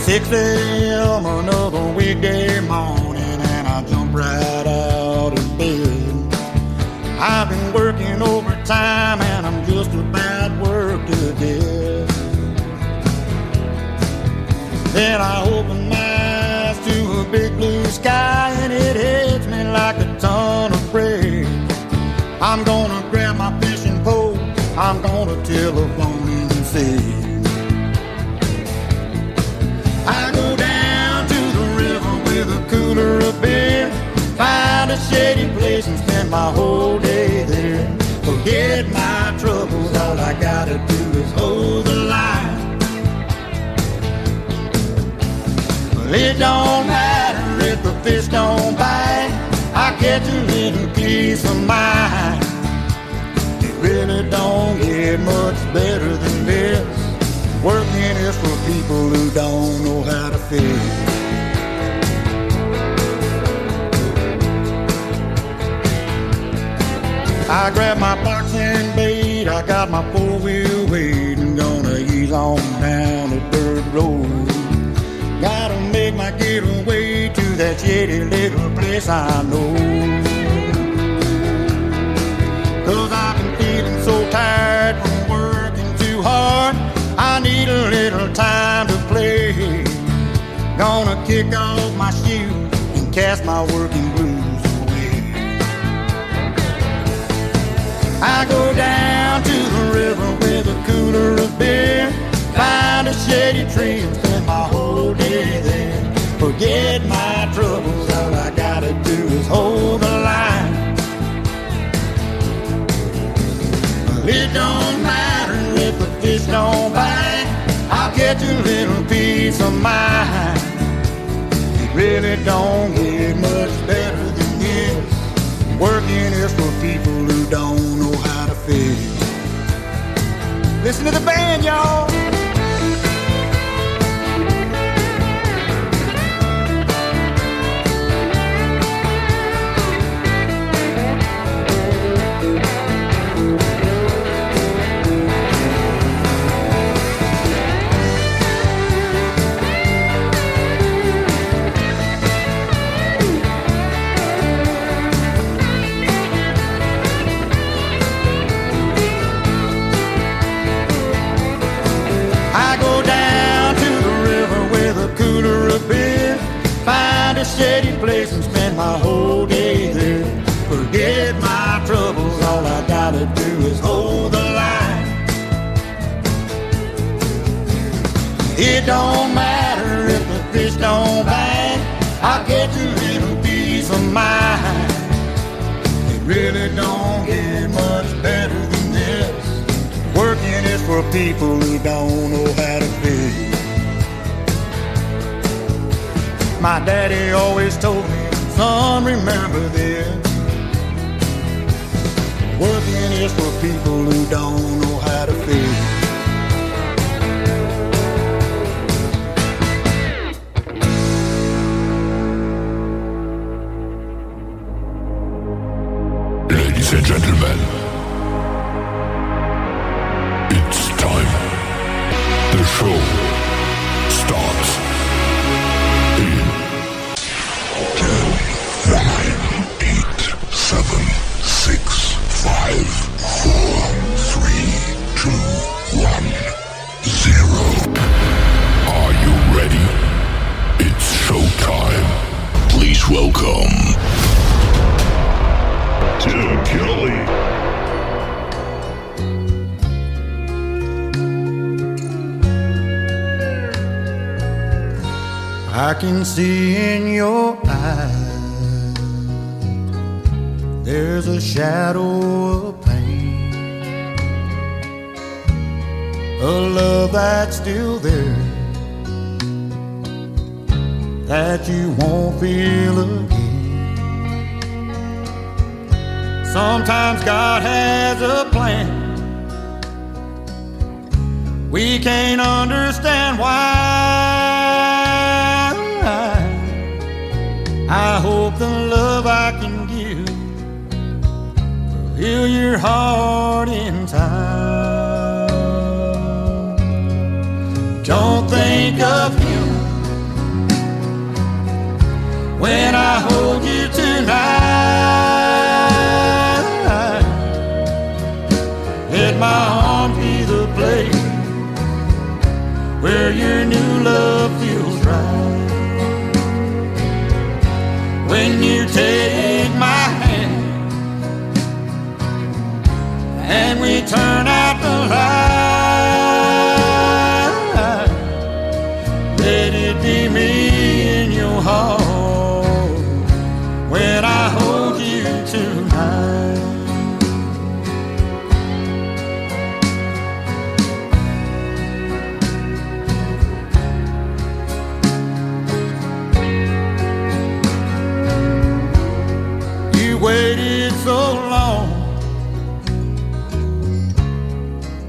6 a.m. another weekday morning, and I jump right out of bed. I've been working overtime, and I'm just about work to death. Then I open my eyes to a big blue sky, and it hits me like a ton of bricks. I'm gonna grab my fishing pole, I'm gonna telephone and see. I go down to the river with a cooler of beer, find a shady place and spend my whole day there. Forget my troubles, all I gotta do is hold the line. Well, it don't matter if the fish don't bite, I catch a little peace of mind. It really don't get much better than this. Working is for people who don't know how to fish. I grab my boxing bait, I got my four-wheel weight, and gonna ease on down the dirt road. Gotta make my getaway to that shady little place I know. 'Cause I've been feeling so tired from working too hard, I need a little time to play. Gonna kick off my shoes and cast my working blues away. I go down to the river with a cooler of beer, find a shady tree and spend my whole day there. Forget my troubles, all I gotta do is hold the line. Well, it don't matter if the fish don't bite, I'll catch a little peace of mind. It really don't get much better than this. Working is for people who don't know how to fish. Listen to the band, y'all. Steady place and spend my whole day there. Forget my troubles, all I gotta do is hold the line. It don't matter if the fish don't bite, I'll get a little peace of mind. It really don't get much better than this. Working is for people who don't know how to fish. My daddy always told me, son, remember this. Working is for people who don't know how to fish. Ladies and gentlemen, it's time. The show starts. 9, 8, 7, 6, 5, 4, 3, 2, 1, 0. Are you ready? It's showtime. Please welcome Tim Kelly. I can see in your eyes there's a shadow of pain, a love that's still there that you won't feel again. Sometimes God has a plan, we can't understand why. I hope the love I can give will heal your heart in time. Don't think of him when I hold you tonight. Let my arms be the place where your new love feels right. When you take my hand and we turn out the light, let it be me in your heart when I hold you tonight. You waited so long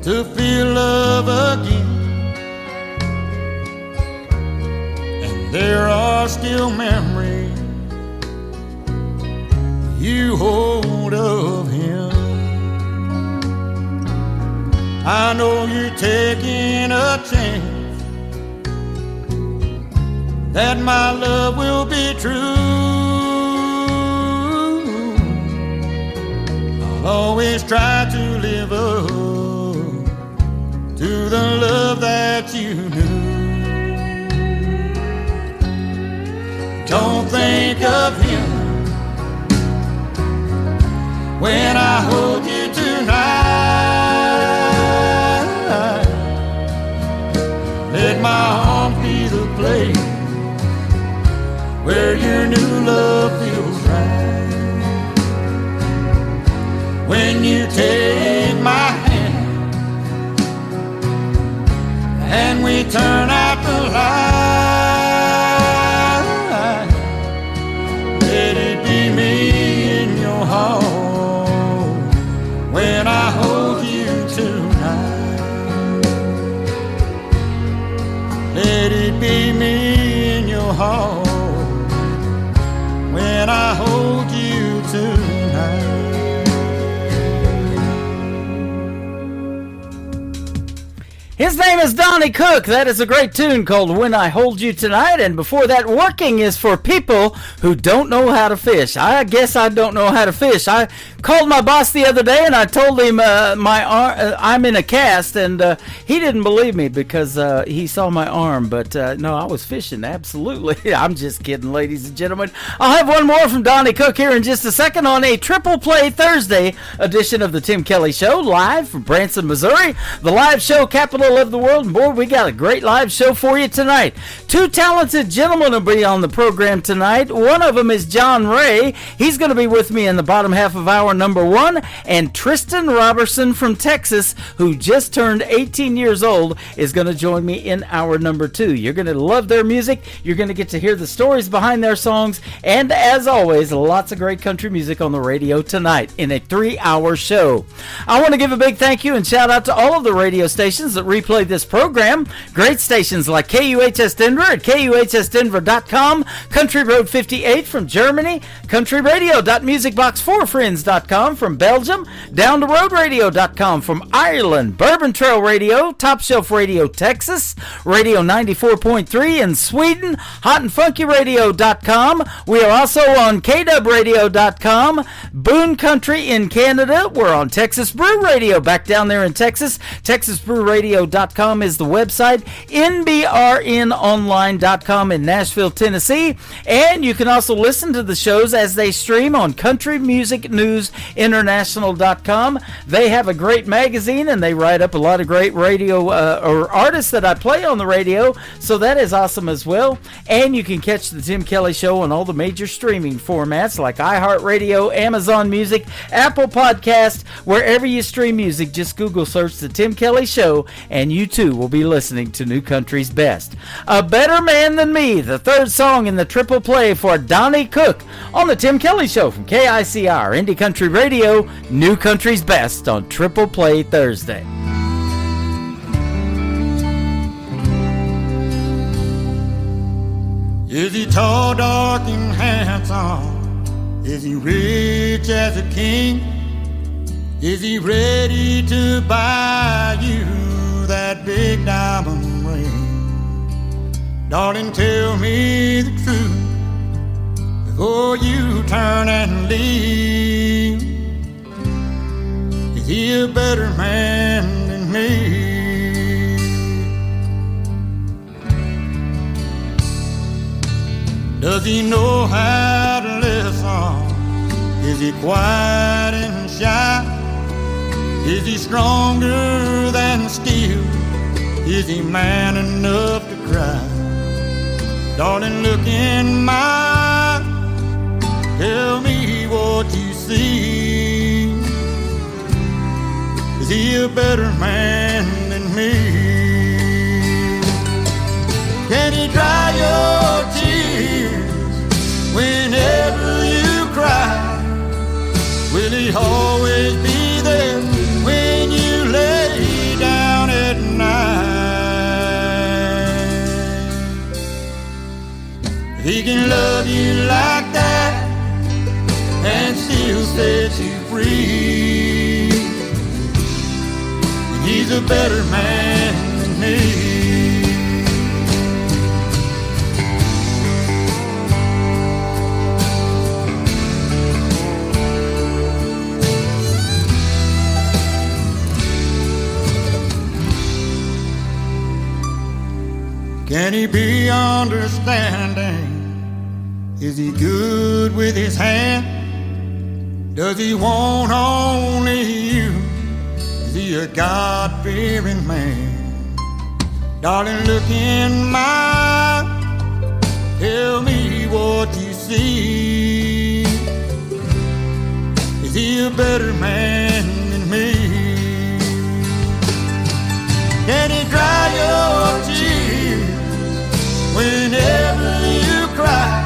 to feel love again, and there are still memories you hold of him. I know you're taking a chance that my love will be true. I'll always try to live up to the love that you knew. Don't think of him when I hold you tonight. Let my arms be the place where your new love feels right. When you take my hand and we turn out the light, let it be me in your heart when I hold you tonight. Let it be me in your heart when I hold you tonight. His name is Donnie Cook. That is a great tune called When I Hold You Tonight. And before that, Working is for people who don't know how to fish. I guess I don't know how to fish. I called my boss the other day and I told him I'm in a cast, and he didn't believe me because he saw my arm. But no, I was fishing, absolutely. I'm just kidding, ladies and gentlemen. I'll have one more from Donnie Cook here in just a second on a Triple Play Thursday edition of the Tim Kelly Show, live from Branson, Missouri, the live show capital of the world. And boy, we got a great live show for you tonight. Two talented gentlemen will be on the program tonight. One of them is John Ray. He's going to be with me in the bottom half of hour number one. And Tristan Robertson from Texas, who just turned 18 years old, is going to join me in hour number two. You're going to love their music. You're going to get to hear the stories behind their songs. And as always, lots of great country music on the radio tonight in a 3-hour show. I want to give a big thank you and shout out to all of the radio stations that replay this program. Great stations like KUHS Denver at KUHSdenver.com, Country Road 58 from Germany, countryradio.musicbox4friends.com from Belgium, Down the Road Radio.com from Ireland, Bourbon Trail Radio, Top Shelf Radio Texas, Radio 94.3 in Sweden, hotandfunkyradio.com. We are also on KWRadio.com, Boone Country in Canada. We're on Texas Brew Radio back down there in Texas. TexasBrewRadio.com is the website. NBRNonline.com in Nashville, Tennessee. And you can also listen to the shows as they stream on CountryMusicNewsInternational.com. They have a great magazine and they write up a lot of great radio or artists that I play on the radio. So that is awesome as well. And you can catch the Tim Kelly Show on all the major streaming formats like iHeartRadio, Amazon Music, Apple Podcast, wherever you stream music. Just Google search the Tim Kelly Show and you too will be listening to New Country's best. A Better Man Than Me, the third song in the triple play for Donnie Cook on the Tim Kelly Show from KICR, Indie Country Radio, New Country's best on Triple Play Thursday. Is he tall, dark, and handsome? Is he rich as a king? Is he ready to buy you that big diamond ring? Darling, tell me the truth. Oh, you turn and leave. Is he a better man than me? Does he know how to listen? Is he quiet and shy? Is he stronger than steel? Is he man enough to cry? Darling, look in my eyes. Tell me what you see. Is he a better man than me? Can he dry your tears whenever you cry? Will he always be there when you lay down at night? If he can love you like that and still set you free, then he's a better man than me. Can he be understanding? Is he good with his hand? Does he want only you? Is he a God-fearing man? Darling, look in my eyes. Tell me what you see. Is he a better man than me? Can he dry your tears whenever you cry?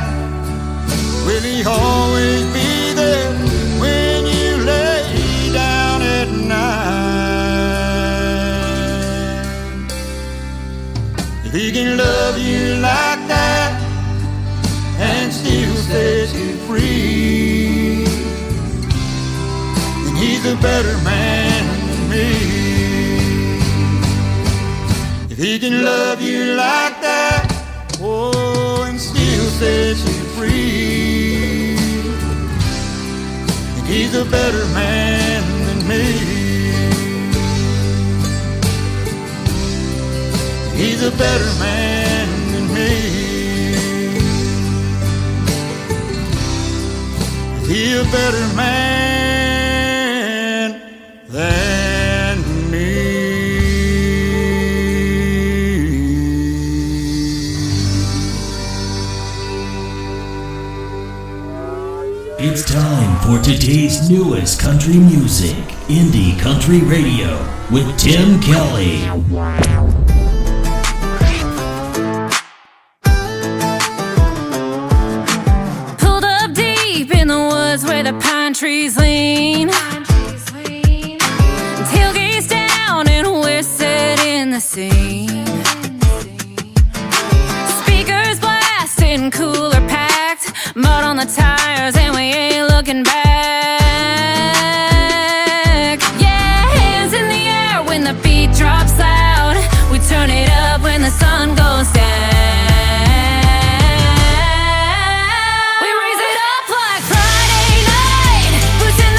Will he always be there when you lay down at night? If he can love you like that and still set you free, then he's a better man than me. If he can love you like that, oh, and still set you free, and he's a better man than me. He's a better man than me. He's a better man than me. It's time for today's newest country music, Indie Country Radio, with Tim Kelly. Pulled up deep in the woods where the pine trees lean. Tailgates down and we're setting the scene. Speakers blasting, cooler packed, mud on the tires and we ain't looking back. Yeah, hands in the air when the beat drops loud. We turn it up when the sun goes down. We raise it up like Friday night. Boots in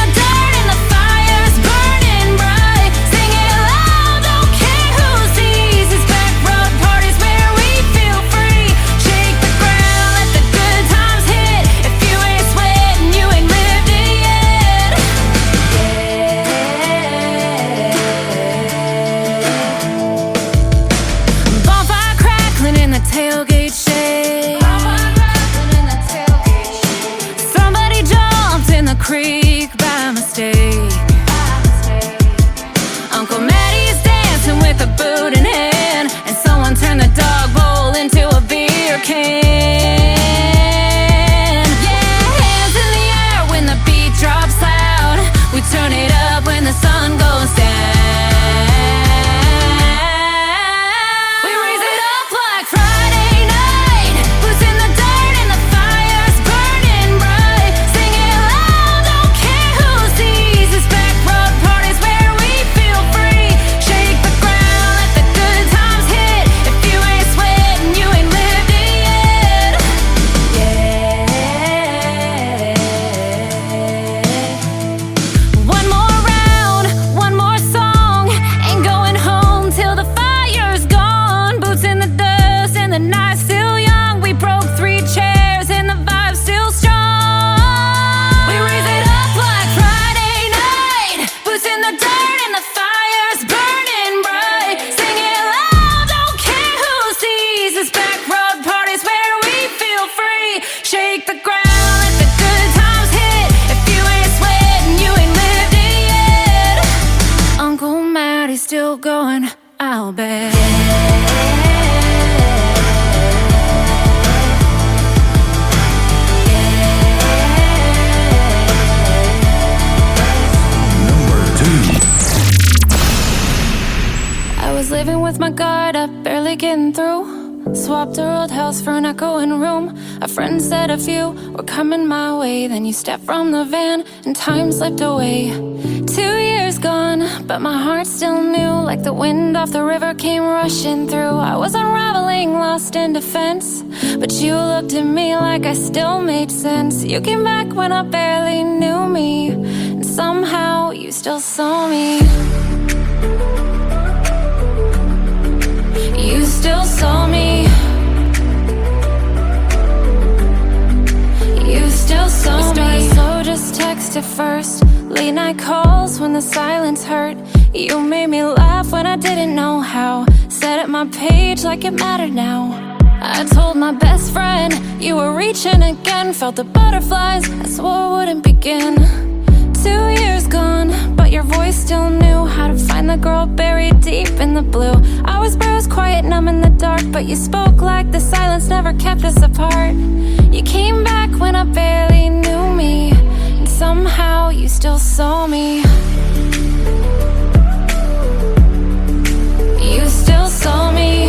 still going, I'll bet. I was living with my guard up, barely getting through. Swapped our old house for an echoing room. A friend said a few were coming my way. Then you stepped from the van and time slipped away. 2 years gone, but my heart still new. Like the wind off the river came rushing through. I was unraveling, lost in defense, but you looked at me like I still made sense. You came back when I barely knew me, and somehow you still saw me. You still saw me. You still saw me. Started slow, just text at first. Late night calls when the silence hurt. You made me laugh when I didn't know how. Set up my page like it mattered now. I told my best friend you were reaching again. Felt the butterflies, I swore wouldn't begin. 2 years gone, but your voice still knew how to find the girl buried deep in the blue. I was bruised, quiet, numb in the dark, but you spoke like the silence never kept us apart. You came back when I barely knew me, and somehow you still saw me. You still saw me.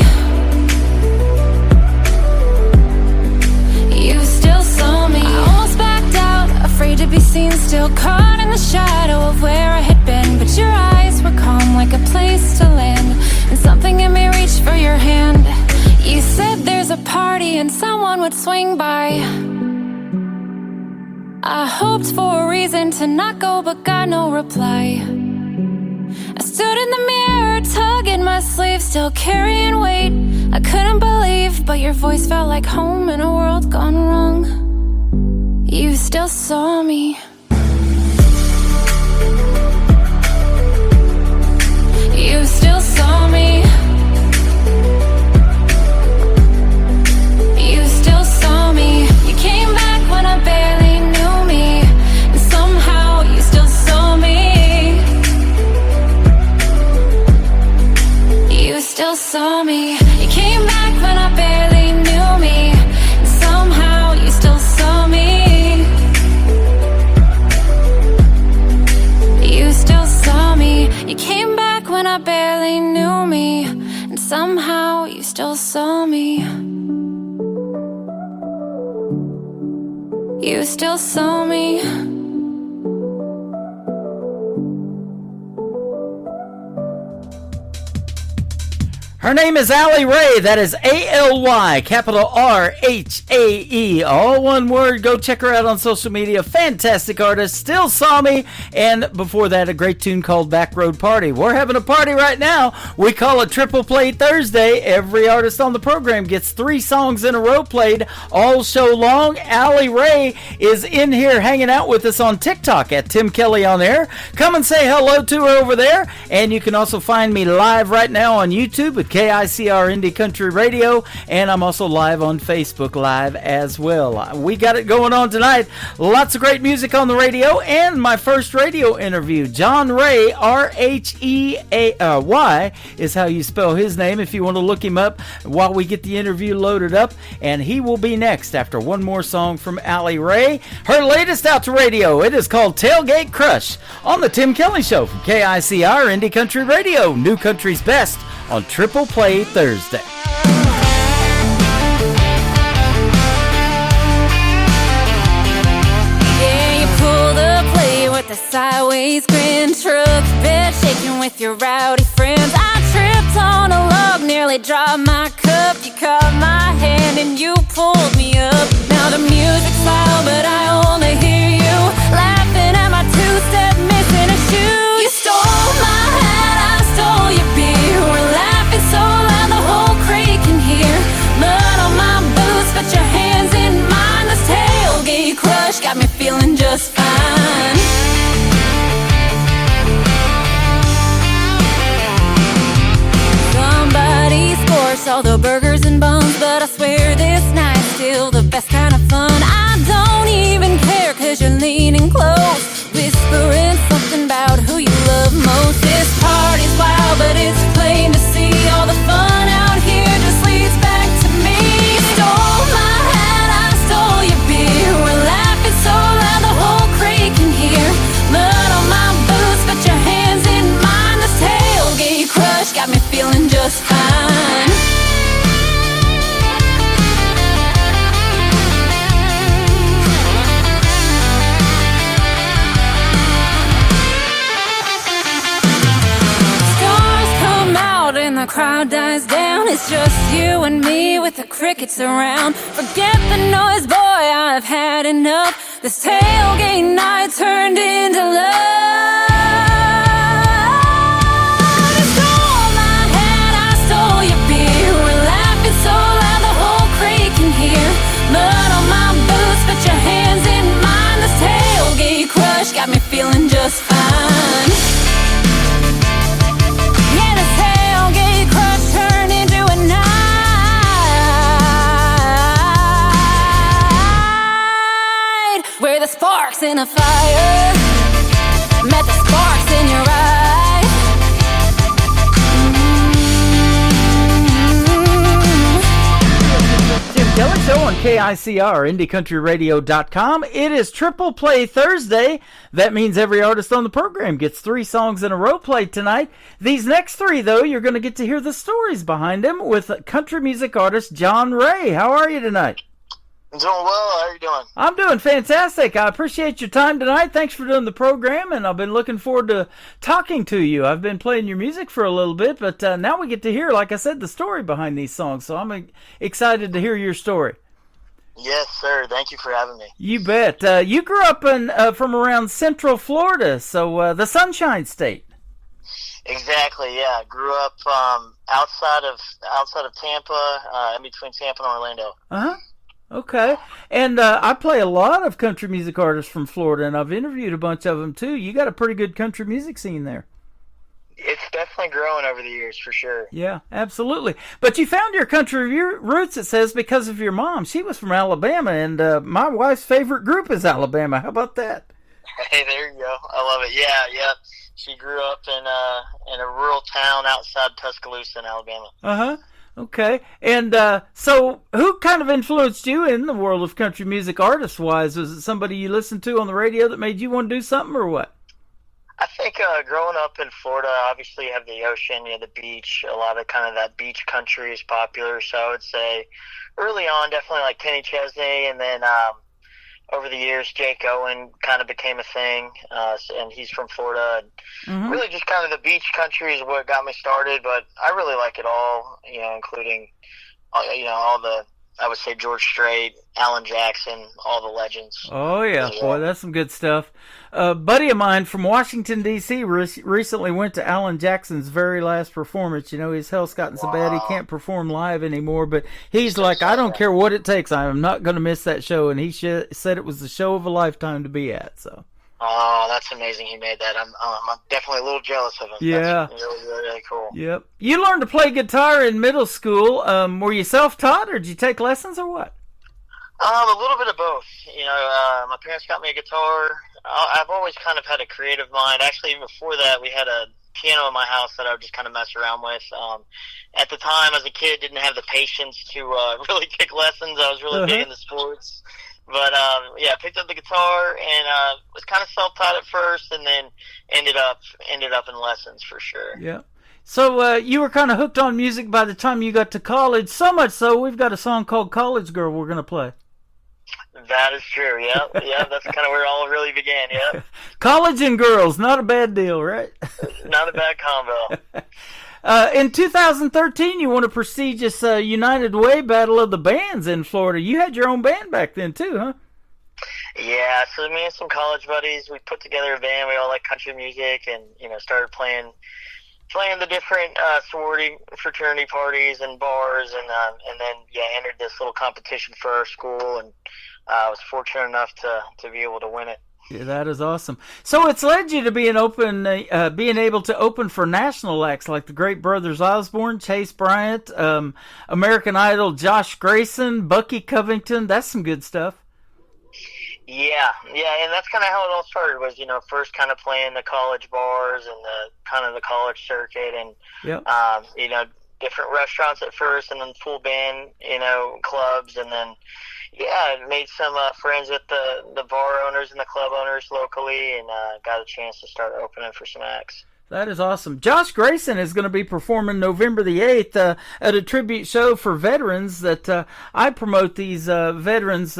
You still saw me. I almost backed out, afraid to be seen, still caught in the shadow of where I had been. But your eyes were calm, like a place to land, and something in me reached for your hand. You said there's a party and someone would swing by. I hoped for a reason to not go, but got no reply. I stood in the mirror, tugging my sleeve, still carrying weight I couldn't believe, but your voice felt like home in a world gone wrong. You still saw me. You still saw me. You still saw me. You came back when I barely knew me, and somehow you still saw me. You still saw me. You came back when I barely knew me, and somehow you still saw me. You still saw me. You came back when I barely knew me, and somehow you still saw me. You still saw me. Her name is Allie Rae. That is A-L-Y, capital R-H-A-E. All one word. Go check her out on social media. Fantastic artist. Still Saw Me. And before that, a great tune called Back Road Party. We're having a party right now. We call it Triple Play Thursday. Every artist on the program gets 3 songs in a row played all show long. Allie Rae is in here hanging out with us on TikTok at Tim Kelly on Air. Come and say hello to her over there. And you can also find me live right now on YouTube at KICR Indie Country Radio, and I'm also live on Facebook Live as well. We got it going on tonight. Lots of great music on the radio, and my first radio interview. John Ray, R-H-E-A-Y is how you spell his name if you want to look him up while we get the interview loaded up, and he will be next after one more song from Allie Rae. Her latest out to radio, it is called Tailgate Crush on the Tim Kelly Show from KICR Indie Country Radio, New Country's Best on Triple Play Thursday. Yeah, you pulled up late with a sideways grin, truck bed shaking with your rowdy friends. I tripped on a log, nearly dropped my cup. You caught my hand and you pulled me up. Now the music's loud, but I only hear you laughing at my two-step, missing a shoe. You stole my hat, I stole your beer. We're laughing so loud the whole creek can hear. Mud on my boots, but your hands in mine. This tailgate crush got me feeling just fine. Somebody scorched all the burgers and buns, but I swear this night's still the best kind of fun. I don't even care, cause you're leaning close, whispering something about who you love most. This party's wild, but crowd dies down, it's just you and me with the crickets around. Forget the noise, boy, I've had enough. This tailgate night turned into love. You stole my hat, I stole your beer. We're laughing so loud the whole creek can hear. Mud on my boots, put your hands in mine. This tailgate crush got me feeling just fine. Yeah, this tailgate crush turned into a night where the sparks in a fire met the sparks in your eye. Tim Kelly Show on KICR, IndieCountryRadio.com. It is Triple Play Thursday. That means every artist on the program gets 3 songs in a row played tonight. These next 3, though, you're going to get to hear the stories behind them with country music artist John Ray. How are you tonight? I'm doing well. How are you doing? I'm doing fantastic. I appreciate your time tonight. Thanks for doing the program, and I've been looking forward to talking to you. I've been playing your music for a little bit, but now we get to hear, like I said, the story behind these songs, so I'm excited to hear your story. Yes, sir. Thank you for having me. You bet. You grew up from around Central Florida, so the Sunshine State. Exactly. Yeah, I grew up outside of Tampa, in between Tampa and Orlando. Uh-huh. Okay. And I play a lot of country music artists from Florida, and I've interviewed a bunch of them, too. You got a pretty good country music scene there. It's definitely growing over the years, for sure. Yeah, absolutely. But you found your country roots, it says, because of your mom. She was from Alabama, and my wife's favorite group is Alabama. How about that? Hey, there you go. I love it. Yeah. She grew up in a rural town outside Tuscaloosa in Alabama. Uh-huh. Okay. And so who kind of influenced you in the world of country music artist-wise? Was it somebody you listened to on the radio that made you want to do something, or what? I think growing up in Florida, obviously you have the ocean, you have the beach. A lot of kind of that beach country is popular. So I would say early on, definitely like Kenny Chesney, and then over the years, Jake Owen kind of became a thing, and he's from Florida. And really just kind of the beach country is what got me started, but I really like it all, including, all the, I would say, George Strait, Alan Jackson, all the legends. Oh, yeah. Boy, that's some good stuff. A buddy of mine from Washington, D.C. recently went to Alan Jackson's very last performance. His health's gotten so bad he can't perform live anymore, but he's like, I don't care what it takes. I am not going to miss that show, and he said it was the show of a lifetime to be at. So. Oh, that's amazing he made that. I'm definitely a little jealous of him. Yeah. That's really, really cool. Yep. You learned to play guitar in middle school. Were you self-taught, or did you take lessons, or what? A little bit of both. My parents got me a guitar. I've always kind of had a creative mind. Actually, even before that, we had a piano in my house that I would just kind of mess around with. At the time, as a kid, didn't have the patience to really take lessons. I was really big into sports. But, I picked up the guitar and was kind of self-taught at first, and then ended up in lessons for sure. Yeah. So you were kind of hooked on music by the time you got to college, so much so we've got a song called College Girl we're going to play. That is true, yeah. That's kind of where it all really began, yeah. College and girls, not a bad deal, right? Not a bad combo. In 2013, you won a prestigious United Way Battle of the Bands in Florida. You had your own band back then, too, huh? Yeah, so me and some college buddies, we put together a band. We all like country music, and started playing the different sorority fraternity parties and bars, and then entered this little competition for our school, and I was fortunate enough to be able to win it. Yeah, that is awesome. So it's led you to being able to open for national acts like the great Brothers Osborne, Chase Bryant, American Idol, Josh Grayson, Bucky Covington. That's some good stuff. Yeah, and that's kind of how it all started. Was first kind of playing the college bars and the college circuit, and different restaurants at first, and then full band clubs, and then made some friends with the bar owners and the club owners locally, and got a chance to start opening for some acts. That is awesome. Josh Grayson is going to be performing November the 8th at a tribute show for veterans that I promote these veterans.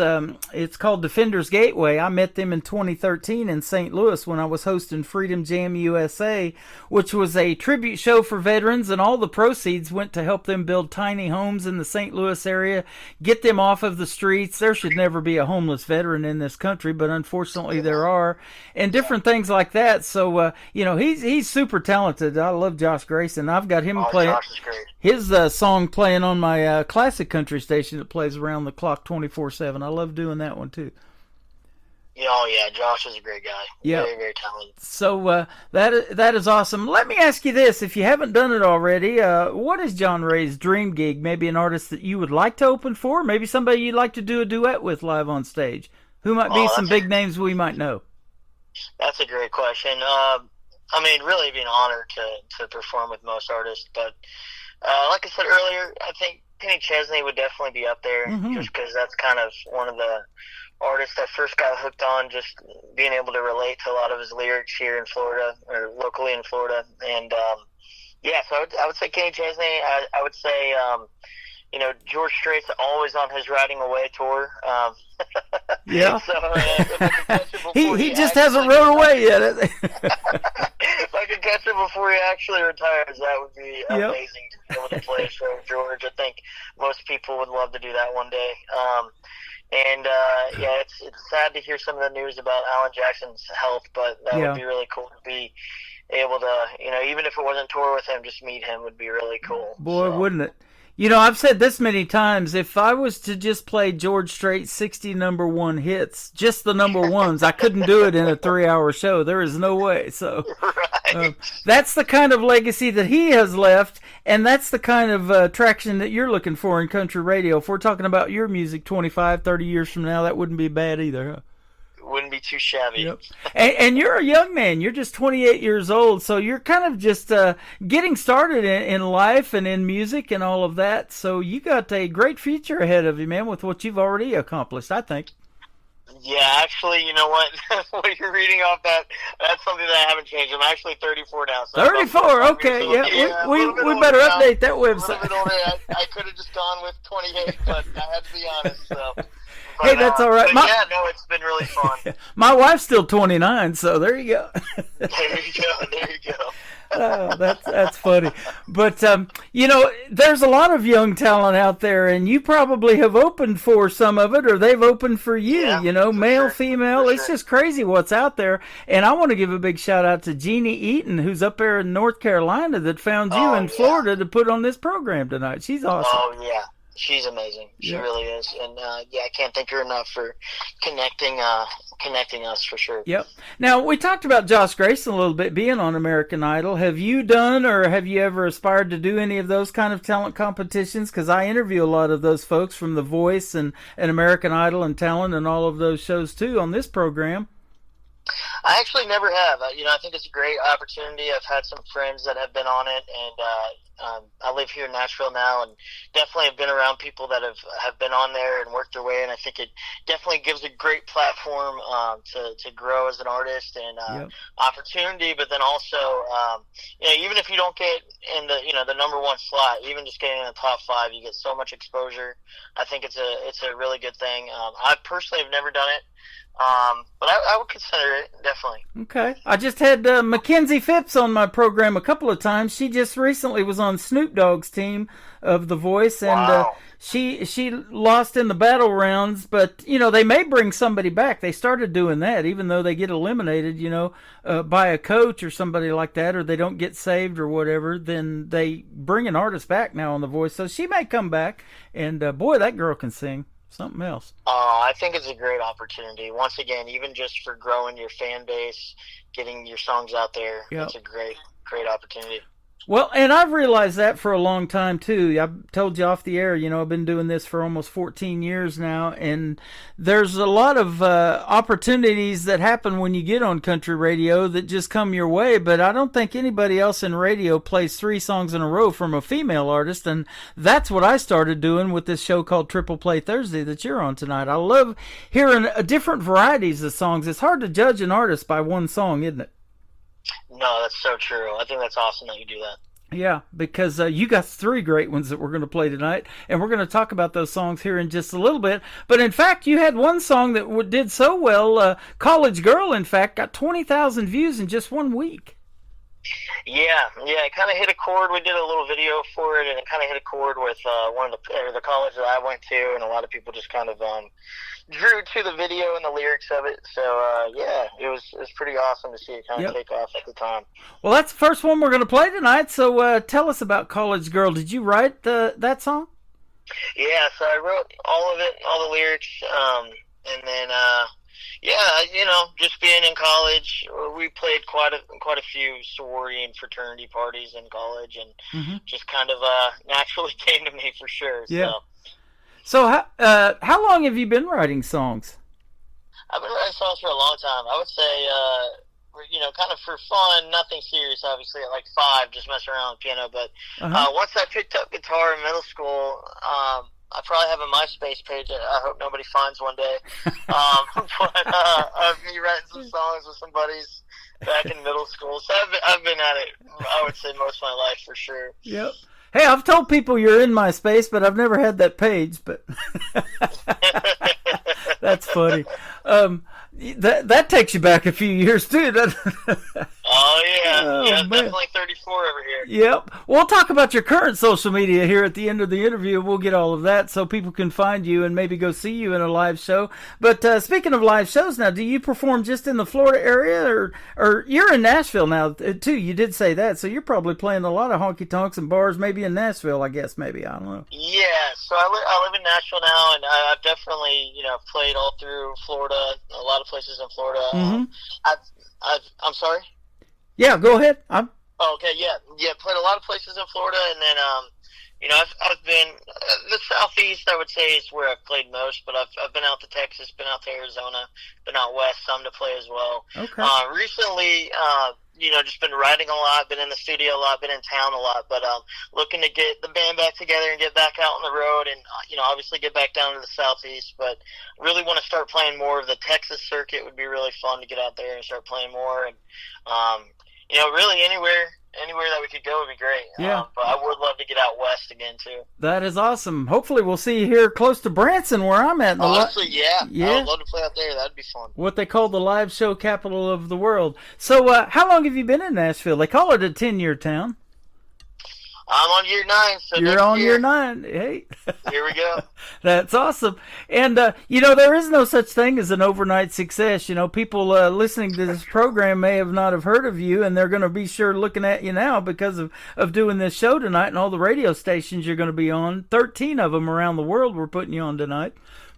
It's called Defenders Gateway. I met them in 2013 in St. Louis when I was hosting Freedom Jam USA, which was a tribute show for veterans, and all the proceeds went to help them build tiny homes in the St. Louis area, get them off of the streets. There should never be a homeless veteran in this country, but unfortunately there are, and different things like that. So, he's super talented. I love Josh Grayson. I've got him playing Josh is great. his song playing on my classic country station that plays around the clock 24/7. I love doing that one too. Oh yeah, Josh is a great guy. Yeah. Very, very talented. So that is awesome. Let me ask you this: if you haven't done it already, what is John Ray's dream gig? Maybe an artist that you would like to open for, maybe somebody you'd like to do a duet with live on stage. Who might be some big names we might know? That's a great question. Really it'd be an honor to perform with most artists, but like I said earlier, I think Kenny Chesney would definitely be up there, just because that's kind of one of the artists I first got hooked on, just being able to relate to a lot of his lyrics here in Florida, or locally in Florida. And so I would say Kenny Chesney. I would say George Strait's always on his Riding Away tour. Yeah. So he just hasn't rode away yet. If I could catch him before he actually retires, that would be amazing to be able to play a show with George. I think most people would love to do that one day. It's sad to hear some of the news about Alan Jackson's health, but that would be really cool to be able to, even if it wasn't tour with him, just meet him would be really cool. Boy, wouldn't it? I've said this many times, if I was to just play George Strait's 60 number one hits, just the number ones, I couldn't do it in a 3-hour show. There is no way. So that's the kind of legacy that he has left, and that's the kind of traction that you're looking for in country radio. If we're talking about your music 25, 30 years from now, that wouldn't be bad either, huh? Wouldn't be too shabby. Yep. And you're a young man. You're just 28 years old, so you're kind of just getting started in life and in music and all of that. So you got a great future ahead of you, man, with what you've already accomplished, I think. Yeah, actually, you know what? What you're reading off that's something that I haven't changed. I'm actually 34 now. So 34, okay. Yeah, we better update that website. A little bit older. I could have just gone with 28, but I had to be honest, so... Hey, that's all right. It's been really fun. My wife's still 29, so there you go. There you go. Oh, that's funny. But, there's a lot of young talent out there, and you probably have opened for some of it, or they've opened for you, male, female. It's just crazy what's out there. And I want to give a big shout out to Jeannie Eaton, who's up there in North Carolina, that found you in Florida to put on this program tonight. She's awesome. Oh, yeah. She's amazing. She really is. And, I can't thank her enough for connecting us for sure. Yep. Now, we talked about Josh Grayson a little bit being on American Idol. Have you done or have you ever aspired to do any of those kind of talent competitions? Because I interview a lot of those folks from The Voice and American Idol and Talent and all of those shows, too, on this program. I actually never have. I think it's a great opportunity. I've had some friends that have been on it, and I live here in Nashville now, and definitely have been around people that have been on there and worked their way, and I think it definitely gives a great platform to grow as an artist and opportunity. But then also, even if you don't get in the number one slot, even just getting in the top 5, you get so much exposure. I think it's a really good thing. I personally have never done it. But I would consider it, definitely. Okay. I just had Mackenzie Phipps on my program a couple of times. She just recently was on Snoop Dogg's team of The Voice, and she lost in the battle rounds, but, they may bring somebody back. They started doing that, even though they get eliminated, by a coach or somebody like that, or they don't get saved or whatever, then they bring an artist back now on The Voice. So she may come back, and boy, that girl can sing. Something else. I think it's a great opportunity. Once again, even just for growing your fan base, getting your songs out there, it's a great opportunity. Well, and I've realized that for a long time, too. I've told you off the air, I've been doing this for almost 14 years now, and there's a lot of opportunities that happen when you get on country radio that just come your way, but I don't think anybody else in radio plays 3 songs in a row from a female artist, and that's what I started doing with this show called Triple Play Thursday that you're on tonight. I love hearing different varieties of songs. It's hard to judge an artist by one song, isn't it? No, that's so true. I think that's awesome that you do that. Yeah, because you got 3 great ones that we're going to play tonight, and we're going to talk about those songs here in just a little bit. But in fact, you had one song that did so well. College Girl, in fact, got 20,000 views in just 1 week. Yeah, it kind of hit a chord. We did a little video for it, and it kind of hit a chord with one of the college that I went to, and a lot of people just kind of drew to the video and the lyrics of it. So yeah, it was pretty awesome to see it kind of take off at the time. Well, that's the first one we're going to play tonight. So tell us about College Girl. Did you write that song? Yeah, so I wrote all of it, all the lyrics, and then. Yeah, just being in college, we played quite a few sorority and fraternity parties in college, and just kind of naturally came to me for sure. Yeah. So how long have you been writing songs? I've been writing songs for a long time. I would say, kind of for fun, nothing serious. Obviously, at like 5, just messing around with piano. But once I picked up guitar in middle school, I probably have a MySpace page that I hope nobody finds one day. But of me writing some songs with some buddies back in middle school. So I've been at it, I would say, most of my life for sure. Yep. Hey, I've told people you're in MySpace, but I've never had that page. But that's funny. That takes you back a few years too, doesn't it? Oh yeah, definitely 34 over here. Yep. We'll talk about your current social media here at the end of the interview. We'll get all of that so people can find you and maybe go see you in a live show. But speaking of live shows, now, do you perform just in the Florida area, or you're in Nashville now too? You did say that, so you're probably playing a lot of honky tonks and bars, maybe in Nashville. I guess maybe, I don't know. Yeah. So I live in Nashville now, and I've definitely played all through Florida, a lot of places in Florida. I'm sorry. Yeah, go ahead. Okay, yeah, played a lot of places in Florida, and then I've been the Southeast. I would say is where I've played most, but I've been out to Texas, been out to Arizona, been out west some to play as well. Okay. Recently, just been writing a lot, been in the studio a lot, been in town a lot, but looking to get the band back together and get back out on the road, and obviously get back down to the Southeast. But really want to start playing more of the Texas circuit. Would be really fun to get out there and start playing more, and really anywhere that we could go would be great. Yeah. But I would love to get out west again too. That is awesome. Hopefully we'll see you here close to Branson, where I'm at. Honestly, yeah. I would love to play out there. That'd be fun. What they call the live show capital of the world. So how long have you been in Nashville? They call it a 10-year town. I'm on year 9. So you're on year 9. Hey. Here we go. That's awesome. And, there is no such thing as an overnight success. People listening to this program may have not have heard of you, and they're going to be sure looking at you now because of doing this show tonight and all the radio stations you're going to be on. 13 of them around the world we're putting you on tonight.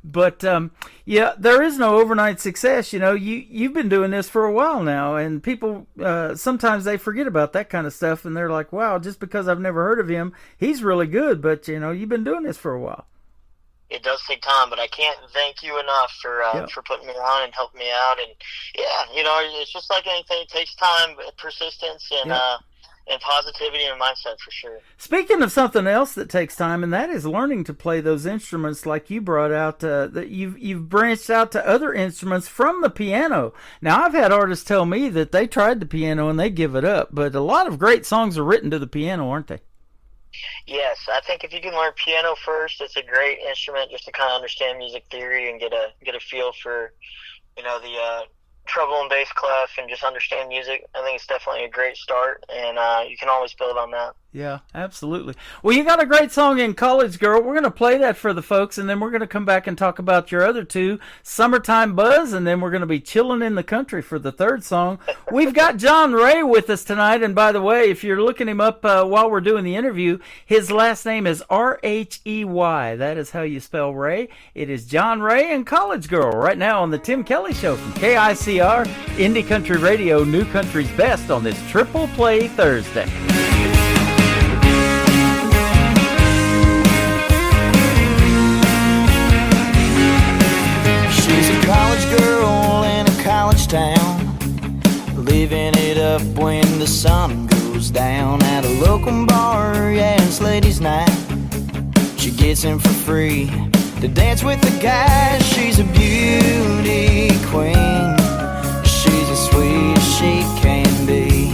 But, there is no overnight success. You've been doing this for a while now, and people, sometimes they forget about that kind of stuff, and they're like, wow, just because I've never heard of him, he's really good. But, you've been doing this for a while. It does take time, but I can't thank you enough for putting me on and helping me out. And, it's just like anything. It takes time, persistence, and positivity and mindset for sure. Speaking of something else that takes time, and that is learning to play those instruments like you brought out, that you've branched out to other instruments from the piano. Now, I've had artists tell me that they tried the piano and they give it up, but a lot of great songs are written to the piano, aren't they? Yes, I think if you can learn piano first, it's a great instrument just to kind of understand music theory and get a feel for, the treble and bass clef and just understand music. I think it's definitely a great start, and you can always build on that. Yeah, absolutely. Well, you got a great song in College Girl. We're going to play that for the folks, and then we're going to come back and talk about your other two, Summertime Buzz, and then we're going to be chilling in the country for the third song. We've got John Ray with us tonight, and by the way, if you're looking him up while we're doing the interview, his last name is R-H-E-Y. That is how you spell Ray. It is John Ray and College Girl right now on the Tim Kelly Show from KICR, Indie Country Radio, New Country's Best on this Triple Play Thursday. She's a college girl in a college town, living it up when the sun goes down. At a local bar, yeah, it's ladies' night. She gets in for free to dance with the guys. She's a beauty queen. She's as sweet as she can be.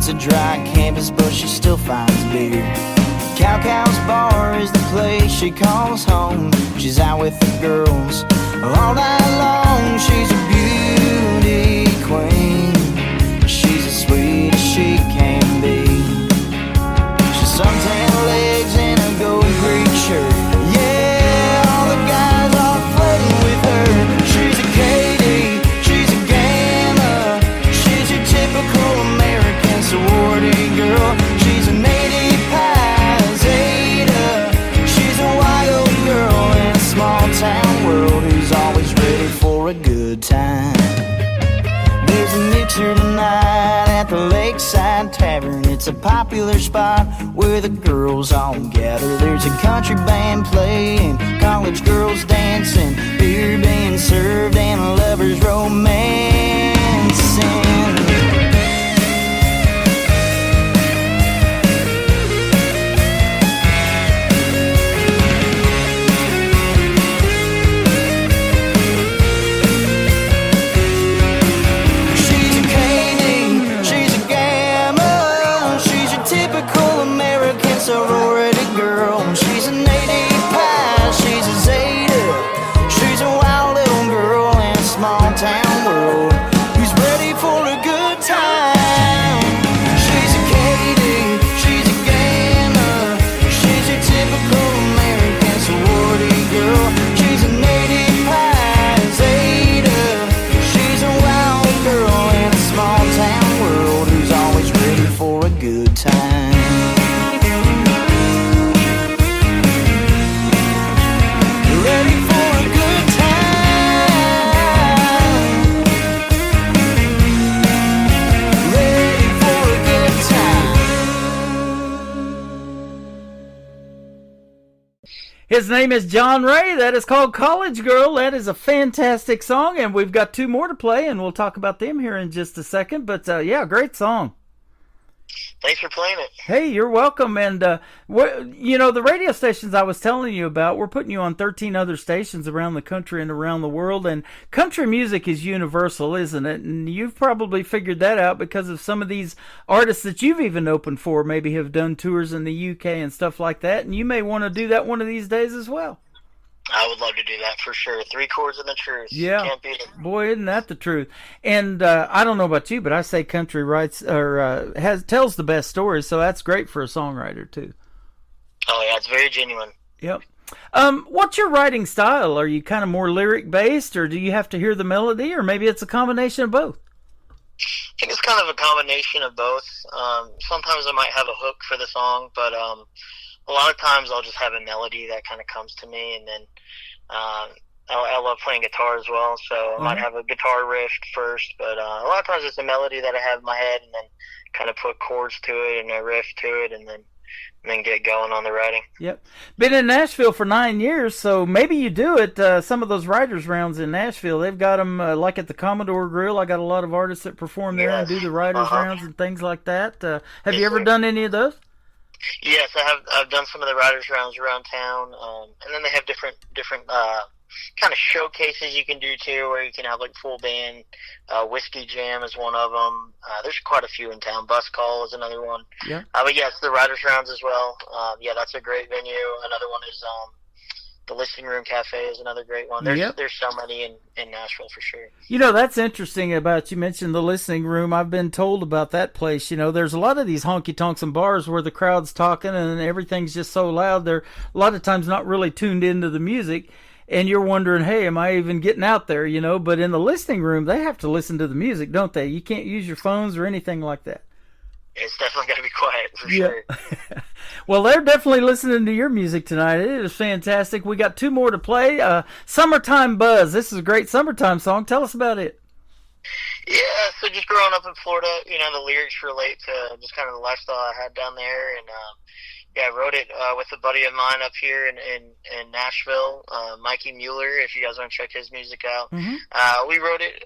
It's a dry campus, but she still finds beer. Cow's Bar is the place she calls home. She's out with the girls all night long. She's a beauty queen. She's as sweet as she can be. She's suntan legs and a gold Greek shirt. Yeah, all the guys are flirting with her. She's a Katie, she's a Gamma. She's your typical American sorority girl. She's a Navy Pi Zeta. She's a wild girl in a small town world who's always ready for a good time. There's a mixer tonight at the Lakeside Tavern. It's a popular spot where the girls all gather. There's a country band playing, college girls dancing, beer being served, and lovers romancing. Sorority girl, she's a Navy Pi, she's a Zeta. She's a wild little girl in a small town world who's ready for a good time. She's a Katie, she's a Gamma. She's your typical American sorority girl. She's a Navy Pi Zeta. She's a wild girl in a small town world who's always ready for a good time. His name is John Ray. That is called College Girl. That is a fantastic song, and we've got two more to play, and we'll talk about them here in just a second. But, yeah, great song. Thanks for playing it. Hey, you're welcome. And, the radio stations I was telling you about, we're putting you on 13 other stations around the country and around the world. And country music is universal, isn't it? And you've probably figured that out because of some of these artists that you've even opened for, maybe have done tours in the UK and stuff like that. And you may want to do that one of these days as well. I would love to do that for sure. 3 chords and the truth. Yeah. Can't beat it. Boy, isn't that the truth? And I don't know about you, but I say country writes or tells the best stories, so that's great for a songwriter too. Oh yeah, it's very genuine. Yep. What's your writing style? Are you kind of more lyric based, or do you have to hear the melody, or maybe it's a combination of both? I think it's kind of a combination of both. Sometimes I might have a hook for the song, but a lot of times I'll just have a melody that kind of comes to me, and then I love playing guitar as well, so I might have a guitar riff first, but a lot of times it's a melody that I have in my head, and then kind of put chords to it and a riff to it, and then get going on the writing. Yep. Been in Nashville for 9 years, so maybe you do it. Some of those writers' rounds in Nashville, they've got them like at the Commodore Grill. I got a lot of artists that perform there and do the writers' rounds and things like that. Have you ever done any of those? Yes, I have. I've done some of the writers' rounds around town, and then they have different kind of showcases you can do too, where you can have like full band. Whiskey Jam is one of them. There's quite a few in town. Bus Call is another one. Yeah. But yes, the writers' rounds as well. Yeah, that's a great venue. Another one is the Listening Room Cafe is another great one. There's so many in Nashville for sure. You know, that's interesting about, you mentioned the Listening Room. I've been told about that place. You know, there's a lot of these honky-tonks and bars where the crowd's talking and everything's just so loud. They're a lot of times not really tuned into the music. And you're wondering, hey, am I even getting out there, you know? But in the Listening Room, they have to listen to the music, don't they? You can't use your phones or anything like that. It's definitely got to be quiet, for sure. Well, they're definitely listening to your music tonight. It is fantastic. We got 2 more to play. Summertime Buzz. This is a great summertime song. Tell us about it. Yeah, so just growing up in Florida, you know, the lyrics relate to just kind of the lifestyle I had down there. And, yeah, I wrote it with a buddy of mine up here in Nashville, Mikey Mueller, if you guys want to check his music out. Mm-hmm. We wrote it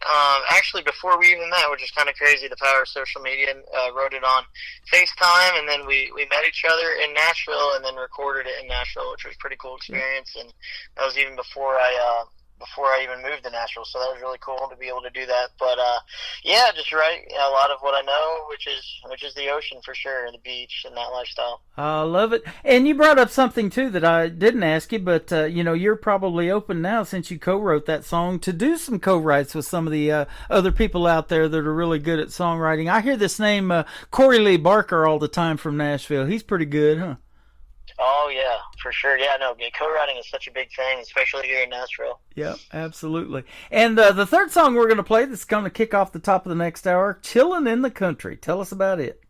actually before we even met, which is kind of crazy, the power of social media. Wrote it on FaceTime, and then we met each other in Nashville and then recorded it in Nashville, which was a pretty cool experience. And that was even before I before I even moved to Nashville, so that was really cool to be able to do that. But yeah, just write a lot of what I know, which is the ocean for sure, and the beach and that lifestyle. I love it. And you brought up something too that I didn't ask you, but you're probably open now, since you co-wrote that song, to do some co-writes with some of the other people out there that are really good at songwriting. I hear this name Corey Lee Barker all the time from Nashville. He's pretty good, huh? Oh, yeah, for sure. Yeah, no, co-writing is such a big thing, especially here in Nashville. Yeah, absolutely. And the third song we're going to play that's going to kick off the top of the next hour, Chillin' in the Country. Tell us about it.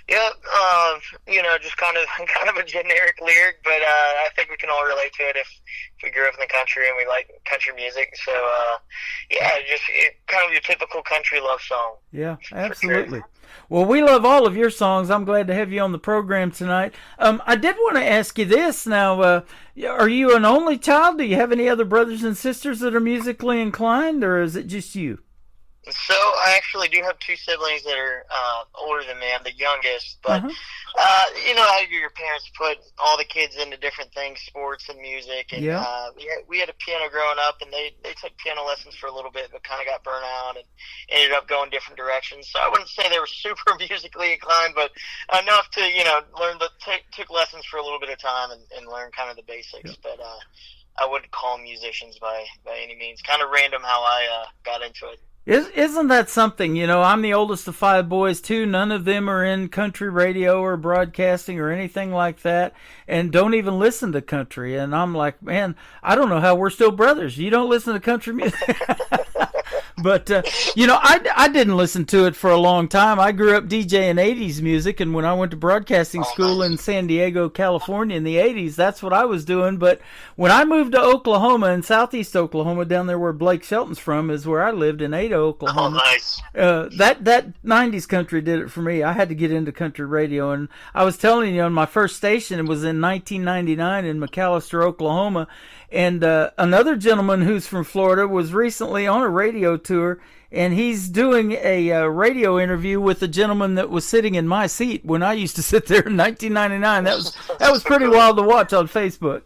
Yeah, just kind of a generic lyric, but I think we can all relate to it if we grew up in the country and we like country music. So, kind of your typical country love song. Yeah, absolutely. Sure. Well, we love all of your songs. I'm glad to have you on the program tonight. I did want to ask you this. Now, are you an only child? Do you have any other brothers and sisters that are musically inclined, or is it just you? So I actually do have two siblings that are older than me. I'm the youngest, but you know how your parents put all the kids into different things, sports and music. And we had a piano growing up, and they took piano lessons for a little bit, but kind of got burnt out and ended up going different directions. So I wouldn't say they were super musically inclined, but enough to learn took lessons for a little bit of time and learn kind of the basics. But I wouldn't call them musicians by any means. Kind of random how I got into it. Isn't that something? I'm the oldest of 5 boys too. None of them are in country radio or broadcasting or anything like that, and don't even listen to country. And I'm like, man, I don't know how we're still brothers. You don't listen to country music? But, I didn't listen to it for a long time. I grew up DJing 80s music, and when I went to broadcasting school in San Diego, California in the 80s, that's what I was doing. But when I moved to Oklahoma, in southeast Oklahoma, down there where Blake Shelton's from, is where I lived in Ada, Oklahoma. Oh, nice. That 90s country did it for me. I had to get into country radio, and I was telling you, on my first station, it was in 1999 in McAlester, Oklahoma. And another gentleman who's from Florida was recently on a radio tour, and he's doing a radio interview with a gentleman that was sitting in my seat when I used to sit there in 1999. That was pretty wild to watch on Facebook.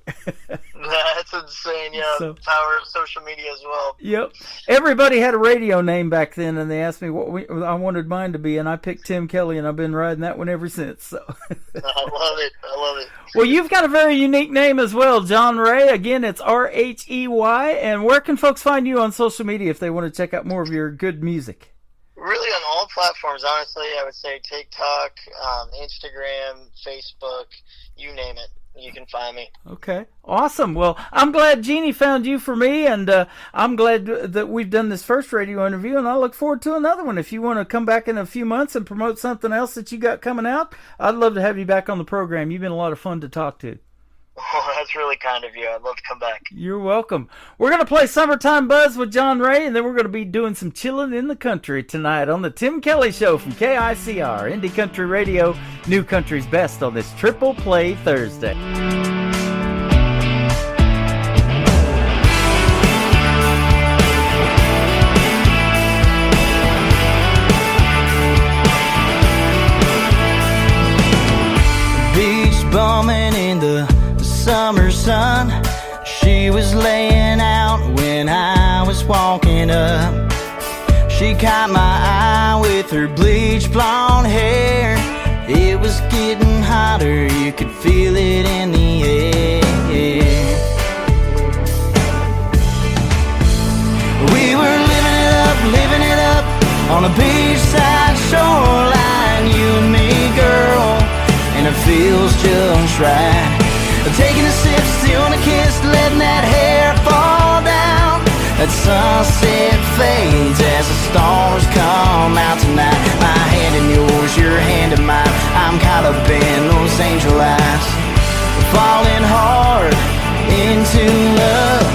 That's insane, yeah. So, power of social media as well. Yep. Everybody had a radio name back then, and they asked me what I wanted mine to be, and I picked Tim Kelly, and I've been riding that one ever since. So. I love it. Well, you've got a very unique name as well, John Ray. Again, it's R-H-E-Y. And where can folks find you on social media if they want to check out more of your good music? Really on all platforms, honestly. I would say TikTok, Instagram, Facebook, you name it. You can find me. Okay. Awesome. Well, I'm glad Jeannie found you for me, and I'm glad that we've done this first radio interview, and I look forward to another one. If you want to come back in a few months and promote something else that you got coming out, I'd love to have you back on the program. You've been a lot of fun to talk to. Oh, that's really kind of you. I'd love to come back. You're welcome. We're going to play Summertime Buzz with John Ray, and then we're going to be doing some chilling in the country tonight on the Tim Kelly Show from KICR, Indie Country Radio, New Country's Best on this Triple Play Thursday. Beach bumming in the summer sun, she was laying out when I was walking up. She caught my eye with her bleach blonde hair. It was getting hotter, you could feel it in the air. We were living it up on a beachside shoreline, you and me, girl, and it feels just right. Taking a sip, stealing a kiss, letting that hair fall down. That sunset fades as the stars come out tonight. My hand in yours, your hand in mine. I'm caught up in those angel eyes, falling hard into love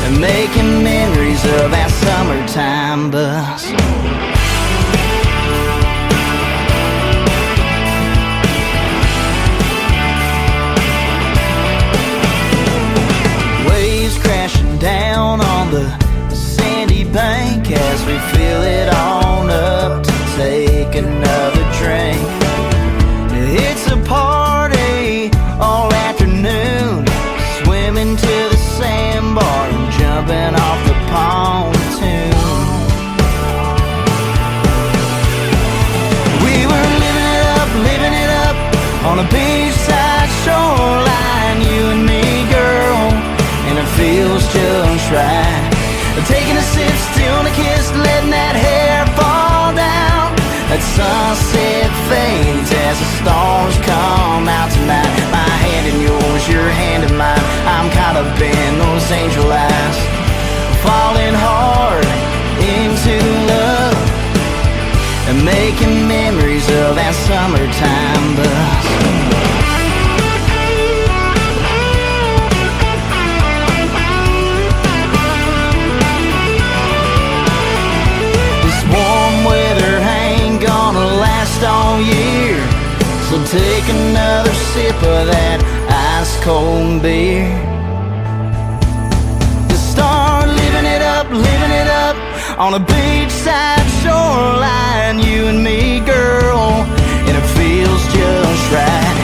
and making memories of that summertime buzz. Down on the sandy bank as we fill it on up to take another drink. It's a party all afternoon, swimming to the sandbar sit still and a kiss, letting that hair fall down. That sunset fades as the stars come out tonight. My hand in yours, your hand in mine. I'm caught up in those angel eyes, falling hard into love and making memories of that summertime buzz. All year, so take another sip of that ice cold beer. To start living it up on a beachside shoreline, you and me, girl, and it feels just right.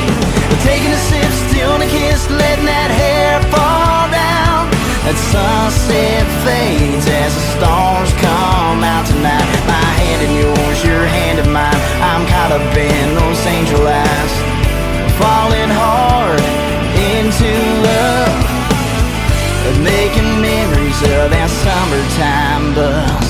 Taking a sip, still and a kiss, letting that hair fall down. That sunset fades as the stars come out tonight. My hand in yours, your hand in mine. I'm caught up in those angel eyes, falling hard into love and making memories of that summertime buzz.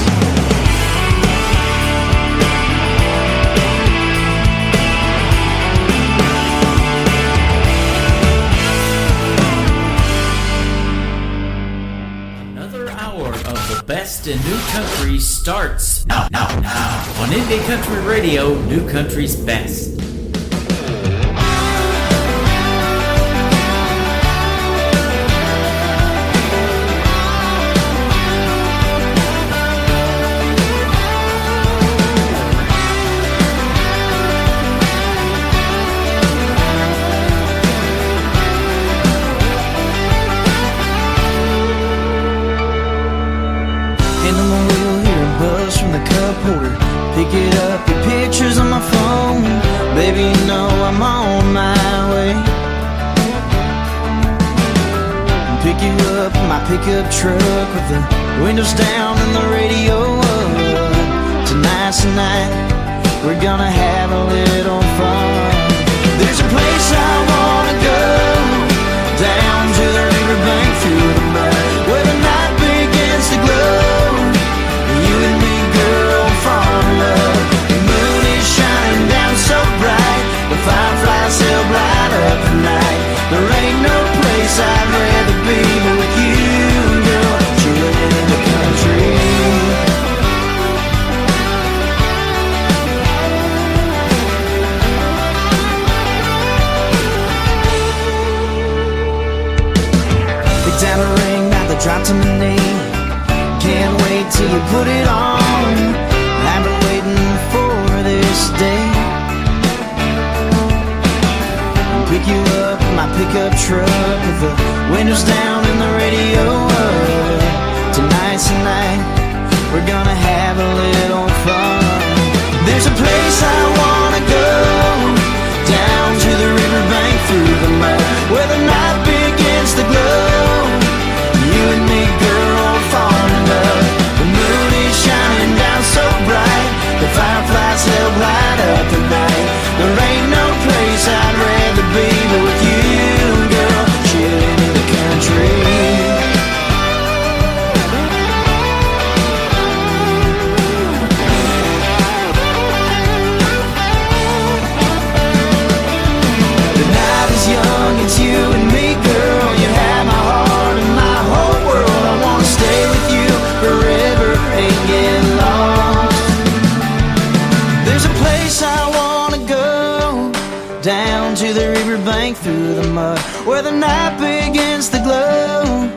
Best in New Country starts now on Indie Country Radio, New Country's Best. Pick it up, your pictures on my phone. Baby, you know I'm on my way. Pick you up in my pickup truck with the windows down and the radio up. Tonight's the night, we're gonna have a little fun. There's a place I wanna go, down to the riverbank through the mud, where the night begins to glow. You and me, girl, fall in love. The moon is shining down so bright, the fireflies help light up the night. There ain't no place I'd rather be but with you, girl, chilling in the country. Pick down a ring, not the drop to my knee. Can't wait till you put it on. I've been waiting for this day. Pick you up in my pickup truck with the windows down and the radio up. Tonight's the night, we're gonna have a little fun. There's a place I wanna go, down to the riverbank through the mud, where the night begins to glow. You and me, girl, fall in love. The moon is shining down so bright, the fireflies help light up the night. There ain't no place I'd rather be but with you, girl, chilling in the country. The night is young, it's you and me, girl. You have my heart and my whole world. I wanna stay with you forever, ain't get lost. There's a place I wanna go, down to the riverbank through the mud, where the night begins to glow.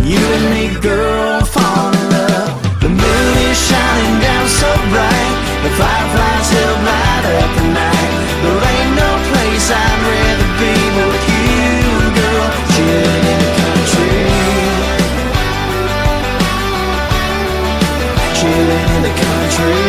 You and me, girl, fall in love. The moon is shining down so bright, the fireflies help light up the night. There ain't no place I'd rather be but with you, girl, chilling in the country. Chilling in the country.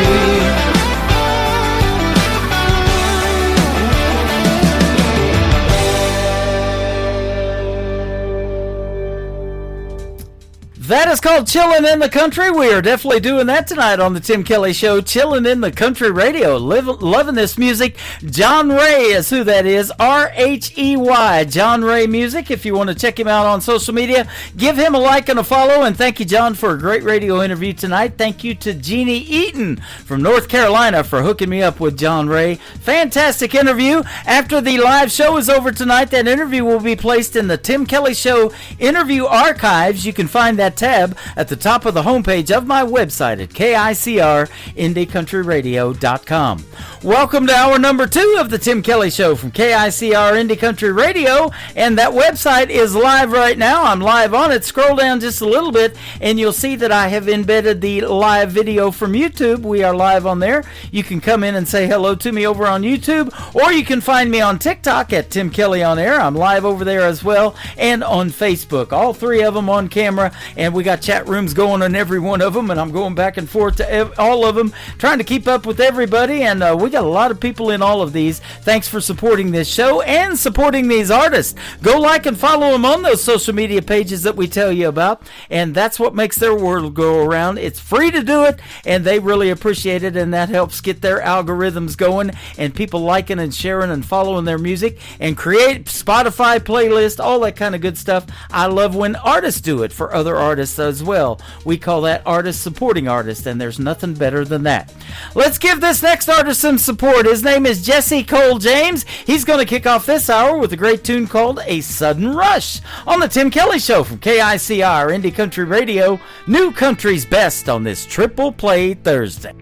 That is called Chillin' in the Country. We are definitely doing that tonight on the Tim Kelly Show. Chillin' in the Country Radio. Loving this music. John Ray is who that is. R-H-E-Y. John Ray Music. If you want to check him out on social media, give him a like and a follow. And thank you, John, for a great radio interview tonight. Thank you to Jeannie Eaton from North Carolina for hooking me up with John Ray. Fantastic interview. After the live show is over tonight, that interview will be placed in the Tim Kelly Show interview archives. You can find that tab at the top of the homepage of my website at KICRIndieCountryRadio.com. Welcome to hour number 2 of the Tim Kelly Show from KICR Indie Country Radio, and that website is live right now. I'm live on it. Scroll down just a little bit and you'll see that I have embedded the live video from YouTube. We are live on there. You can come in and say hello to me over on YouTube, or you can find me on TikTok at Tim Kelly on Air. I'm live over there as well, and on Facebook. All 3 of them on camera, and we got chat rooms going on every one of them, and I'm going back and forth to all of them, trying to keep up with everybody, and we got a lot of people in all of these. Thanks for supporting this show and supporting these artists. Go like and follow them on those social media pages that we tell you about, and that's what makes their world go around. It's free to do it, and they really appreciate it, and that helps get their algorithms going, and people liking and sharing and following their music, and create Spotify playlist, all that kind of good stuff. I love when artists do it for other artists as well. We call that artist supporting artists, and there's nothing better than that. Let's give this next artist some support. His name is Jesse Cole James. He's going to kick off this hour with a great tune called A Sudden Rush on the Tim Kelly Show from KICR Indie Country Radio, New Country's Best on this Triple Play Thursday.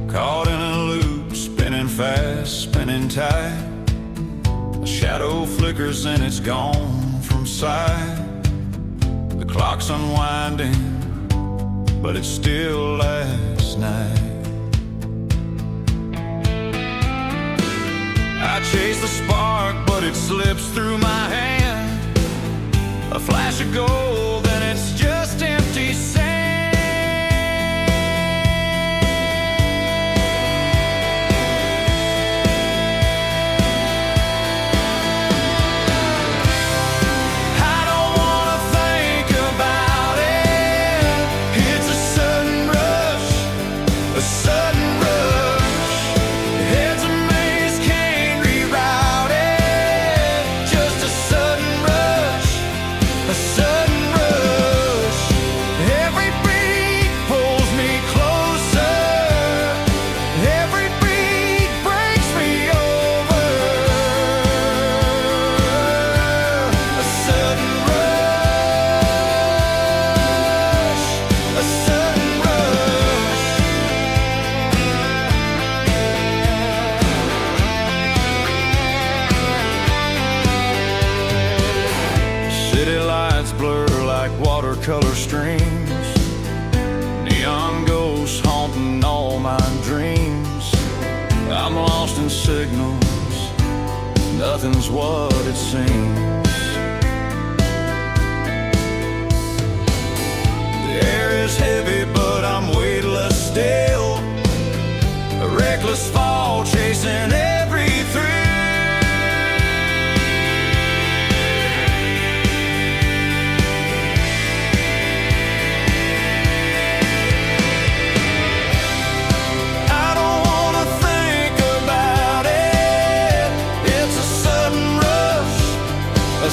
Caught in a loop, spinning fast, spinning tight. A shadow flickers and it's gone from sight. The clock's unwinding, but it's still last night. I chase the spark, but it slips through my hand. A flash of gold, and it's just empty sand. Color streams, neon ghosts haunting all my dreams. I'm lost in signals, nothing's what it seems. The air is heavy, but I'm weightless still. A reckless fall, chasing every thrill. A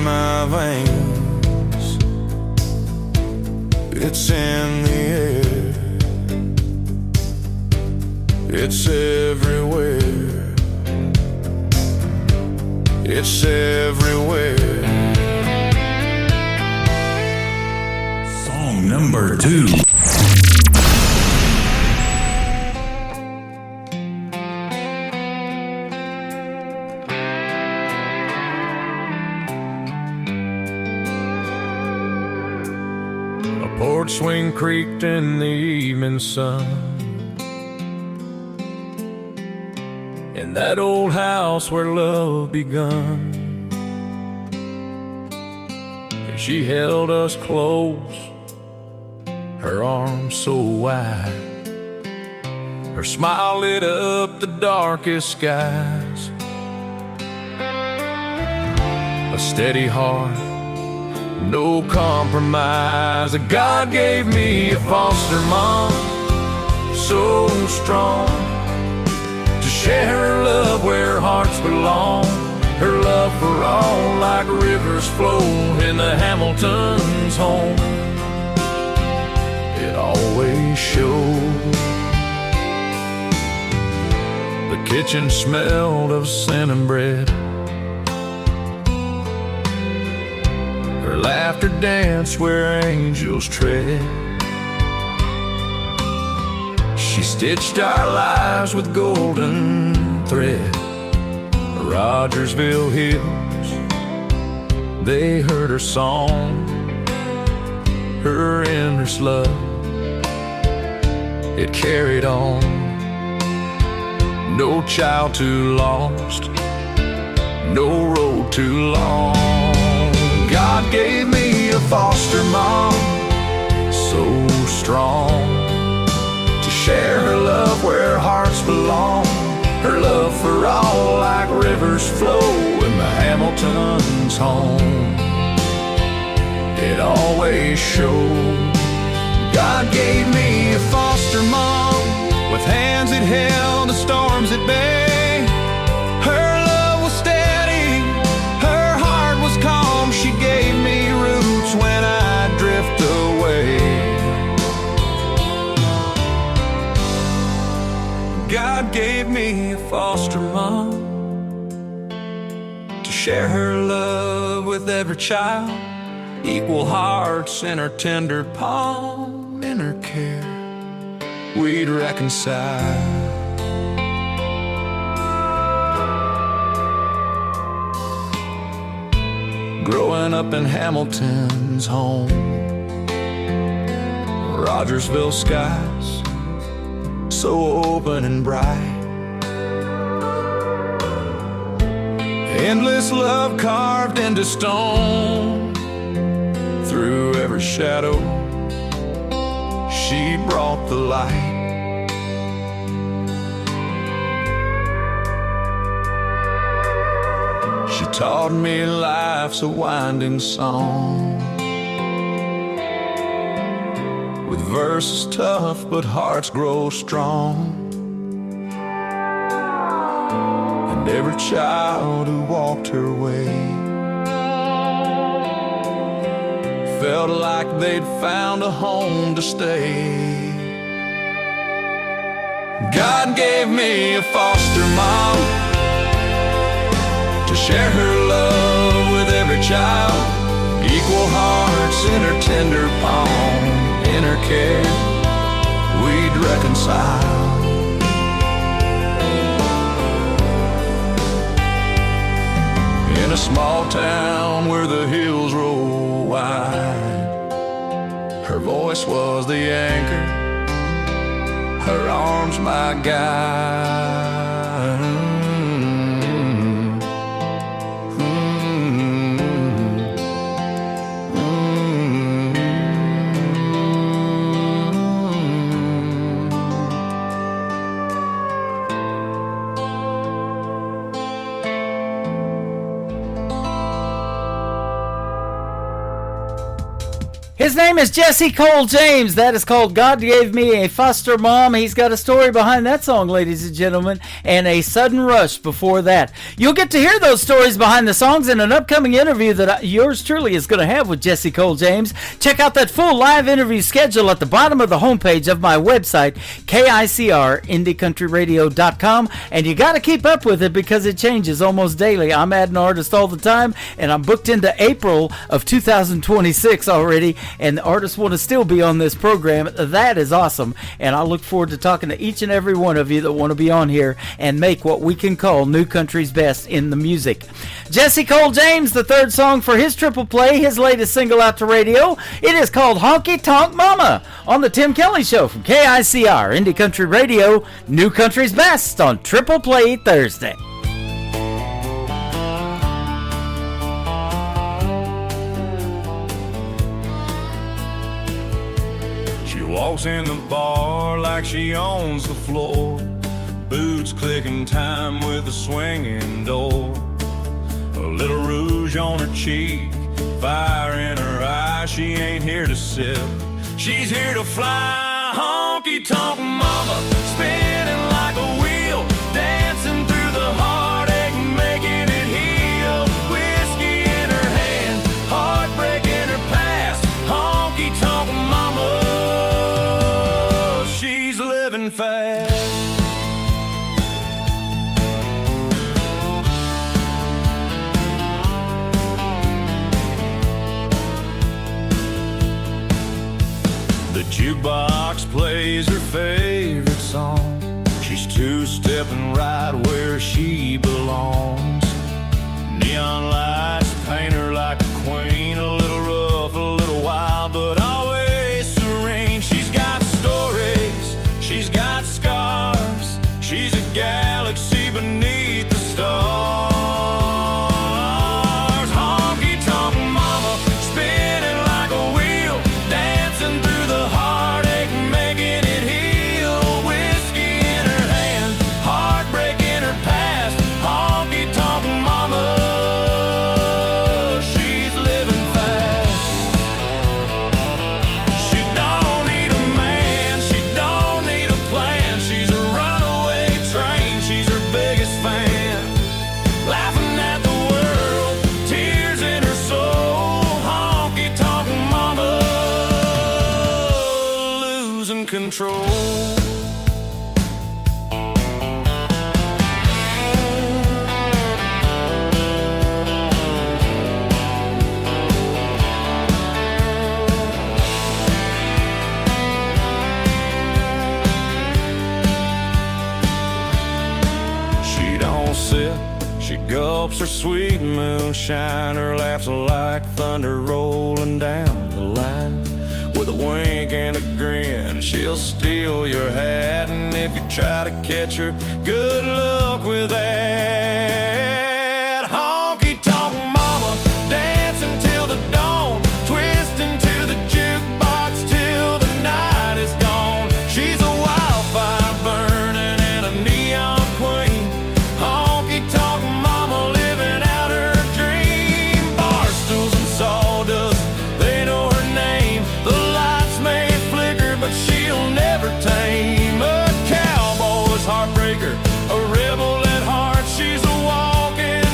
my veins, it's in the air, it's everywhere, it's everywhere. Song number 2. Porch swing creaked in the evening sun, in that old house where love begun. And she held us close, her arms so wide, her smile lit up the darkest skies. A steady heart, no compromise. God gave me a foster mom, so strong, to share her love where hearts belong. Her love for all, like rivers flow in the Hamiltons' home. It always showed. The kitchen smelled of cinnamon bread, laughter danced where angels tread. She stitched our lives with golden thread. Rogersville hills, they heard her song, her endless love, it carried on. No child too lost, no road too long. God gave me a foster mom, so strong, to share her love where hearts belong. Her love for all, like rivers flow in the Hamiltons' home. It always showed. God gave me a foster mom, with hands that held the storms at bay. Her love was steady, her heart was calm. She gave me roots when I drift away. God gave me a foster mom, to share her love with every child. Equal hearts in her tender palm, in her care we'd reconcile. Growing up in Hamilton's home, Rogersville skies so open and bright, endless love carved into stone. Through every shadow she brought the light. She taught me life's a winding song, with verses tough but hearts grow strong. And every child who walked her way felt like they'd found a home to stay. God gave me a foster mom, to share her love with every child. Equal hearts in her tender palm, in her care we'd reconcile. In a small town where the hills roll wide, her voice was the anchor, her arms my guide. His name is Jesse Cole James. That is called God Gave Me a Foster Mom. He's got a story behind that song, ladies and gentlemen, and a sudden rush before that. You'll get to hear those stories behind the songs in an upcoming interview that yours truly is going to have with Jesse Cole James. Check out that full live interview schedule at the bottom of the homepage of my website, KICR-IndieCountryRadio.com, and you got to keep up with it because it changes almost daily. I'm adding artists all the time, and I'm booked into April of 2026 already, and the artists want to still be on this program. That is awesome, and I look forward to talking to each and every one of you that want to be on here and make what we can call New Country's best in the music. Jesse Cole James, the third song for his triple play, his latest single out to radio. It is called Honky Tonk Mama on the Tim Kelly Show from KICR, Indie Country Radio, New Country's best on Triple Play Thursday. Walks in the bar like she owns the floor. Boots clicking time with a swinging door. A little rouge on her cheek, fire in her eye. She ain't here to sip, she's here to fly. Honky tonk mama, spinning like a wheel, dancing through the heartache, making it heal. Whiskey in her hand, heartbreak in her past. Honky tonk mama, she's living fast. The jukebox plays her favorite song. She's two-stepping right where she belongs. Neon lights paint her like a queen, a little rough, a little wild, but always serene. She's got stories, she's got scars, she's a galaxy beneath the stars. Honky tonk mama, spinning like a wheel, dancing through the heartache, making it heal. Whiskey in her hand, heartbreak in her past. Honky tonk mama, she's living fast. She don't need a man, she don't need a plan. She's a runaway train, she's her biggest fan. Laughing at the world, tears in her soul. Honky tonk mama, losing control. She don't sip, she gulps her sweet moonshine. Her laughs like thunder rolling down the line. With a wink and a grin, she'll steal your hat. And if you try to catch her, good luck with that. Honky tonk mama, dancing till the dawn, twisting to the jukebox till the night is gone. She's a wildfire burning and a neon queen. Honky tonk mama, living out her dream. Barstools and sawdust, they know her name. The lights may flicker, but she'll never tame. A cowboy's heartbreaker, a rebel at heart. She's a walking,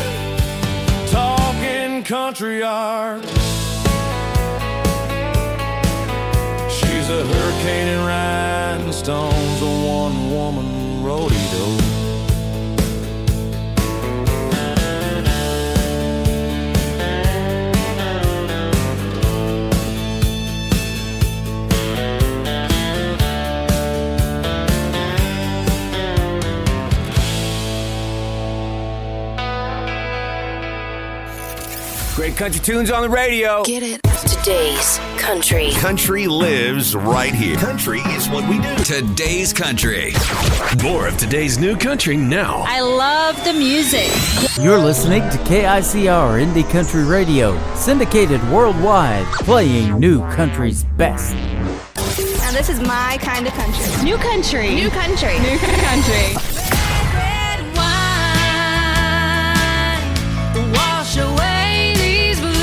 talking country art. She's a hurricane in rhinestones, a one-woman rodeo. Great country tunes on the radio. Get it. Today's country. Country lives right here. Country is what we do. Today's country. More of today's new country now. I love the music. You're listening to KICR Indie Country Radio, syndicated worldwide, playing New Country's best. Now this is my kind of country. New country. New country. New country. Red wine, wash away these blues.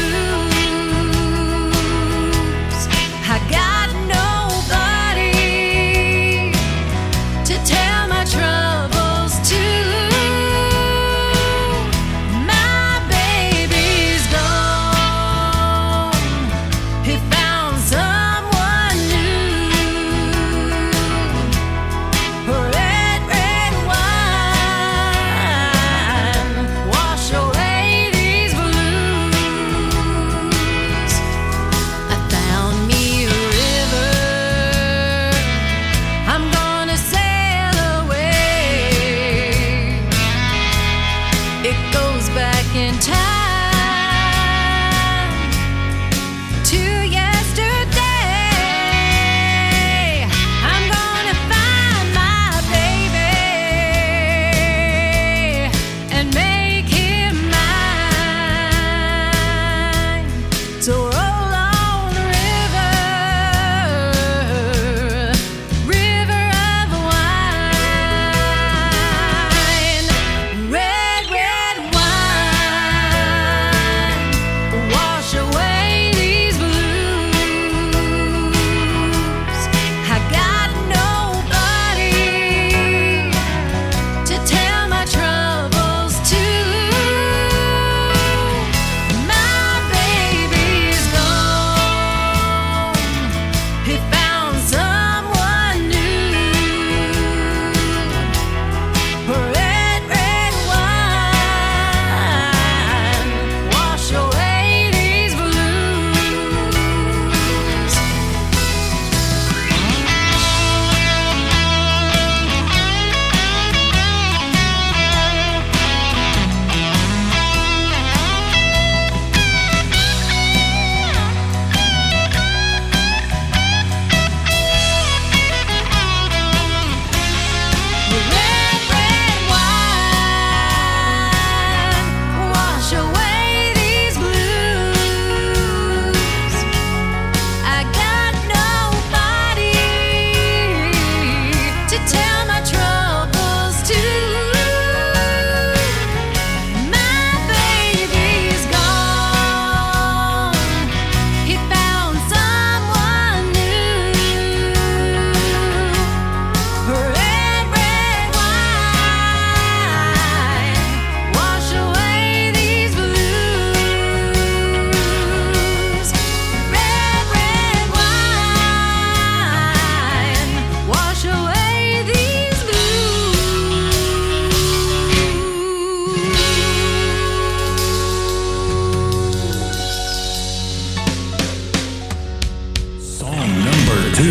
2.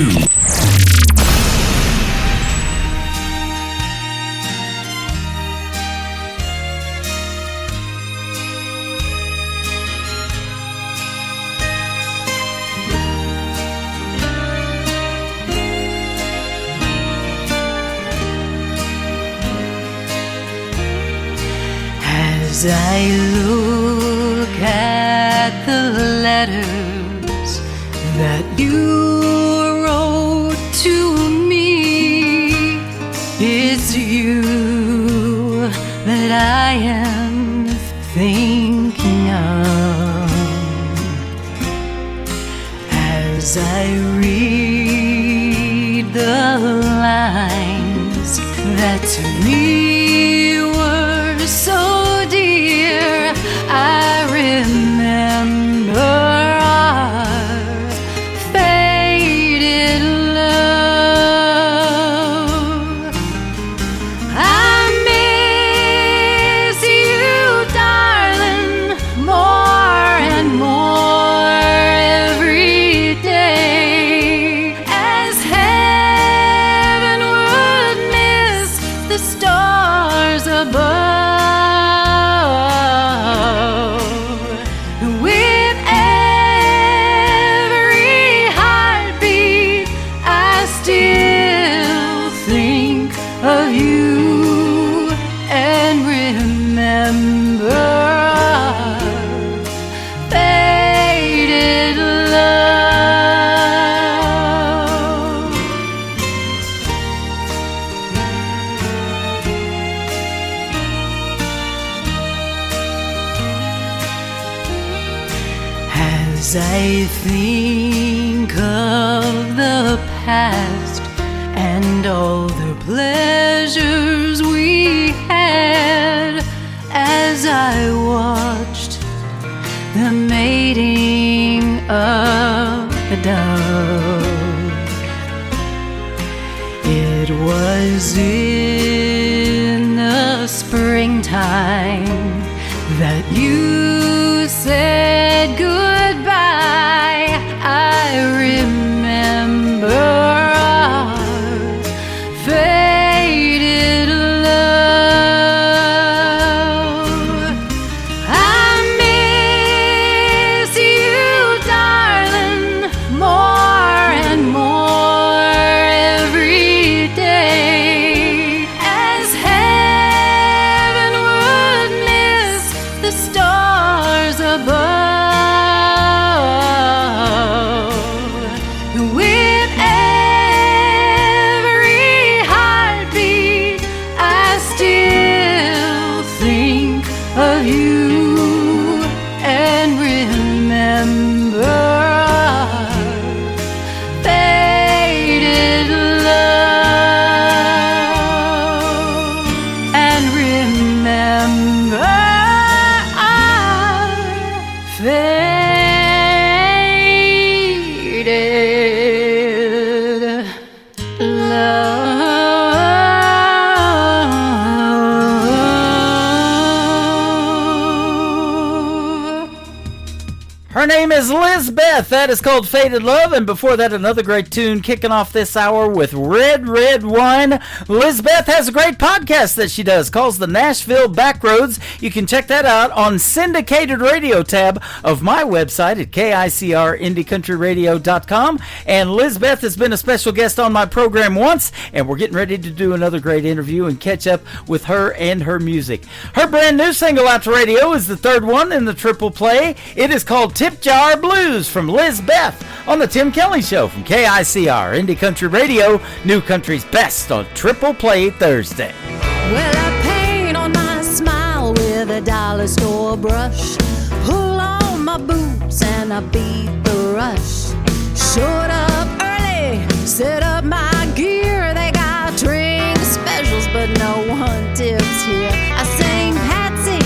As I look at the letters that you wrote to me, it's you that I am thinking of. As I read the lines that to me were so dear, I remember our faded love. I miss you, darling, more and more every day, as heaven would miss the stars above. With every heartbeat, I still think of you and remember our faded love. As I think of the past and all the pleasures we had, as I watched the mating of the dove, it was in the springtime that you said goodbye. I remember our faded love. I miss you, darling, more and more every day, as heaven would miss the stars above. With every heartbeat, I still think of you and remember our faded love, and remember our faded love. Her name is Lizbeth. That is called Faded Love. And before that, another great tune kicking off this hour with Red, Red Wine. Lizbeth has a great podcast that she does called the Nashville Backroads. You can check that out on syndicated radio tab of my website at KICRIndieCountryRadio.com. And Lizbeth has been a special guest on my program once, and we're getting ready to do another great interview and catch up with her and her music. Her brand new single out to radio is the third one in the triple play. It is called Tip Jar Blues from Lizbeth on the Tim Kelly Show from KICR Indie Country Radio, New Country's best on Triple Play Thursday. Well, I paint on my smile with a dollar store brush, pull on my boots and I beat the rush. Showed up early, set up my gear. They got drink specials, but no one tips here. I sang Patsy,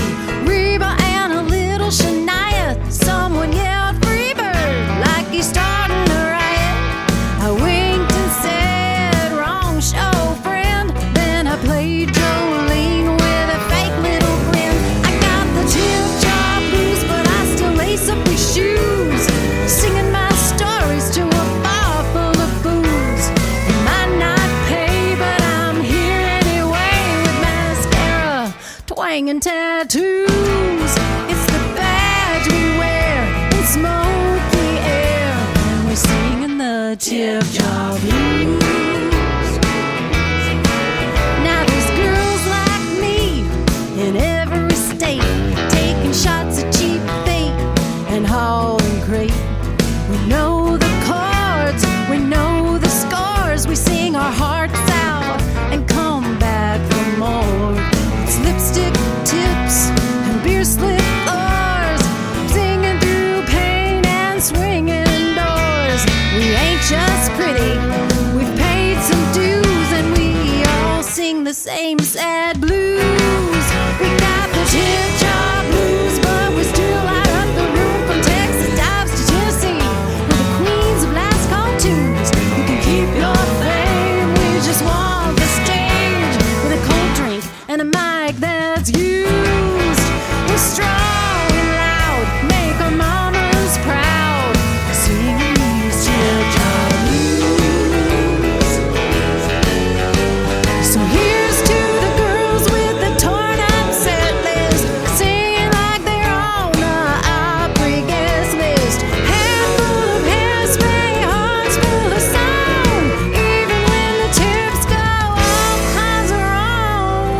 Reba, and a little Shania. Someone yelled Freebird like he's starting a riot. I winked and said, wrong show, friend. Then I played Jolene with a fake little grin. I got the tip jar blues, but I still lace up these shoes, singing my tattoos. It's the badge we wear in smoky air, and we're singing the Tip Jar Blues. Now there's girls like me in every state, taking shots at cheap fate and hauling crate. We know the chords, we know the scores, we sing our hearts out and come back for more. It's lipstick tips and beer slip floors, singing through pain and swinging doors. We ain't just pretty, we've paid some dues, and we all sing the same sad blues. We got the Tip Jar Blues, but we still light up the room from Texas dives to Tennessee. We're the queens of last call tunes. You can keep your fame, we just want the stage with a cold drink and a mic that's used. We're strong and loud, make our mamas proud, singing these Tip Jar Blues. So here's to the girls with the torn up set list, singing like they're on the Opry guest list. Handful of hairspray, hearts full of song, even when the tips go all kinds of wrong.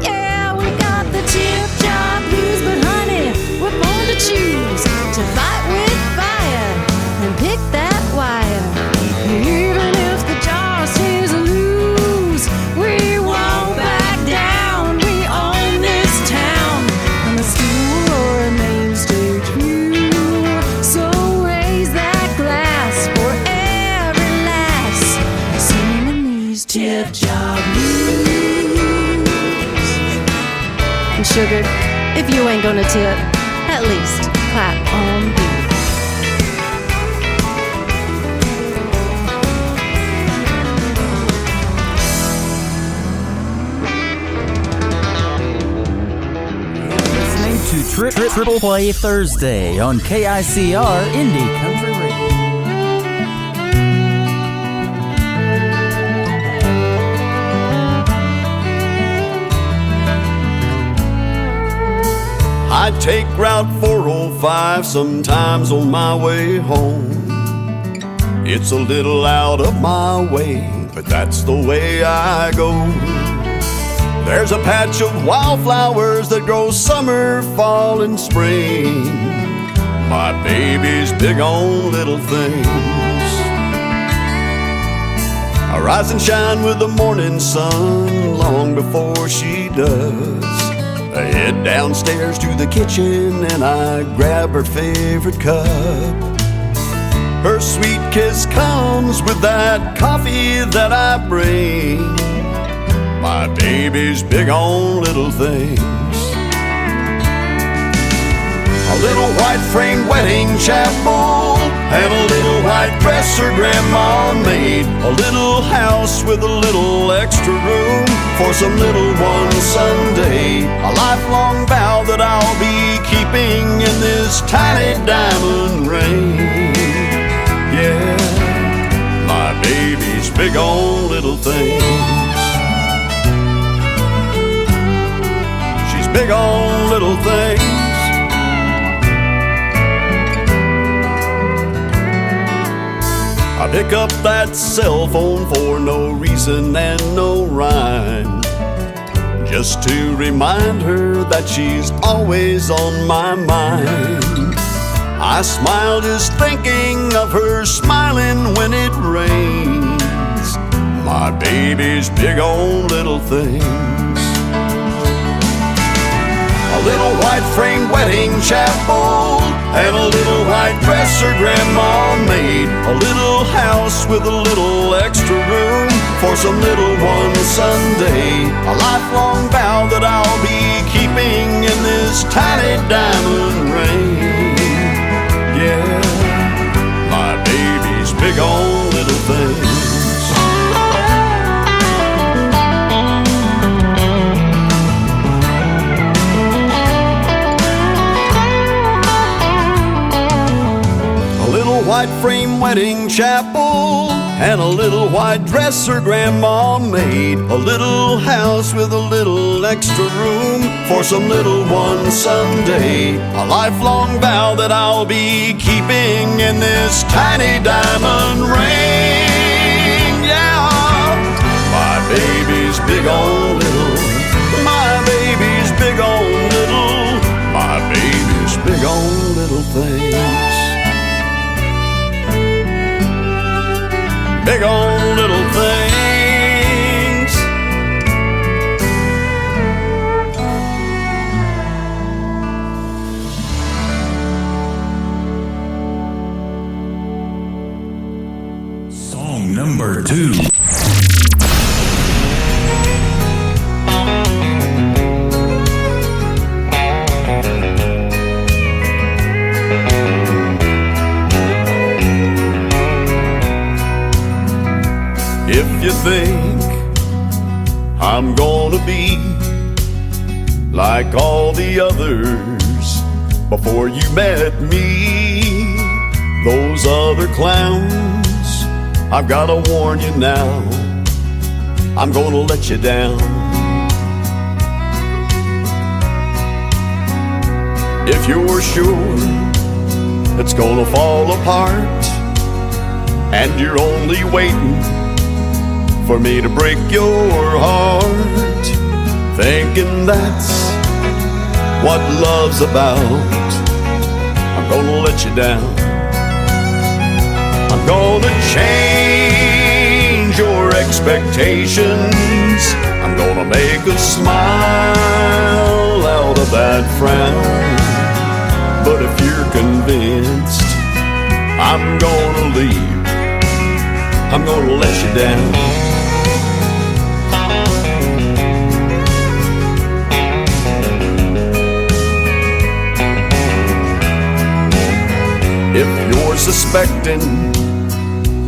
Yeah, we got the Tip Jar Blues, but honey, we're born to choose, to fight with fire and pick that wire. Even if the jar stays loose, we won't back down. We own this town, and the still roar main stage view. So raise that glass for every lass, singing these Tip Jar Blues. And sugar, if you ain't gonna tip, at least clap on beat. Listening to Triple Play Thursday on KICR Indie Country Radio. I take Route 405 sometimes on my way home. It's a little out of my way, but that's the way I go. There's a patch of wildflowers that grow summer, fall, and spring. My baby's big on little things. I rise and shine with the morning sun long before she does. I head downstairs to the kitchen and I grab her favorite cup. Her sweet kiss comes with that coffee that I bring. My baby's big on little things. A little white framed wedding chapel and a little white dress her grandma made. A little house with a little extra room for some little ones someday. A lifelong vow that I'll be keeping in this tiny diamond ring. Yeah, my baby's big on little things. She's big on little things. I pick up that cell phone for no reason and no rhyme, just to remind her that she's always on my mind. I smile just thinking of her smiling when it rains. My baby's big on little things. A little white framed wedding chapel and a little white dress her grandma made. A little house with a little extra room for some little ones someday. A lifelong vow that I'll be keeping in this tiny diamond ring. Yeah, my baby's big on little things. White frame wedding chapel and a little white dress her grandma made. A little house with a little extra room for some little one someday. A lifelong vow that I'll be keeping in this tiny diamond ring. Yeah, my baby's big on little. My baby's big on little. My baby's big on little things. Big on little things. Song number 2. If you think I'm gonna be like all the others before you met me, those other clowns, I've gotta warn you now, I'm gonna let you down. If you're sure it's gonna fall apart and you're only waiting for me to break your heart, thinking that's what love's about, I'm gonna let you down. I'm gonna change your expectations. I'm gonna make a smile out of that frown. But if you're convinced I'm gonna leave, I'm gonna let you down. If you're suspecting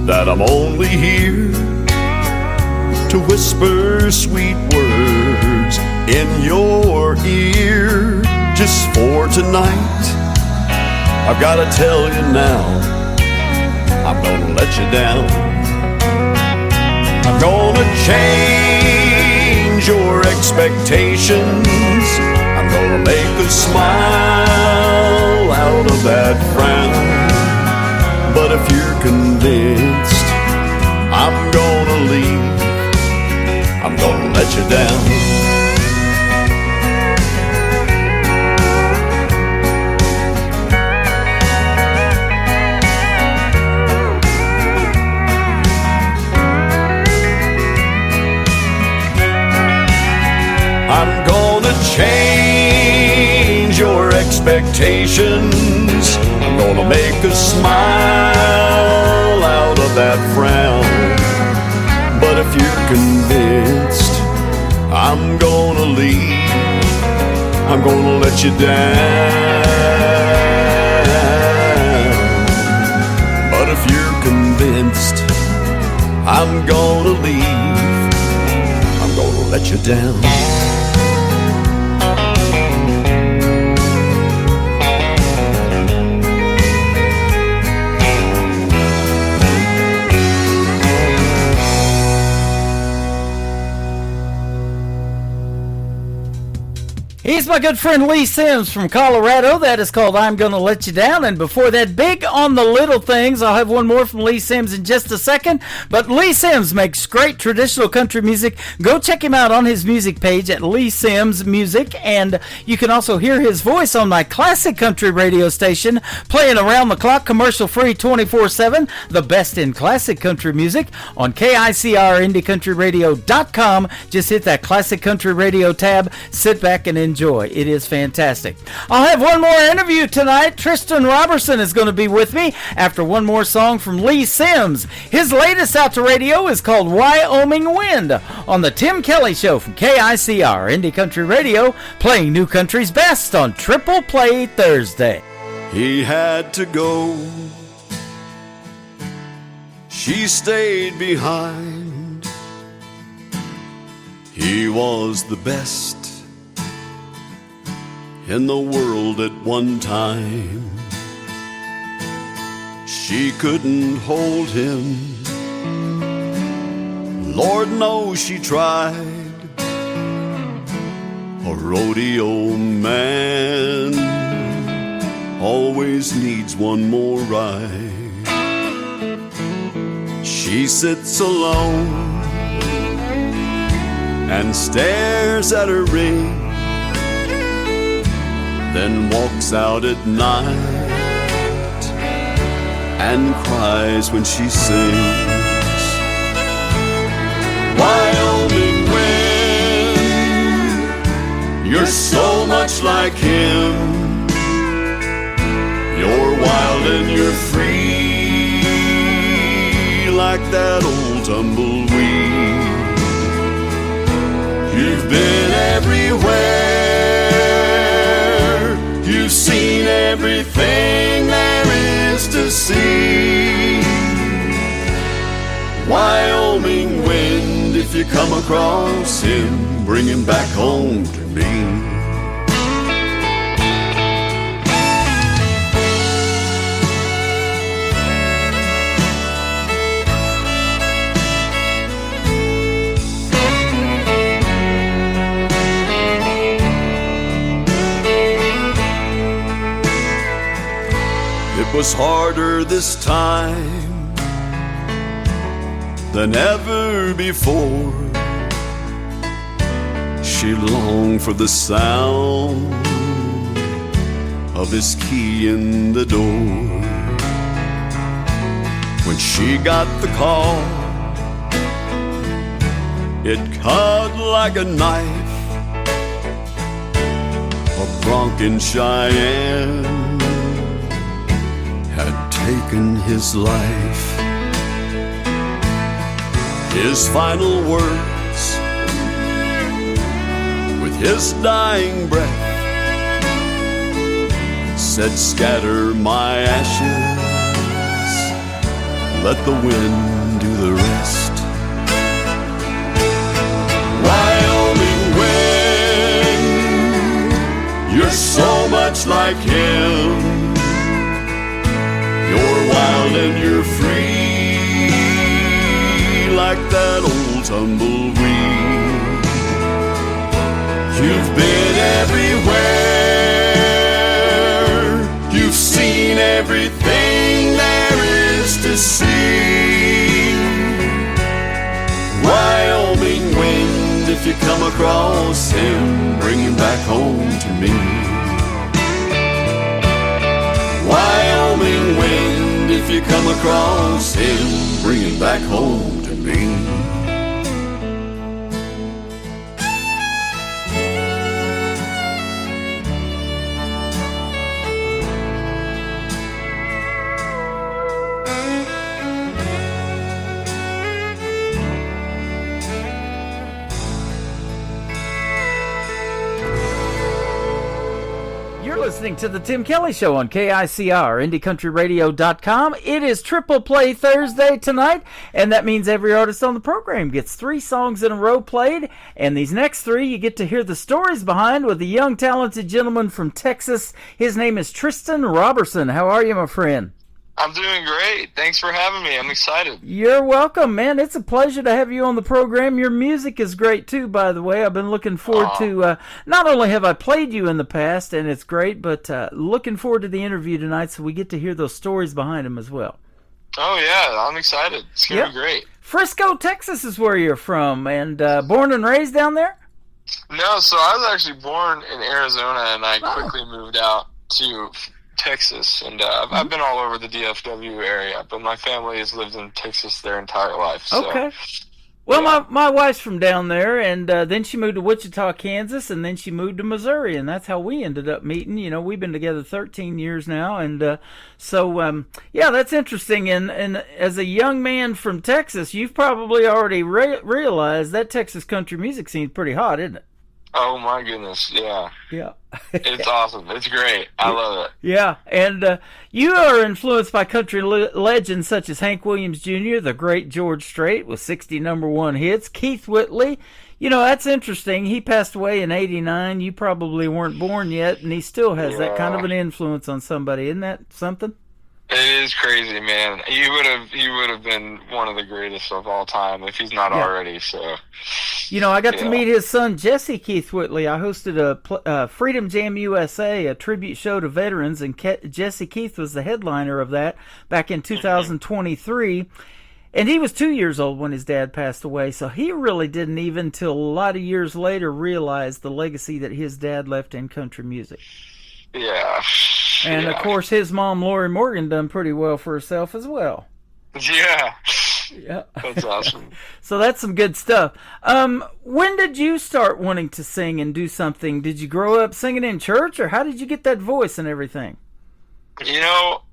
that I'm only here to whisper sweet words in your ear just for tonight, I've gotta tell you now, I'm gonna let you down. I'm gonna change your expectations. I'm gonna make a smile out of that frown. But if you're convinced I'm gonna leave, I'm gonna let you down. I'm gonna change your expectations. I'm gonna make a smile out of that frown. But if you're convinced I'm gonna leave, I'm gonna let you down. But if you're convinced I'm gonna leave, I'm gonna let you down. He's my good friend Lee Sims from Colorado. That is called I'm Gonna Let You Down. And before that, Big on the Little Things. I'll have one more from Lee Sims in just a second. But Lee Sims makes great traditional country music. Go check him out on his music page at Lee Sims Music. And you can also hear his voice on my classic country radio station, playing around the clock, commercial free 24/7. The best in classic country music on KICR-IndieCountryRadio.com. Just hit that classic country radio tab. Sit back and enjoy. It is fantastic. I'll have one more interview tonight. Tristan Robertson is going to be with me after one more song from Lee Sims. His latest out to radio is called Wyoming Wind on the Tim Kelly Show from KICR Indie Country Radio, playing new country's best on Triple Play Thursday. He had to go, she stayed behind. He was the best in the world at one time. She couldn't hold him Lord knows she tried. A rodeo man always needs one more ride. She sits alone and stares at her ring, then walks out at night and cries when she sings. Wyoming wind, you're so much like him. You're wild and you're free, like that old tumbleweed. You've been everywhere, you've seen everything there is to see. Wyoming wind, if you come across him, bring him back home to me. It was harder this time than ever before. She longed for the sound of his key in the door. When she got the call, it cut like a knife. A Bronco Cheyenne had taken his life. His final words, with his dying breath, said, scatter my ashes, let the wind do the rest. Wyoming wind, you're so much like him. You're wild and you're free, like that old tumbleweed. You've been everywhere, you've seen everything there is to see. Wyoming wind, if you come across him, bring him back home to me. Wyoming wind, if you come across him, bring him back home to me. Listening to the Tim Kelly Show on KICR, IndieCountryRadio.com. It is Triple Play Thursday tonight, and that means every artist on the program gets 3 songs in a row played, and these next 3 you get to hear the stories behind with a young talented gentleman from Texas. His name is Tristan Robertson. How are you, my friend? I'm doing great. Thanks for having me. I'm excited. You're welcome, man. It's a pleasure to have you on the program. Your music is great, too, by the way. I've been looking forward to, not only have I played you in the past, and it's great, but looking forward to the interview tonight so we get to hear those stories behind them as well. Oh, yeah. I'm excited. It's going to be great. Frisco, Texas is where you're from, and born and raised down there? No, so I was actually born in Arizona, and I quickly moved out to Texas, and I've been all over the DFW area, but my family has lived in Texas their entire life. So. Okay. Well, my wife's from down there, and then she moved to Wichita, Kansas, and then she moved to Missouri, and that's how we ended up meeting. You know, we've been together 13 years now, and so that's interesting. And as a young man from Texas, you've probably already realized that Texas country music scene's pretty hot, isn't it? Oh, my goodness, yeah. Yeah. It's awesome. It's great. I love it. Yeah, and you are influenced by country legends such as Hank Williams Jr., the great George Strait with 60 #1 hits, Keith Whitley. You know, that's interesting. He passed away in 89. You probably weren't born yet, and he still has that kind of an influence on somebody. Isn't that something? It is crazy, man. He would have been one of the greatest of all time if he's not already. So, you know, I got to meet his son Jesse Keith Whitley. I hosted a Freedom Jam USA, a tribute show to veterans, and Jesse Keith was the headliner of that back in 2023. And he was 2 years old when his dad passed away, so he really didn't even till a lot of years later realize the legacy that his dad left in country music. Yeah. And, of course, his mom, Lori Morgan, done pretty well for herself as well. Yeah. Yeah. That's awesome. So that's some good stuff. When did you start wanting to sing and do something? Did you grow up singing in church, or how did you get that voice and everything? You know,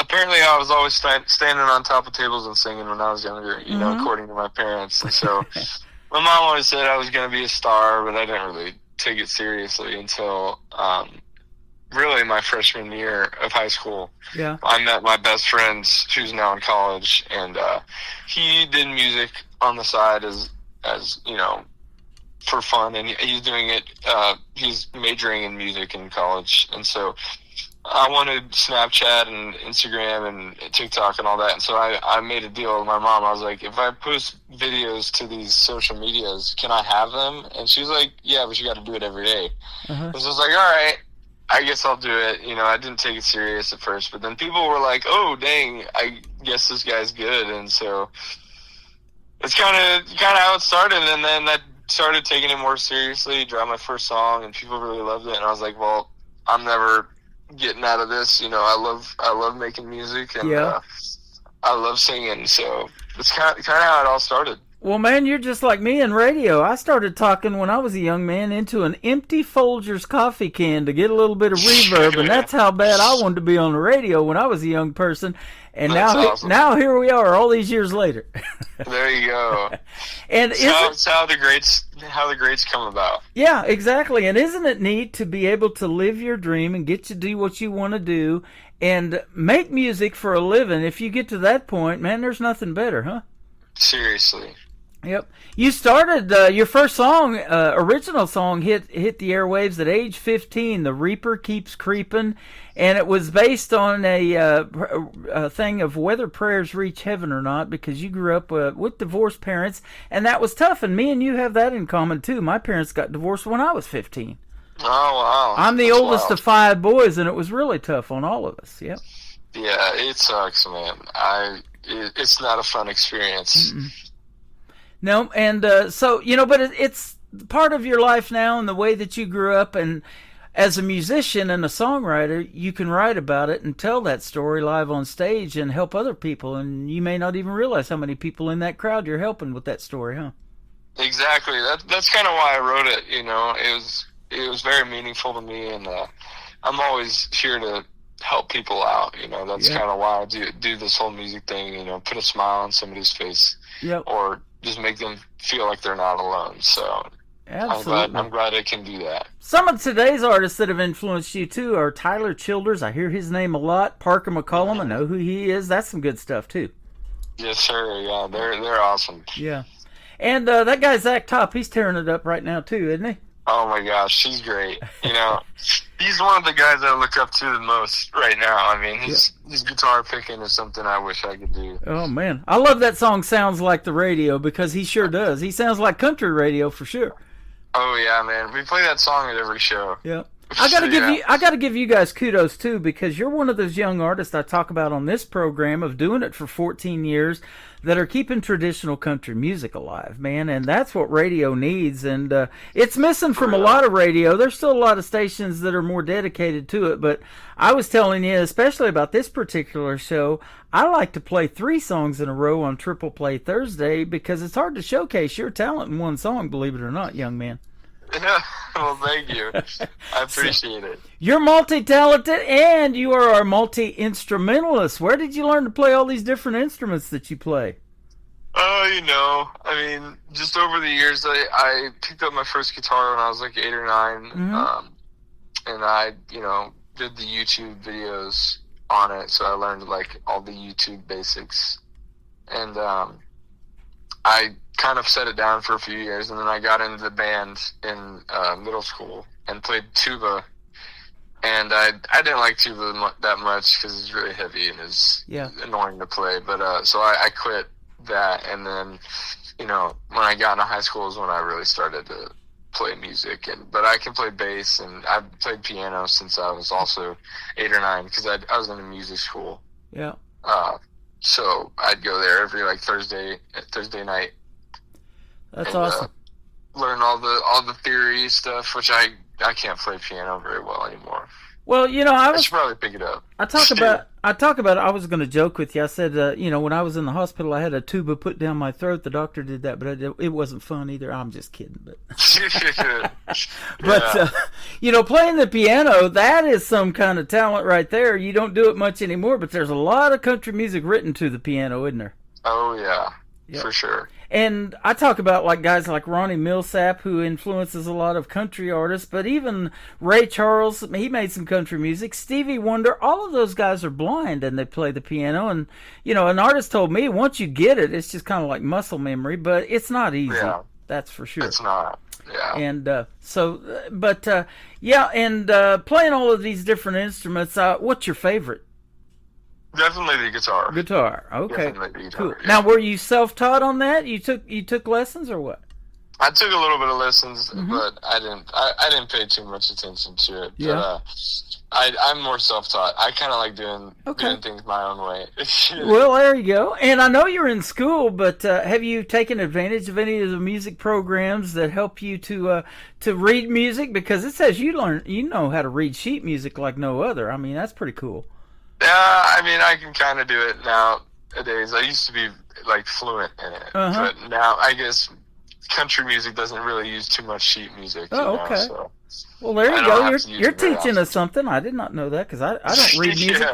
apparently I was always standing on top of tables and singing when I was younger, you know, according to my parents. And so my mom always said I was going to be a star, but I didn't really take it seriously until really my freshman year of high school. Yeah. I met my best friend who's now in college, and he did music on the side as you know, for fun, and he's doing it, he's majoring in music in college. And so I wanted Snapchat and Instagram and TikTok and all that, and so I made a deal with my mom. I was like, if I post videos to these social medias, can I have them? And she was like, yeah, but you got to do it every day. So I was like, all right, I guess I'll do it. You know, I didn't take it serious at first, but then people were like, oh, dang, I guess this guy's good. And so it's kind of how it started. And then I started taking it more seriously, dropped my first song, and people really loved it. And I was like, well, I'm never getting out of this. You know, I love making music, and I love singing. So it's kind of how it all started. Well, man, you're just like me in radio. I started talking when I was a young man into an empty Folgers coffee can to get a little bit of reverb, and that's how bad I wanted to be on the radio when I was a young person. And now here we are, all these years later. There you go. And it's how the greats come about. Yeah, exactly. And isn't it neat to be able to live your dream and get to do what you want to do and make music for a living? If you get to that point, man, there's nothing better, huh? Seriously. Yep. You started your first song, original song, hit the airwaves at age 15. The Reaper Keeps Creeping, and it was based on a thing of whether prayers reach heaven or not, because you grew up with divorced parents, and that was tough. And me and you have that in common too. My parents got divorced when I was 15. Oh wow! I'm the oldest of 5 boys, and it was really tough on all of us. Yep. Yeah, it sucks, man. It's not a fun experience. Mm-mm. No, and so, you know, but it's part of your life now, and the way that you grew up, and as a musician and a songwriter, you can write about it and tell that story live on stage and help other people, and you may not even realize how many people in that crowd you're helping with that story, huh? Exactly. That's kind of why I wrote it, you know. It was very meaningful to me, and I'm always here to help people out, you know. That's kind of why I do this whole music thing, you know, put a smile on somebody's face. Yep. Or just make them feel like they're not alone. So absolutely. I'm glad I can do that. Some of today's artists that have influenced you too are Tyler Childers. I hear his name a lot. Parker McCollum, I know who he is. That's some good stuff too. Yes, sir. Yeah, they're awesome. Yeah. And that guy Zach Top, he's tearing it up right now too, isn't he? Oh my gosh, he's great. You know, he's one of the guys I look up to the most right now. I mean, his guitar picking is something I wish I could do. Oh man, I love that song. Sounds like the radio, because he sure does. He sounds like country radio for sure. Oh yeah, man. We play that song at every show. Yeah. I gotta give you guys kudos too, because you're one of those young artists I talk about on this program of doing it for 14 years that are keeping traditional country music alive, man, and that's what radio needs. And it's missing from a lot of radio. There's still a lot of stations that are more dedicated to it, but I was telling you, especially about this particular show, I like to play 3 songs in a row on Triple Play Thursday, because it's hard to showcase your talent in one song, believe it or not, young man. Yeah, well, thank you. I appreciate it. You're multi-talented, and you are our multi-instrumentalist. Where did you learn to play all these different instruments that you play? Oh, you know, I mean, just over the years, I picked up my first guitar when I was like 8 or 9, and I, you know, did the YouTube videos on it, so I learned like all the YouTube basics, and I kind of set it down for a few years, and then I got into the band in middle school and played tuba And I didn't like tuba that much because it's really heavy and it's annoying to play. But so I quit that, and then when I got into high school is when I really started to play music. But I can play bass, and I've played piano since I was also 8 or 9 because I was in a music school. Yeah. So I'd go there every Thursday night. That's awesome. Learn all the theory stuff, which I can't play piano very well anymore. Well, I should probably pick it up. I talk about. I was going to joke with you. I said, when I was in the hospital, I had a tuba put down my throat. The doctor did that, but it wasn't fun either. I'm just kidding, but. But playing the piano, that is some kind of talent right there. You don't do it much anymore, but there's a lot of country music written to the piano, isn't there? Oh yeah, for sure. And I talk about guys like Ronnie Millsap, who influences a lot of country artists, but even Ray Charles, he made some country music. Stevie Wonder, all of those guys are blind and they play the piano. And, an artist told me once you get it, it's just kind of like muscle memory, but it's not easy. Yeah. That's for sure. It's not. Yeah. And playing all of these different instruments, what's your favorite? Definitely the guitar. Guitar, okay. Definitely the guitar, cool. Yeah. Now, were you self-taught on that? You took lessons or what? I took a little bit of lessons, but I didn't pay too much attention to it. Yeah. But I'm more self-taught. I kind of like doing things my own way. Well, there you go. And I know you're in school, but have you taken advantage of any of the music programs that help you to read music? Because it says you know how to read sheet music like no other. I mean, that's pretty cool. I can kind of do it nowadays. I used to be fluent in it, but now I guess country music doesn't really use too much sheet music. Okay. So well, there you go. You're teaching us something. I did not know that because I don't read music.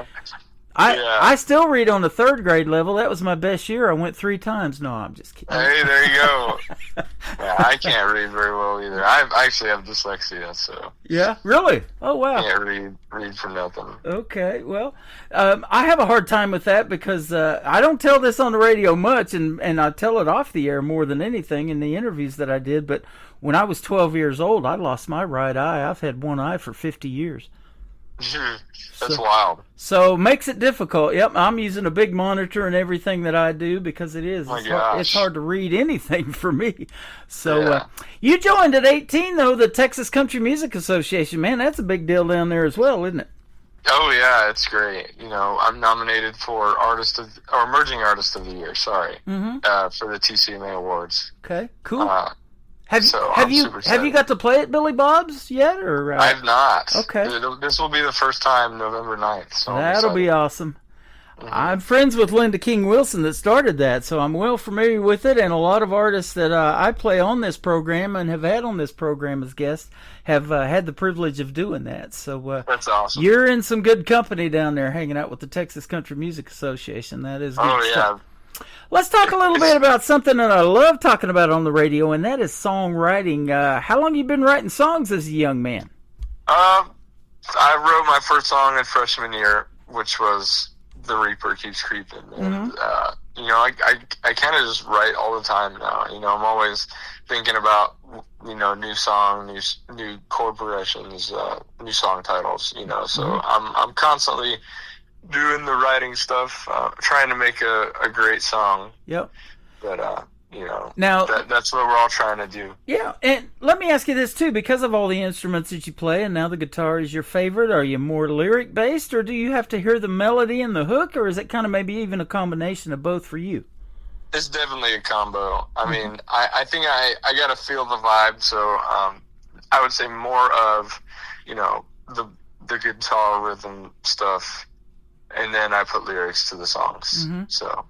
I still read on the 3rd grade level. That was my best year. I went 3 times. No, I'm just kidding. Hey, there you go. Yeah, I can't read very well either. I actually have dyslexia, so. Yeah, really? Oh, wow. I can't read for nothing. Okay, well, I have a hard time with that because I don't tell this on the radio much, and I tell it off the air more than anything in the interviews that I did, but when I was 12 years old, I lost my right eye. I've had one eye for 50 years. That's wild. So makes it difficult. Yep, I'm using a big monitor and everything that I do because it's hard to read anything for me. So you joined at 18 though, the Texas Country Music Association. Man, that's a big deal down there as well, isn't it? Oh yeah, it's great. I'm nominated for Emerging Artist of the Year. Sorry, for the TCMA Awards. Okay, cool. Have you got to play at Billy Bob's yet, or? I have not. Okay. This will be the first time, November 9th. So that'll be awesome. I'm friends with Linda King Wilson that started that, so I'm well familiar with it, and a lot of artists that I play on this program and have had on this program as guests have had the privilege of doing that. So that's awesome. You're in some good company down there hanging out with the Texas Country Music Association. That is good stuff. Let's talk a little bit about something that I love talking about on the radio, and that is songwriting. How long have you been writing songs as a young man? I wrote my first song in freshman year, which was "The Reaper Keeps Creeping." And, I kind of just write all the time now. I'm always thinking about, new song, new chord progressions, new song titles, so I'm constantly doing the writing stuff, trying to make a great song. Yep. But, now that's what we're all trying to do. Yeah, and let me ask you this, too. Because of all the instruments that you play, and now the guitar is your favorite, are you more lyric-based, or do you have to hear the melody and the hook, or is it kind of maybe even a combination of both for you? It's definitely a combo. I mean, I think I got to feel the vibe, so I would say more of, the guitar rhythm stuff, and then I put lyrics to the songs. So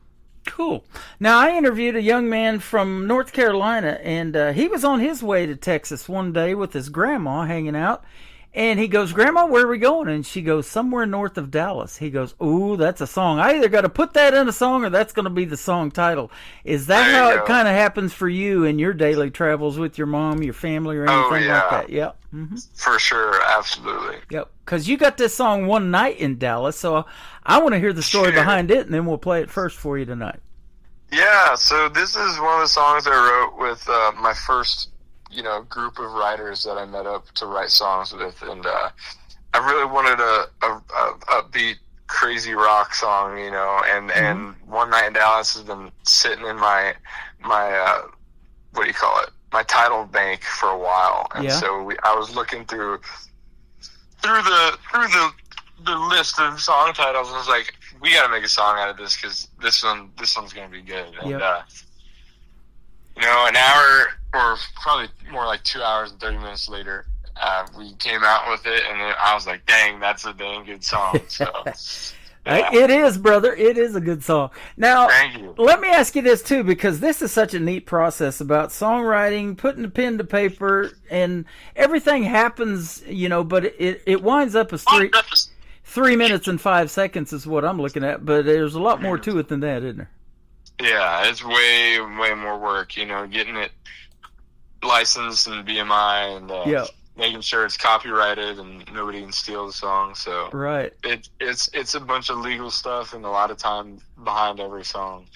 cool. Now, I interviewed a young man from North Carolina, and he was on his way to Texas one day with his grandma hanging out, and he goes, "Grandma, where are we going?" And she goes, "Somewhere north of Dallas." He goes, "Ooh, that's a song. I either got to put that in a song or that's going to be the song title." Is that how it kind of happens for you in your daily travels with your mom, your family, or anything like that? Yep. For sure, absolutely. Yep, because you got this song One Night in Dallas, so I want to hear the story behind it, and then we'll play it first for you tonight. Yeah, so this is one of the songs I wrote with my first, group of writers that I met up to write songs with, and I really wanted a upbeat, crazy rock song, you know, and One Night in Dallas has been sitting in my what do you call it? My title bank for a while, and so I was looking through the list of song titles, and I was like, we got to make a song out of this because this one's gonna be good. And you know, an hour or probably more like 2 hours and 30 minutes later, we came out with it, and I was like, dang, that's a dang good song. So. Yeah. It is, brother. It is a good song. Now, let me ask you this, too, because this is such a neat process about songwriting, putting the pen to paper, and everything happens, you know, but it winds up as 3 minutes and 5 seconds is what I'm looking at, but there's a lot more to it than that, isn't there? Yeah, it's way, way more work, you know, getting it licensed and BMI and making sure it's copyrighted and nobody can steal the song. So right, it's a bunch of legal stuff and a lot of time behind every song.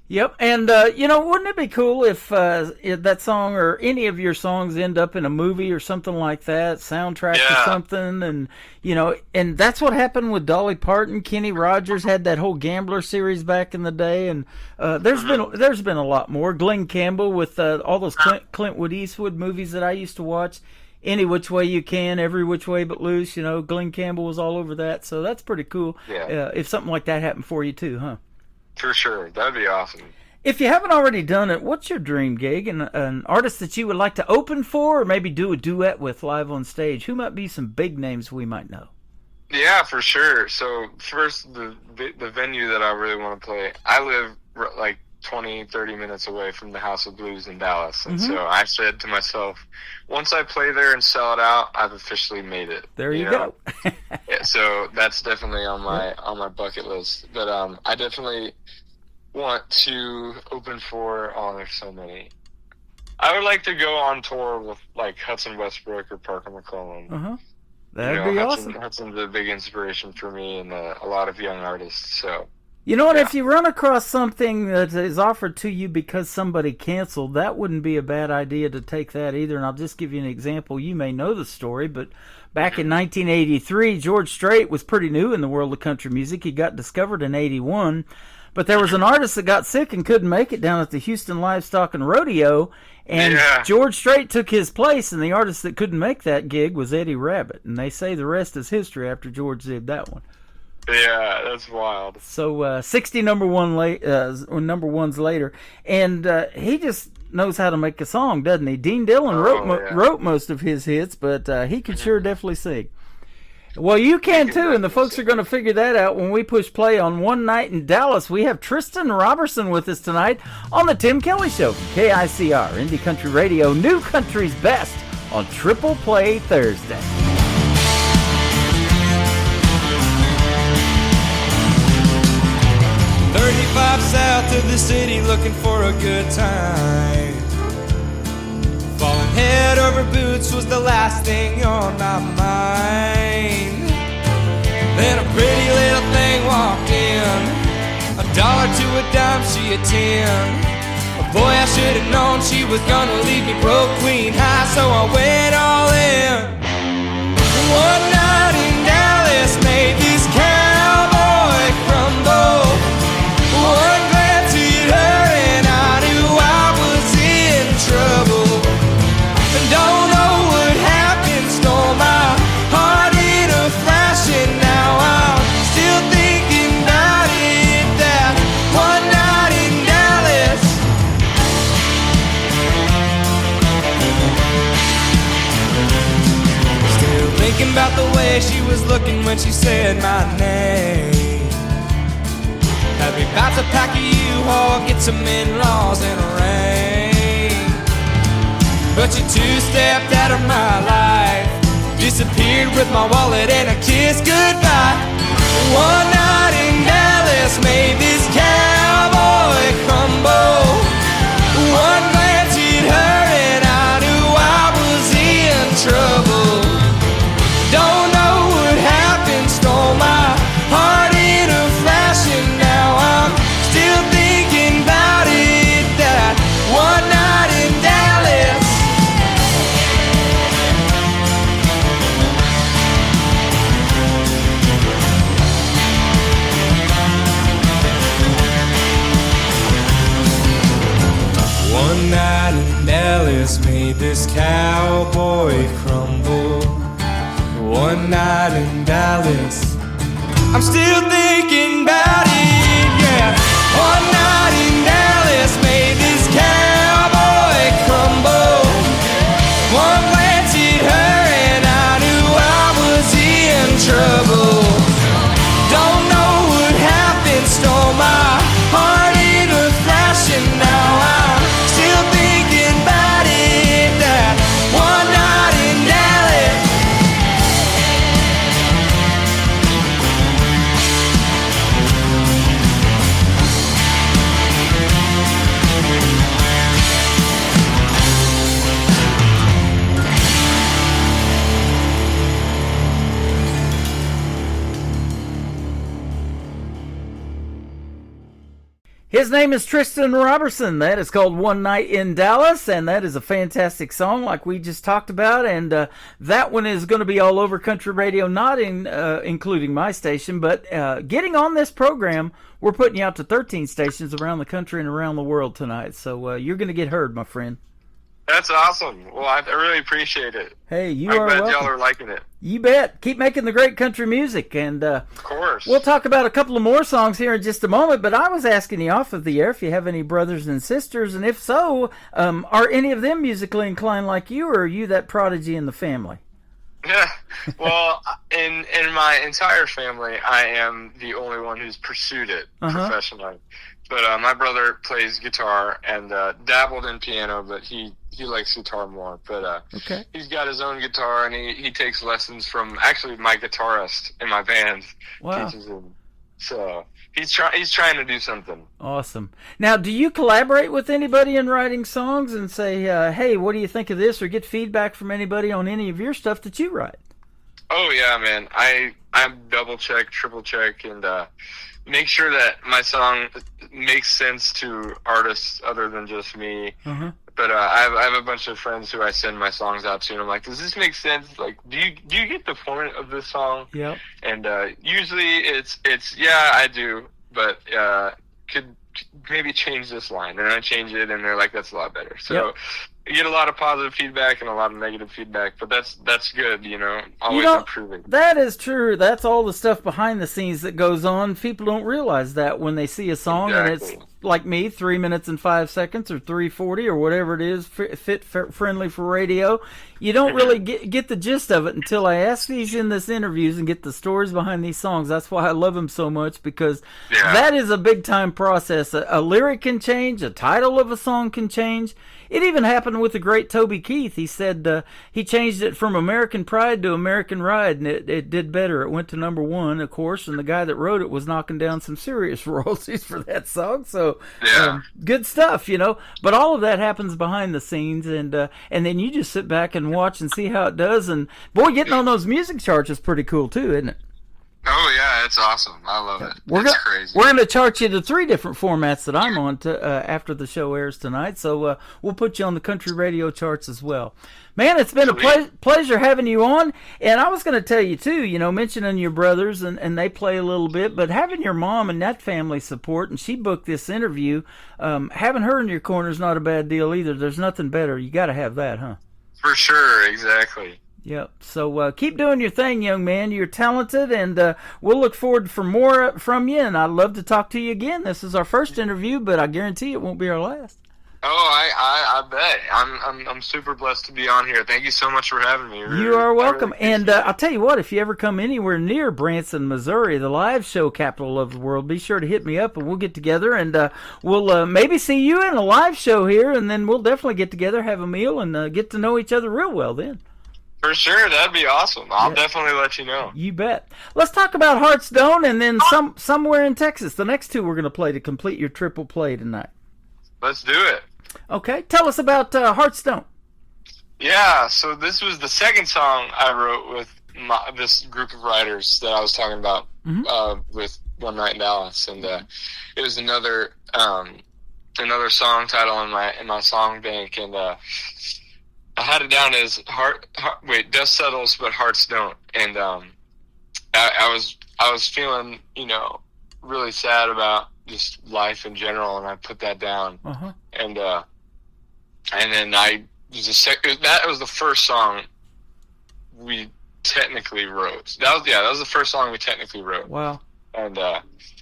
Yep, and you know, wouldn't it be cool if that song or any of your songs end up in a movie or something like that, soundtrack to something, and you know, and that's what happened with Dolly Parton. Kenny Rogers had that whole Gambler series back in the day, and there's been a lot more. Glenn Campbell with all those Clintwood Eastwood movies that I used to watch. Any Which Way You Can, Every Which Way But Loose. You know, Glenn Campbell was all over that, so that's pretty cool. Yeah. If something like that happened for you too, huh? For sure, that'd be awesome. If you haven't already done it, what's your dream gig and an artist that you would like to open for, or maybe do a duet with live on stage? Who might be some big names we might know? Yeah, for sure. So first, the venue that I really want to play, I live like 20, 30 minutes away from the House of Blues in Dallas. And so I said to myself, once I play there and sell it out, I've officially made it. There you go. Yeah, so that's definitely on my bucket list. But I definitely want to open for, there's so many. I would like to go on tour with like Hudson Westbrook or Parker McCollum. That'd be awesome. Hudson's a big inspiration for me and a lot of young artists, so. You know what, if you run across something that is offered to you because somebody canceled, that wouldn't be a bad idea to take that either. And I'll just give you an example. You may know the story, but back in 1983, George Strait was pretty new in the world of country music. He got discovered in 81. But there was an artist that got sick and couldn't make it down at the Houston Livestock and Rodeo, and George Strait took his place, and the artist that couldn't make that gig was Eddie Rabbitt. And they say the rest is history after George did that one. Yeah, that's wild. So 60 number ones later, and he just knows how to make a song, doesn't he? Dean Dillon wrote most of his hits, but he could sure definitely sing. Well, you can too, and the folks are going to figure that out when we push play on One Night in Dallas. We have Tristan Robertson with us tonight on the Tim Kelly Show, KICR, Indie Country Radio, New Country's Best on Triple Play Thursday. 35 south of the city looking for a good time. Falling head over boots was the last thing on my mind. Then a pretty little thing walked in, $1 to a dime, she a 10. Boy, I should have known she was gonna leave me broke, queen high, so I went all in. One night in Dallas made this cowboy crumble. One glance hit her and I knew I was in trouble. And don't know what happened, stole my heart in a flash, and now I'm still thinking about it, that one night in Dallas. Still thinking about the way she was looking when she said my name. Had me about to pack a U-Haul, get some in-laws and a ring. But you two-stepped out of my life, disappeared with my wallet and a kiss goodbye. One night in Dallas made this cowboy crumble. One glance hit her and I knew I was in trouble. Don't know what happened, stole my heart in a flash, and now I'm still thinking about it, that one night in Dallas. One night in Dallas made this cowboy crumble. One night in Dallas, I'm still thinking about it, yeah. One night in Dallas made this cowboy crumble. One glance at her and I knew I was in trouble. Don't know what happened, stole my heart in a flash, and now I'm still thinking about it. That one night in Dallas. His name is Tristan Robertson. That is called One Night in Dallas, and that is a fantastic song like we just talked about, and that one is going to be all over country radio, not including my station, but getting on this program, we're putting you out to 13 stations around the country and around the world tonight, so you're going to get heard, my friend. That's awesome. Well, I really appreciate it. Hey, I'm are glad welcome. y'all are liking it. You bet. Keep making the great country music, and Of course. we'll talk about a couple of more songs here in just a moment, but I was asking you off of the air if you have any brothers and sisters, and if so, are any of them musically inclined like you, or are you that prodigy in the family? Yeah. Well, in my entire family, I am the only one who's pursued it professionally. But my brother plays guitar and dabbled in piano, but he likes guitar more. But he's got his own guitar, and he takes lessons from actually my guitarist in my band. Wow. Teaches him. So he's trying to do something. Awesome. Now, do you collaborate with anybody in writing songs and say, hey, what do you think of this, or get feedback from anybody on any of your stuff that you write? Oh yeah, man. I double check, triple check, and make sure that my song makes sense to artists other than just me. But I have a bunch of friends who I send my songs out to, and I'm like, does this make sense? Like, do you get the point of this song? Yep. And usually it's yeah, I do, but could maybe change this line, and I change it, and they're like, that's a lot better. So you get a lot of positive feedback and a lot of negative feedback, but that's good, you know, always improving. That is true. That's all the stuff behind the scenes that goes on. People don't realize that when they see a song and it's like me, 3 minutes and 5 seconds or 3:40 or whatever it is, friendly for radio. You don't really get the gist of it until I ask these in this interviews and get the stories behind these songs. That's why I love them so much, because that is a big time process. A lyric can change, a title of a song can change. It even happened with the great Toby Keith. He said he changed it from American Pride to American Ride, and it did better. It went to #1, of course, and the guy that wrote it was knocking down some serious royalties for that song. So good stuff, you know. But all of that happens behind the scenes, and then you just sit back and watch and see how it does. And boy, getting on those music charts is pretty cool too, isn't it? Oh yeah, it's awesome. I love it. It's crazy. We're going to chart you to 3 different formats that I'm on after the show airs tonight. So we'll put you on the country radio charts as well. Man, it's been a pleasure having you on. And I was going to tell you too, you know, mentioning your brothers and they play a little bit, but having your mom and that family support, and she booked this interview, having her in your corner is not a bad deal either. There's nothing better. You got to have that, huh? For sure, exactly. Yep. So keep doing your thing, young man. You're talented, and we'll look forward for more from you. And I'd love to talk to you again. This is our first interview, but I guarantee it won't be our last. Oh, I bet. I'm super blessed to be on here. Thank you so much for having me. You are welcome. And I'll tell you what, if you ever come anywhere near Branson, Missouri, the live show capital of the world, be sure to hit me up and we'll get together, and we'll maybe see you in a live show here, and then we'll definitely get together, have a meal, and get to know each other real well then. For sure, that'd be awesome. I'll definitely let you know. You bet. Let's talk about Hearthstone and then somewhere in Texas. The next 2 we're going to play to complete your triple play tonight. Let's do it. Okay, tell us about Hearthstone. Yeah, so this was the second song I wrote with this group of writers that I was talking about with One Night in Dallas, and it was another song title in my song bank, and I had it down as Dust Settles but Hearts Don't, and I was feeling, you know, really sad about just life in general, and I put that down, and and then that was the first song we technically wrote. That was the first song we technically wrote. Wow. And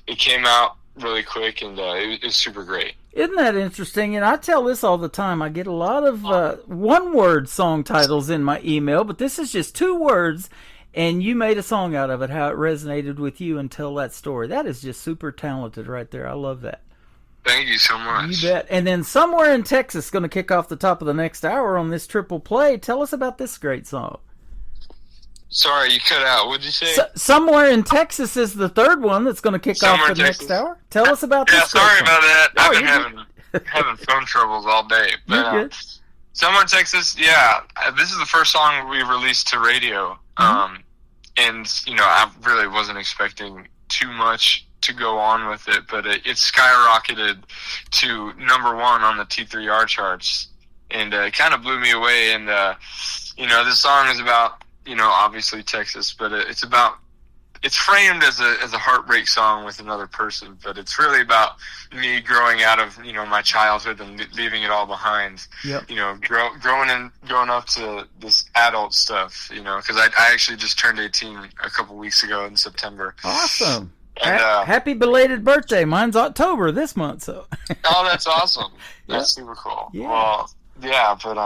it came out really quick, and it was super great. Isn't that interesting? And I tell this all the time. I get a lot of one-word song titles in my email, but this is just 2 words, and you made a song out of it, how it resonated with you, and tell that story. That is just super talented right there. I love that. Thank you so much. You bet. And then Somewhere in Texas, going to kick off the top of the next hour on this triple play. Tell us about this great song. Sorry, you cut out. What'd you say? Somewhere in Texas is the third one that's going to kick off the next hour. Tell us about this. Sorry song. about that. I've been having phone troubles all day. But Somewhere in Texas, this is the first song we released to radio. And, I really wasn't expecting too much to go on with it, but it skyrocketed to #1 on the T3R charts. And it kind of blew me away. And, this song is about, obviously Texas, but it's framed as a heartbreak song with another person, but it's really about me growing out of, my childhood and leaving it all behind. Yep. Growing up to this adult stuff, because I actually just turned 18 a couple weeks ago in September. Awesome. And, happy belated birthday. Mine's October this month, so. Oh, that's awesome. That's super cool. Yeah. Well, yeah, but,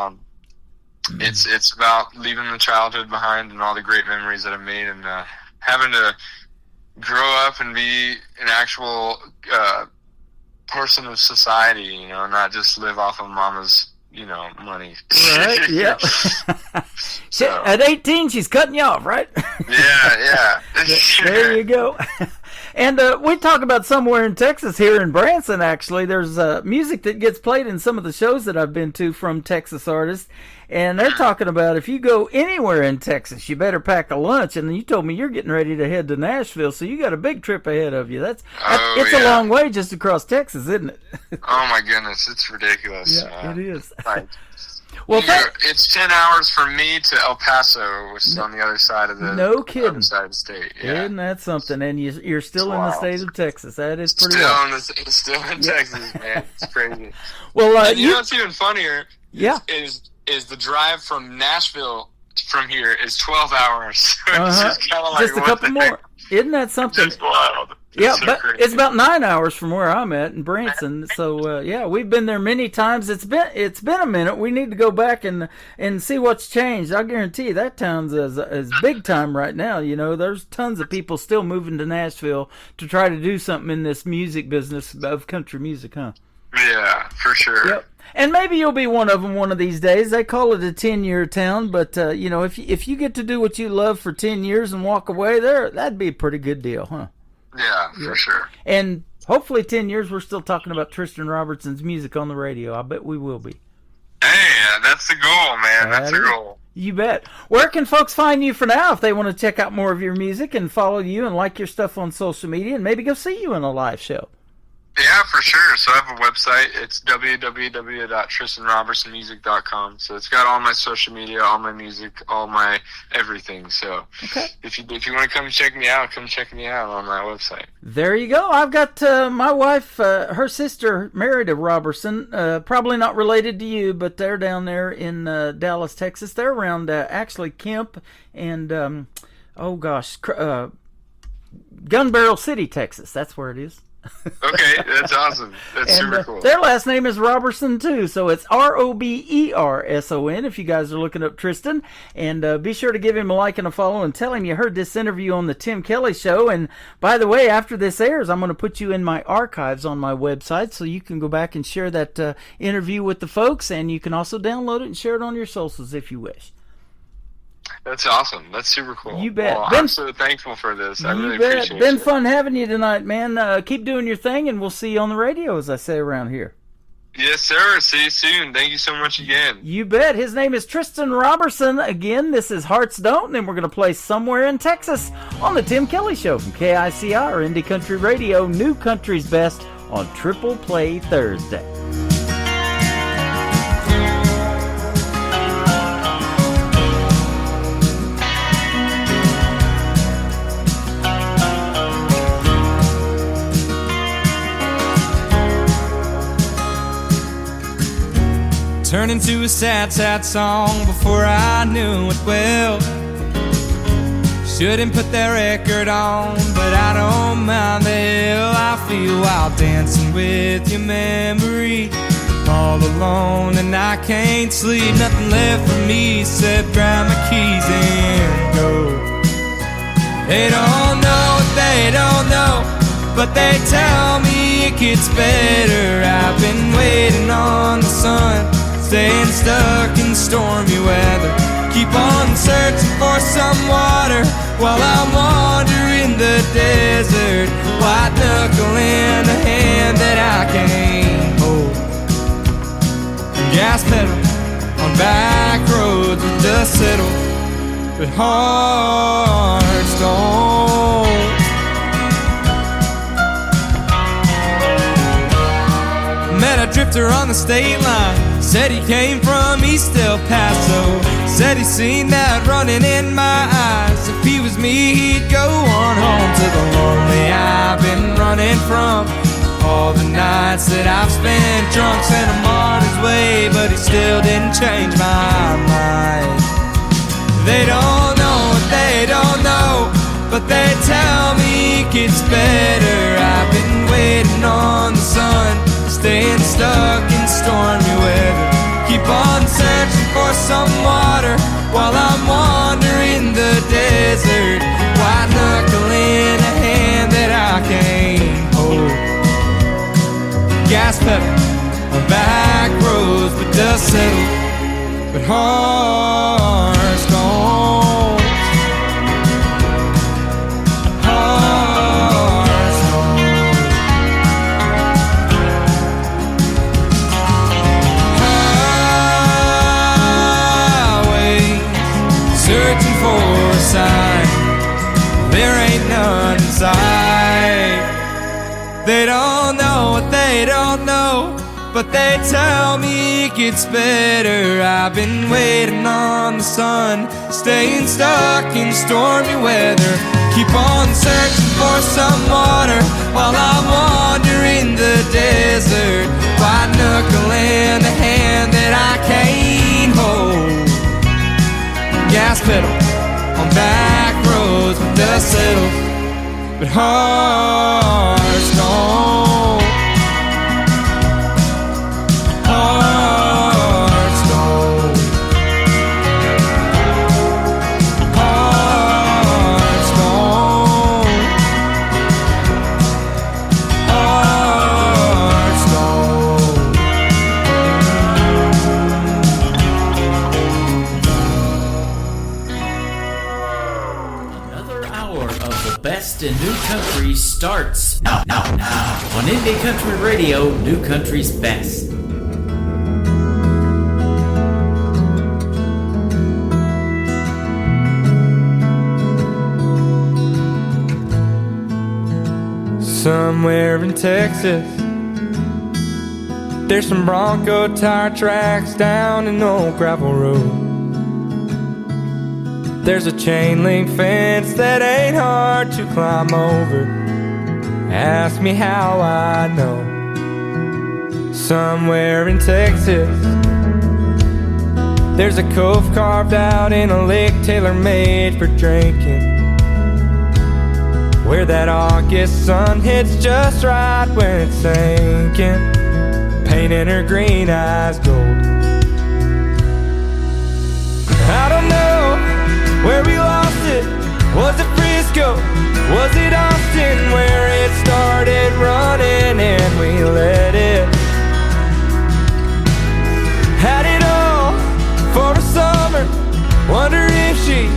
it's about leaving the childhood behind and all the great memories that I've made, and having to grow up and be an actual person of society, not just live off of mama's, money. Right, yeah. At 18, she's cutting you off, right? Yeah. There you go. And we talk about Somewhere in Texas here in Branson, actually. There's music that gets played in some of the shows that I've been to from Texas artists. And they're talking about if you go anywhere in Texas, you better pack a lunch. And you told me you're getting ready to head to Nashville, so you got a big trip ahead of you. It's a long way just across Texas, isn't it? Oh, my goodness. It's ridiculous. Yeah, it is. Well, it's 10 hours from me to El Paso, which is on the other side of the other side of the state. Yeah. Isn't that something? And you're still in the state of Texas. That is pretty still in Texas, man. It's crazy. Well, and you know what's even funnier? Yeah. Is the drive from Nashville from here is 12 hours. It's just kind of like just a couple more. Isn't that something? It's wild. It's about 9 hours from where I'm at in Branson. So we've been there many times. It's been a minute. We need to go back and see what's changed. I guarantee you that town's is big time right now. There's tons of people still moving to Nashville to try to do something in this music business of country music, huh? Yeah, for sure. Yep. And maybe you'll be one of them one of these days. They call it a 10-year town, but if you get to do what you love for 10 years and walk away there, that'd be a pretty good deal, huh? Yeah, for sure. And hopefully 10 years we're still talking about Tristan Robertson's music on the radio. I bet we will be. Hey, that's the goal, man. That's the goal. You bet. Where can folks find you for now if they want to check out more of your music and follow you and like your stuff on social media and maybe go see you in a live show? Yeah, for sure. So I have a website. It's www.tristanrobertsonmusic.com. So it's got all my social media, all my music, all my everything. So if you want to come check me out, come check me out on my website. There you go. I've got my wife, her sister married a Robertson. Probably not related to you, but they're down there in Dallas, Texas. They're around actually Kemp and Gun Barrel City, Texas. That's where it is. Okay, that's awesome. That's super cool. Their last name is Robertson too, so it's Roberson if you guys are looking up Tristan. And be sure to give him a like and a follow and tell him you heard this interview on the Tim Kelly Show. And by the way, after this airs, I'm going to put you in my archives on my website so you can go back and share that interview with the folks, and you can also download it and share it on your socials if you wish. That's awesome. That's super cool. You bet. Well, I'm so thankful for this. I really appreciate it. Been fun having you tonight, man. Keep doing your thing, and we'll see you on the radio, as I say around here. Yes, sir. See you soon. Thank you so much again. You bet. His name is Tristan Robertson. Again, this is Hearts Don't, and we're going to play Somewhere in Texas on the Tim Kelly Show from KICR, Indie Country Radio, New Country's Best on Triple Play Thursday. turned into a sad, sad song before I knew it well. Shouldn't put that record on, but I don't mind the hell I feel while dancing with your memory. All alone and I can't sleep, nothing left for me except grab my keys and go. They don't know what they don't know, but they tell me it gets better. I've been waiting on the sun, staying stuck in stormy weather. Keep on searching for some water while I'm wandering the desert. White knuckle in a hand that I can't hold. Gas pedal on back roads with dust settle, but hearts don't. Met a drifter on the state line, said he came from East El Paso. Said he seen that running in my eyes. If he was me, he'd go on home to the lonely I've been running from. All the nights that I've spent drunk sent him on his way, but he still didn't change my mind. They don't know what they don't know, but they tell me it gets better. I've been waiting on the sun, staying stuck in stormy weather. Keep on searching for some water while I'm wandering the desert. White knuckle in a hand that I can't hold. Gas pedal on back roads, but dust settle, but hearts don't. Hearts don't. Highways searching for a sign, there ain't none inside. They don't know what they don't know, but they tell me it gets better. I've been waiting on the sun, staying stuck in stormy weather. Keep on searching for some water while I'm wandering the desert. White knuckle in the hand that I can't hold. Gas pedal on back roads with dust settles, but hearts don't. Hearts don't. Hearts don't. Hearts don't. Another hour of the best in new country starts now on Indie Country Radio, New Country's Best. Somewhere in Texas, there's some Bronco tire tracks down an old gravel road. There's a chain link fence that ain't hard to climb over. Ask me how I know. Somewhere in Texas, there's a cove carved out in a lake tailor-made for drinking, where that August sun hits just right when it's sinking, painting her green eyes gold. I don't know where we lost it. Was it Frisco? Was it Austin? Where it started running and we let it. Had it all for a summer. Wonder if she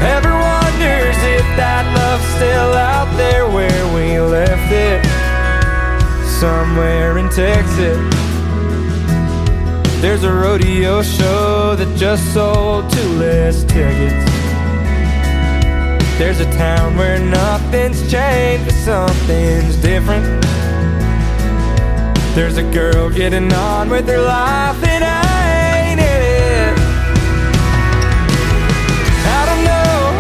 ever wonders if that love's still out there where we left it. Somewhere in Texas, there's a rodeo show that just sold 2 less tickets. There's a town where nothing's changed, but something's different. There's a girl getting on with her life and I ain't in it. I don't know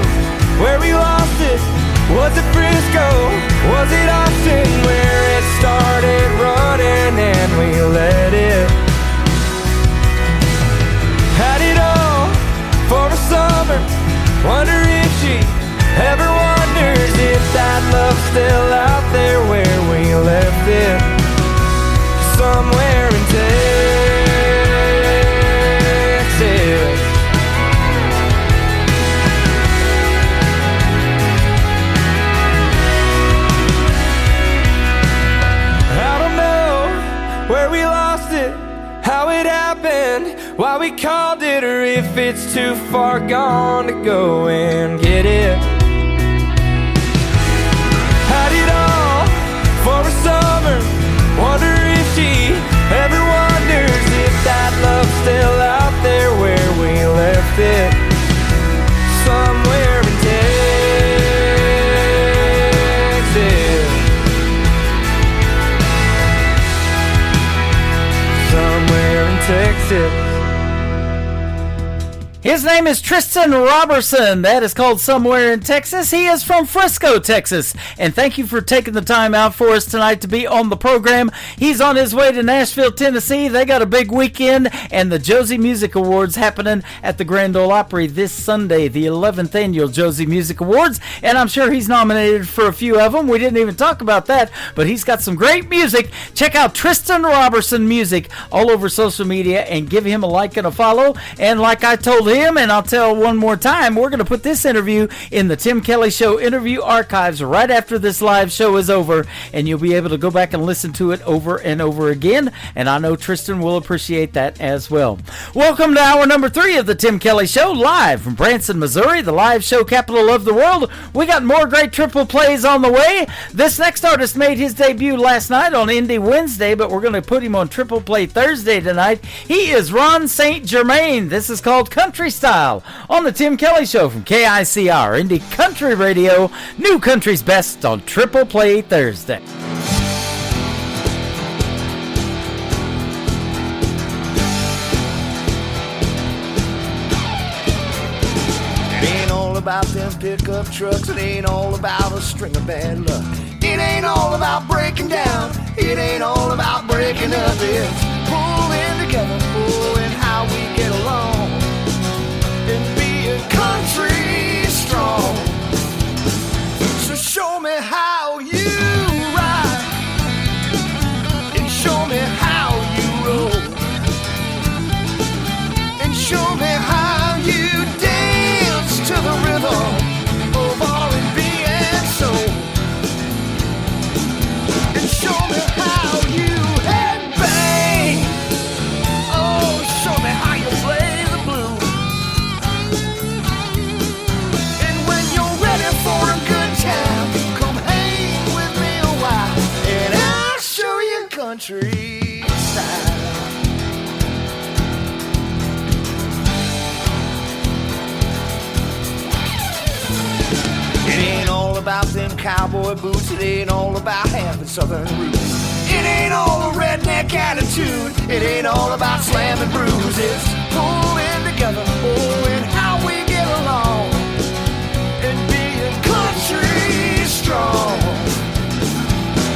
where we lost it. Was it Frisco? Was it Austin? Where it started running and we let it. lost it, how it happened, why we called it, or if it's too far gone to go and get it. Had it all for a summer, wonder if she ever wonders if that love's still out there where we left it, somewhere in Texas, somewhere in Texas. His name is Tristan Robertson. That is called Somewhere in Texas. He is from Frisco, Texas. And thank you for taking the time out for us tonight to be on the program. He's on his way to Nashville, Tennessee. They got a big weekend and the Josie Music Awards happening at the Grand Ole Opry this Sunday, the 11th annual Josie Music Awards. And I'm sure he's nominated for a few of them. We didn't even talk about that, but he's got some great music. Check out Tristan Robertson Music all over social media and give him a like and a follow. And like I told him, and I'll tell one more time, we're going to put this interview in the Tim Kelly Show interview archives right after this live show is over, and you'll be able to go back and listen to it over and over again, and I know Tristan will appreciate that as well. Welcome to hour number 3 of the Tim Kelly Show, live from Branson, Missouri, the live show capital of the world. We got more great triple plays on the way. This next artist made his debut last night on Indie Wednesday, but we're going to put him on Triple Play Thursday tonight. He is Ron St. Germain. This is called Country Style on the Tim Kelly Show from KICR Indie Country Radio, New Country's Best on Triple Play Thursday. It ain't all about them pickup trucks, it ain't all about a string of bad luck. It ain't all about breaking down, it ain't all about breaking up. It's pulling together, pulling how we get along, and being country strong. So show me how you ride, and show me how you roll, and show me how you dance to the rhythm of R&B and soul, and show me how you headbang. Oh, show me how you play the blues. And when you're ready for a good time, come hang with me a while, and I'll show you country style. It ain't all about them cowboy boots, it ain't all about having southern roots. It ain't all a redneck attitude, it ain't all about slamming bruises. Pulling together, pulling how we get along, and being country strong.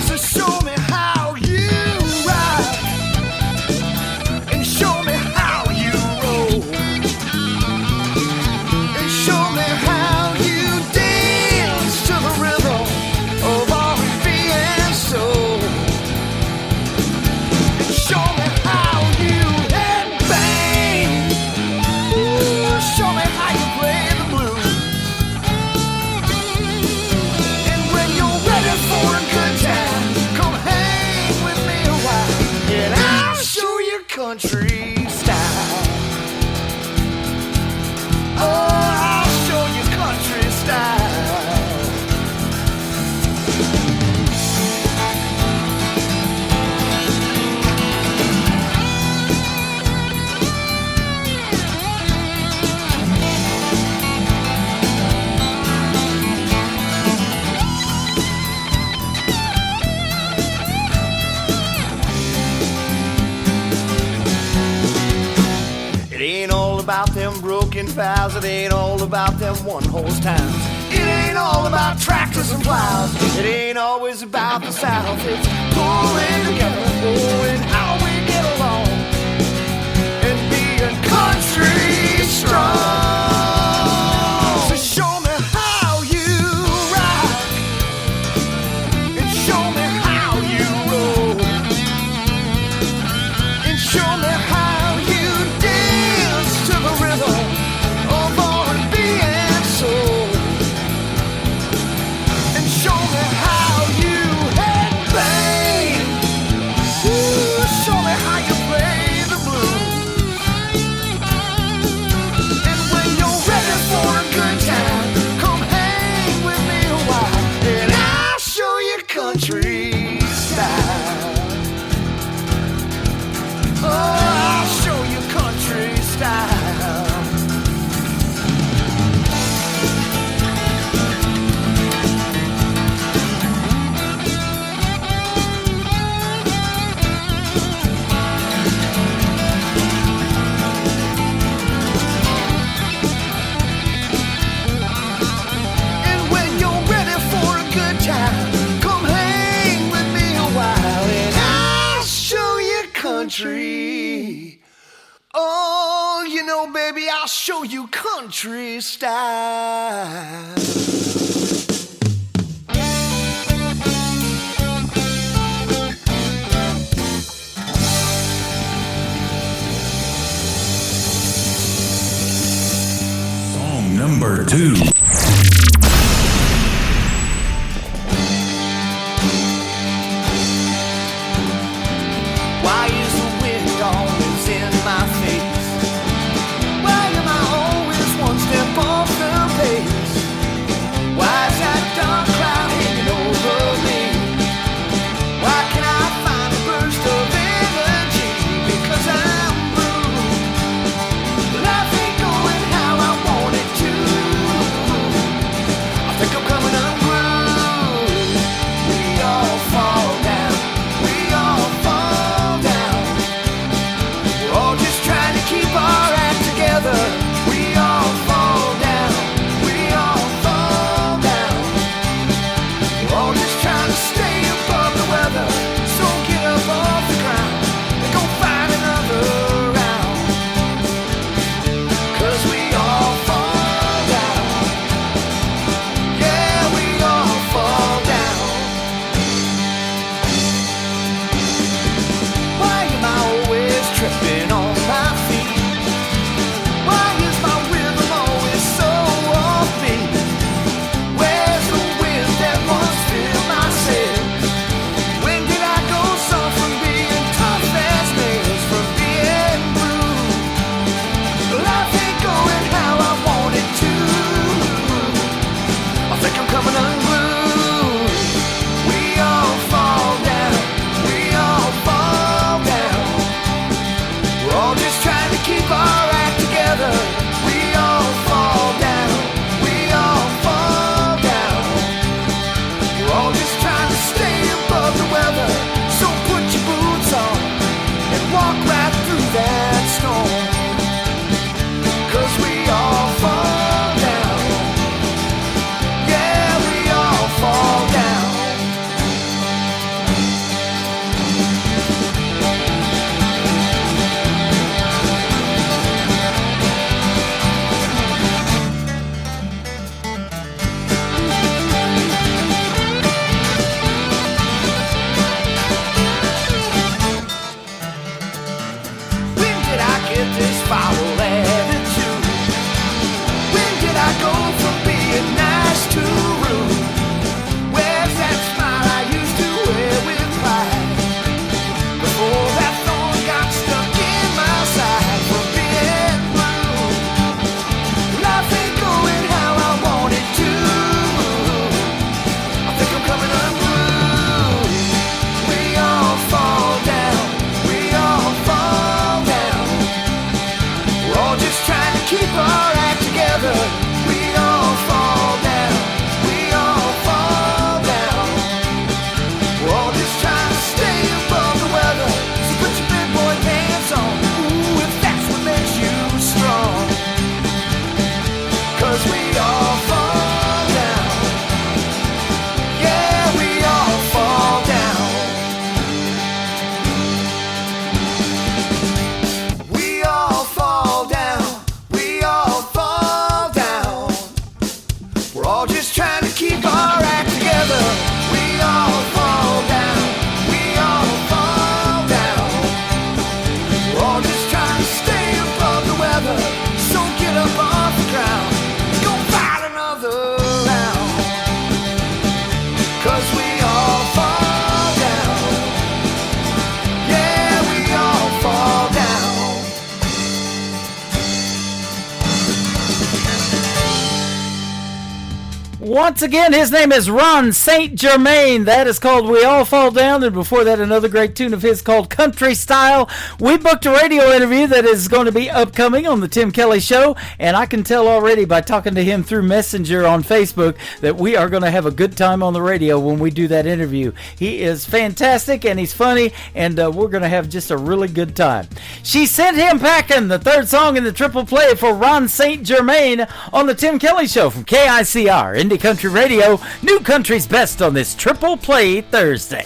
So show me how you ride, and show me how you roll, and show me how you dance to the rhythm of R&B and soul, and show me how you headbang. Ooh, show me how you play the blues. And when you're ready for a good time, come hang with me a while, and I'll show you country style. Oh, I'll show you country style. It ain't all about them broken vows, it ain't all about them one-horse towns. It ain't all about tractors and plows, it ain't always about the South. It's pulling together, pulling how we get along, and being country strong. So show me how you ride, and show me how you roll, and show me how you dance to the rhythm of R&B and soul, and show me how you headbang. Ooh, country. Oh, you know, baby, I'll show you country style. Song number 2. Why is the wind always in my face? Why am I always one step off the pace? Why is that dark cloud hanging over me? Why can I find a burst of energy? Because I'm blue. Life ain't going how I want it to. I think I'm coming unglued. We all fall down. We all fall down. We're all just trying to keep our act together. We all fall down. We all fall down. We're all just trying to stay above the weather. So get up off the ground and go find another round. 'Cause we all fall down. Yeah, we all fall down. Why am I always tripping on my feet? Why is my rhythm always so offbeat? Where's the wind that once filled my sails? When did I go soft from being tough as nails, from being blue? Life ain't going how I want it to. I think I'm coming unglued. We all fall down. We all fall down. We're all just trying to keep our act together. We all fall down. We all fall down. We're all just trying to stay above the weather. So put your boots on and walk right through that storm. 'Cause we all fall down. Yeah, we all fall down. When did I get this foul attitude? When did I go from being nice to rude? Where's that smile I used to wear with pride? Before that thorn got stuck in my side from being blue. Life ain't going how I want it to. I think I'm coming unglued. We all fall down. We all fall down. We're all just trying to keep our act together. We all fall down. We all fall down. We're all just trying to stay above the weather. So put your big boy pants on. Ooh, if that's what makes you strong. 'Cause we all fall down. Yeah, we all fall down. We all fall down. We all fall down. We're all just trying to keep our act together. We all fall down. We all fall down. We're all just trying to stay above the weather. So get up off the ground. Go find another round. 'Cause we all fall down. Yeah, we all fall down. Once again, his name is Ron St. Germain. That is called We All Fall Down. And before that, another great tune of his called Country Style. We booked a radio interview that is going to be upcoming on the Tim Kelly Show. And I can tell already by talking to him through Messenger on Facebook that we are going to have a good time on the radio when we do that interview. He is fantastic and he's funny. And we're going to have just a really good time. She Sent Him Packing, the third song in the triple play for Ron St. Germain on the Tim Kelly Show from KICR, Indie Country Radio, New Country's Best on this Triple Play Thursday.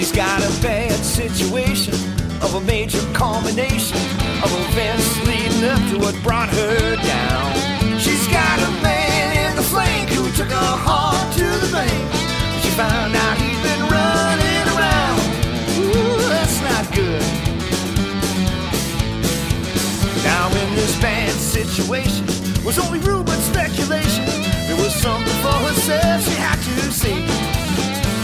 She's got a bad situation of a major culmination of events leading up to what brought her down. She's got a man in the flank who took her heart to the bank. She found out he'd been running around. Ooh, that's not good. Now in this bad situation was only rumor and speculation. There was something for herself she had to see.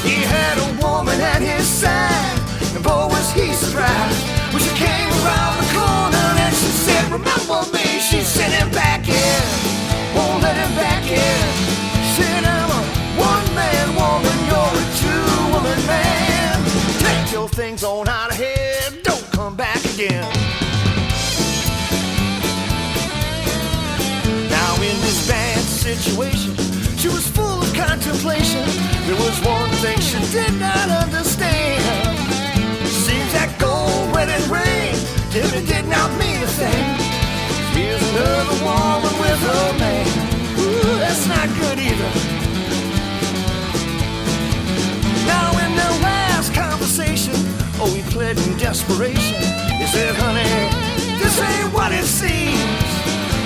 He had a woman at his side, and boy was he surprised when she came around the corner and she said, remember me? She sent him back in, won't let him back in. She said, I'm a one-man woman, you're a two-woman man. Take your things on out of here, don't come back again. Now in this bad situation, she was full of contemplation. There was one thing she did not understand. Seems that gold wedding ring did not mean a thing. Here's another woman with her man. Ooh, that's not good either. Now in their last conversation, oh, he pled in desperation. He said, honey, this ain't what it seems.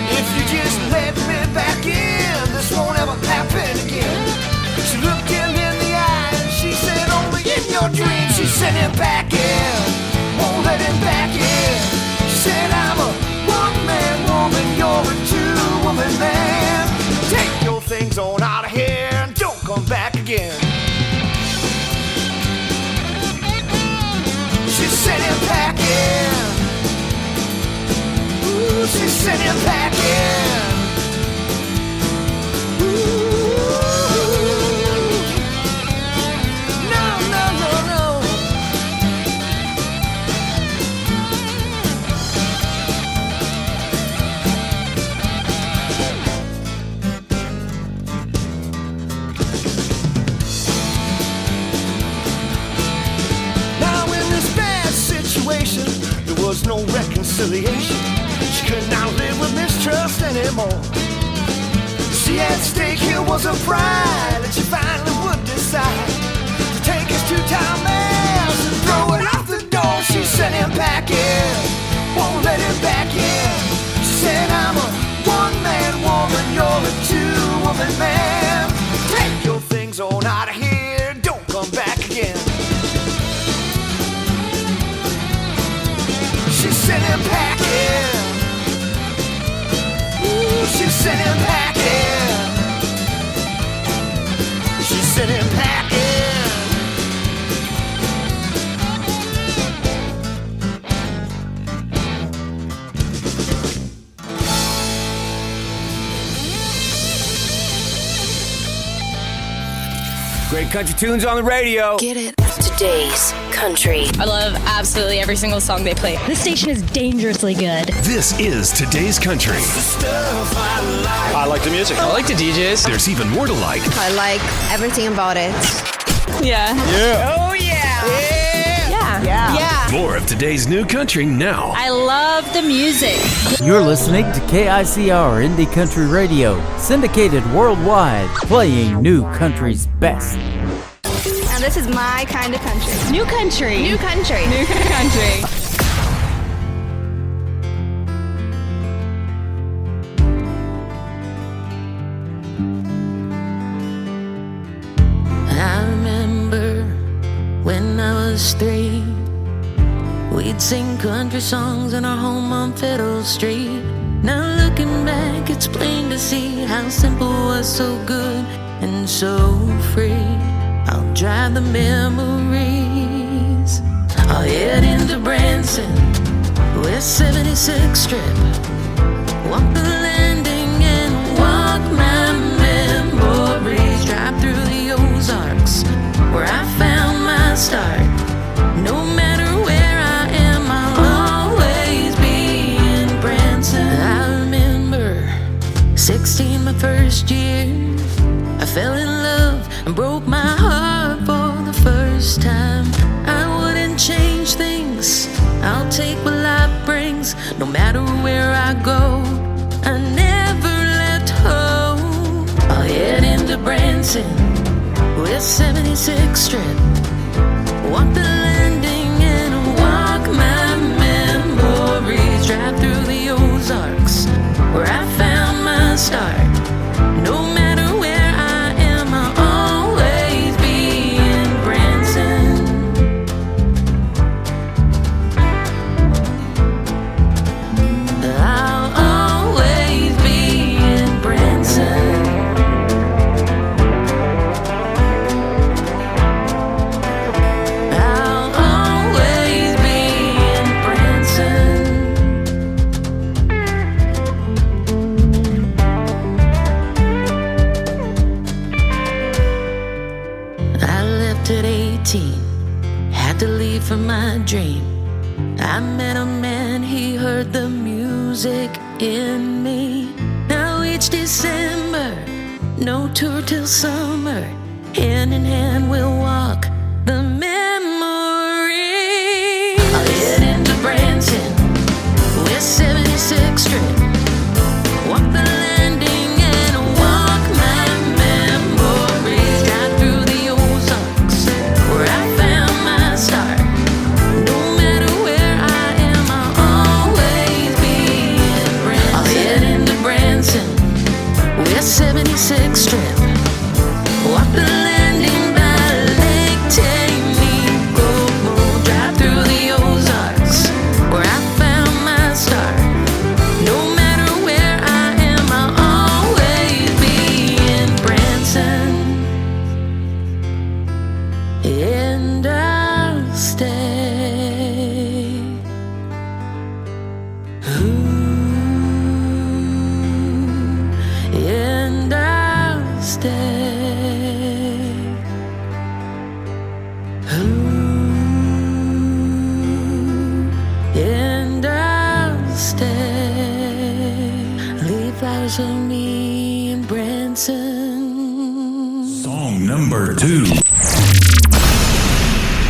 If you just let me back in, this won't ever happen again. She looked him in the eye and she said, only in your dreams. She sent him back in, won't let him back in. She said, I'm a one-man woman, you're a two-woman man. Take your things on out of here and don't come back again. She sent him back in. Ooh, she sent him back in. There was no reconciliation. She could not live with mistrust anymore. See, at stake here was her pride, and she finally would decide to take his two-time ass and throw it out the door. She sent him back in, won't let him back in. She said, I'm a one-man woman, you're a two-woman man. Take your things on out of here, don't come back again. She sent him back in. Ooh, she sent him back in. She sent him back in. Great country tunes on the radio. Get it. Today's country. I love absolutely every single song they play. This station is dangerously good. This is Today's Country. I like the music. I like the DJs. There's even more to like. I like everything about it. Yeah. Yeah. Oh, yeah. Yeah. Yeah. Yeah. More of today's new country now. I love the music. You're listening to KICR Indie Country Radio, syndicated worldwide, playing new country's best. And this is my kind of country. New country. New country. New country. I remember when I was 3, we'd sing country songs in our home on Fiddle Street. Now looking back, it's plain to see how simple was so good and so free. I'll drive the memories. I'll head into Branson, West 76th Strip. Walk the landing and walk my memories. Drive through the Ozarks, where I found my start. No matter where I am, I'll always be in Branson. I remember 16, my first year. I fell in love and broke my heart for the first time. I wouldn't change things, I'll take what life brings. No matter where I go, I never left home. I'll head into Branson, West 76th Strip. Walk the left at 18, had to leave for my dream. I met a man, he heard the music in me. Now each December, no tour till summer, hand in hand we'll walk the memory. I'll head into Branson, West 76th Street, walk the landing and walk my memories. Drive through the Ozarks, where I found my start. No matter where I am, I'll always be in Branson. I'll head into Branson, West 76th Street, walk the landing by Lake Taymigo. Drive through the Ozarks, where I found my start. No matter where I am, I'll always be in Branson, and I'll stay. Ooh, and I'll stay. Ooh, and I'll stay. Leave flowers for me in Branson. Song number 2.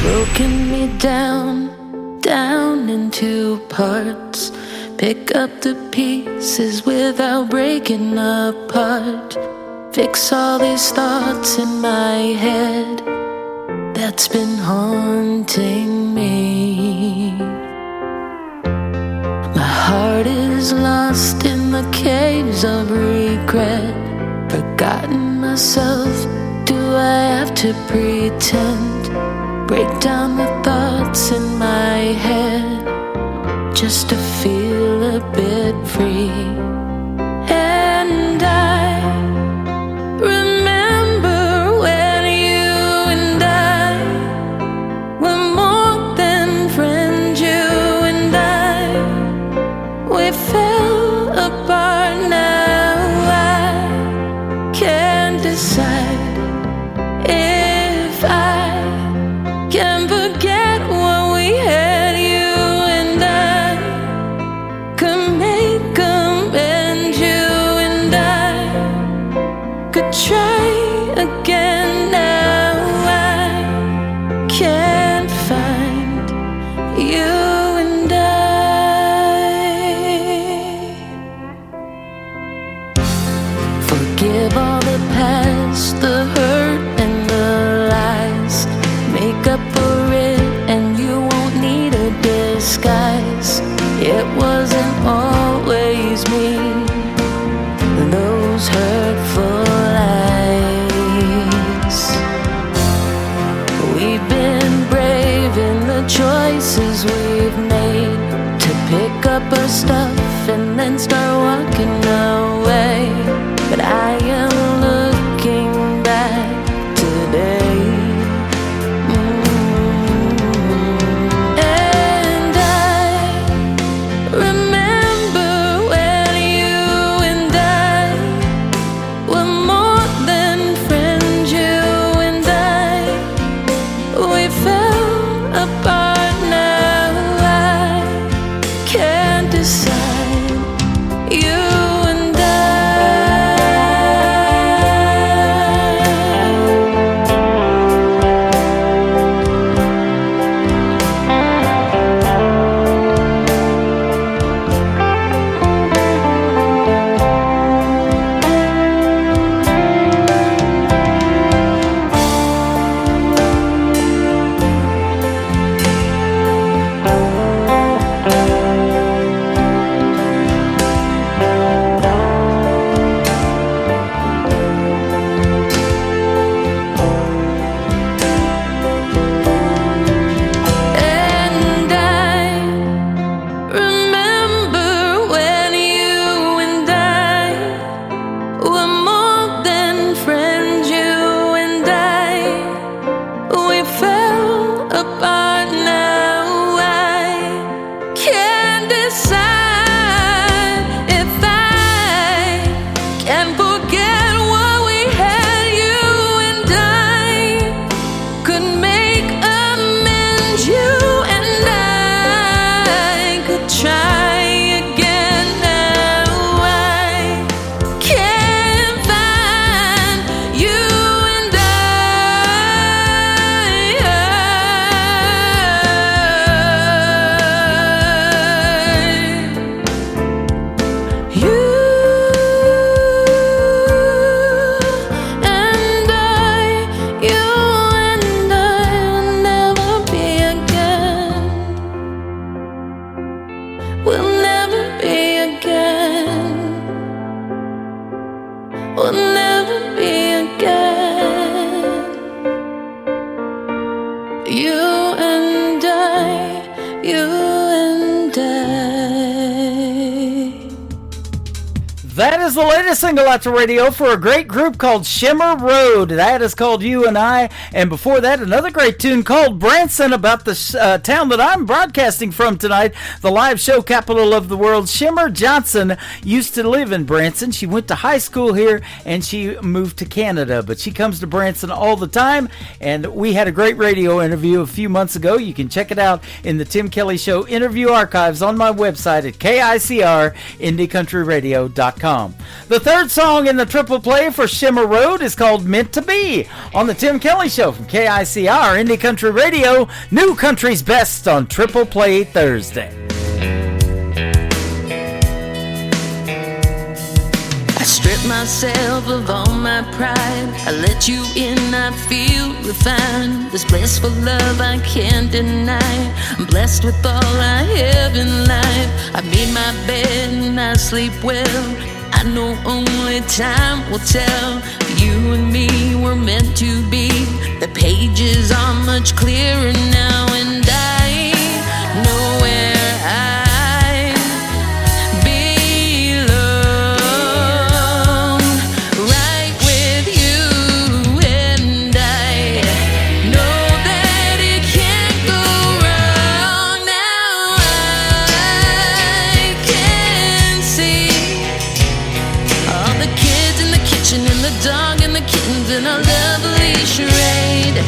Broken me down, down into parts. Pick up the pieces without breaking apart. Fix all these thoughts in my head that's been haunting me. My heart is lost in the caves of regret. Forgotten myself, do I have to pretend? Break down the thoughts in my head just to feel a bit free. And I remember when you and I were more than friends. You and I, we fell apart. Now I can't decide if I can forget what we had. You and I could make amends. You and I could try again. Now I can't find you and I. Forgive all the past, the hurt and the lies. Make up for it and you won't need a disguise. It wasn't always me, those hurtful lies. We've been brave in the choices we've made, to pick up our stuff and then start walking away. But I am looking back today. And I remember when you and I were more than friends. You and I, we fell apart. Now I can't decide You and I, you and I. That is the latest single out to radio for a great group called Shimmer Road. That is called You and I. And before that, another great tune called Branson, about the town that I'm broadcasting from tonight, the live show capital of the world. Shimmer Johnson used to live in Branson. She went to high school here and she moved to Canada, but she comes to Branson all the time. And we had a great radio interview a few months ago. You can check it out in the Tim Kelly Show interview archives on my website at KICR-IndieCountryRadio.com. The third song in the triple play for Shimmer Road is called Meant to Be on the Tim Kelly Show from KICR Indie Country Radio, New Country's Best on Triple Play Thursday. I strip myself of all my pride. I let you in, I feel refined. This blissful love I can't deny. I'm blessed with all I have in life. I made my bed and I sleep well. I know only time will tell. You and me were meant to be. The pages are much clearer now, and I know where I belong. Right with you, and I know that it can't go wrong. Now I can see all the kids in the kitchen and the dog and the kittens and a lovely charade.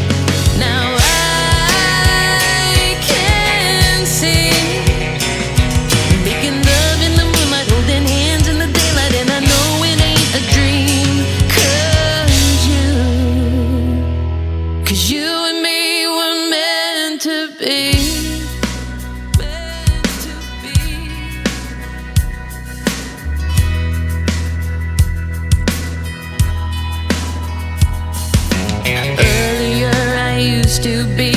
Now I can see making love in the moonlight, holding hands in the daylight, and I know it ain't a dream. 'Cause you and me were meant to be. To be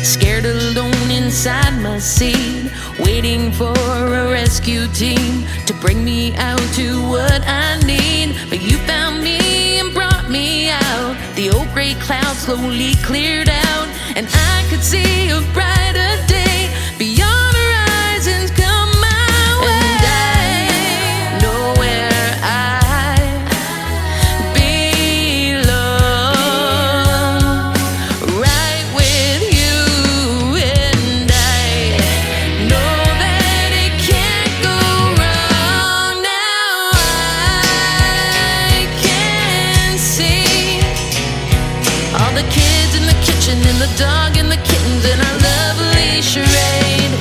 scared alone inside my seat, waiting for a rescue team to bring me out to what I need. But you found me and brought me out. The old gray cloud slowly cleared out, and I could see a brighter day beyond horizons come my way. And I know where I the dog and the kittens and our lovely charade.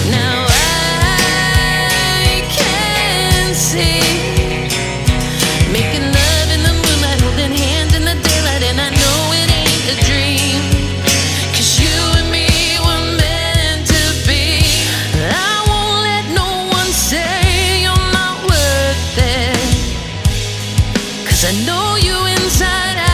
Now I can see making love in the moonlight, holding hands in the daylight, and I know it ain't a dream. 'Cause you and me were meant to be. I won't let no one say you're not worth it, 'cause I know you inside out.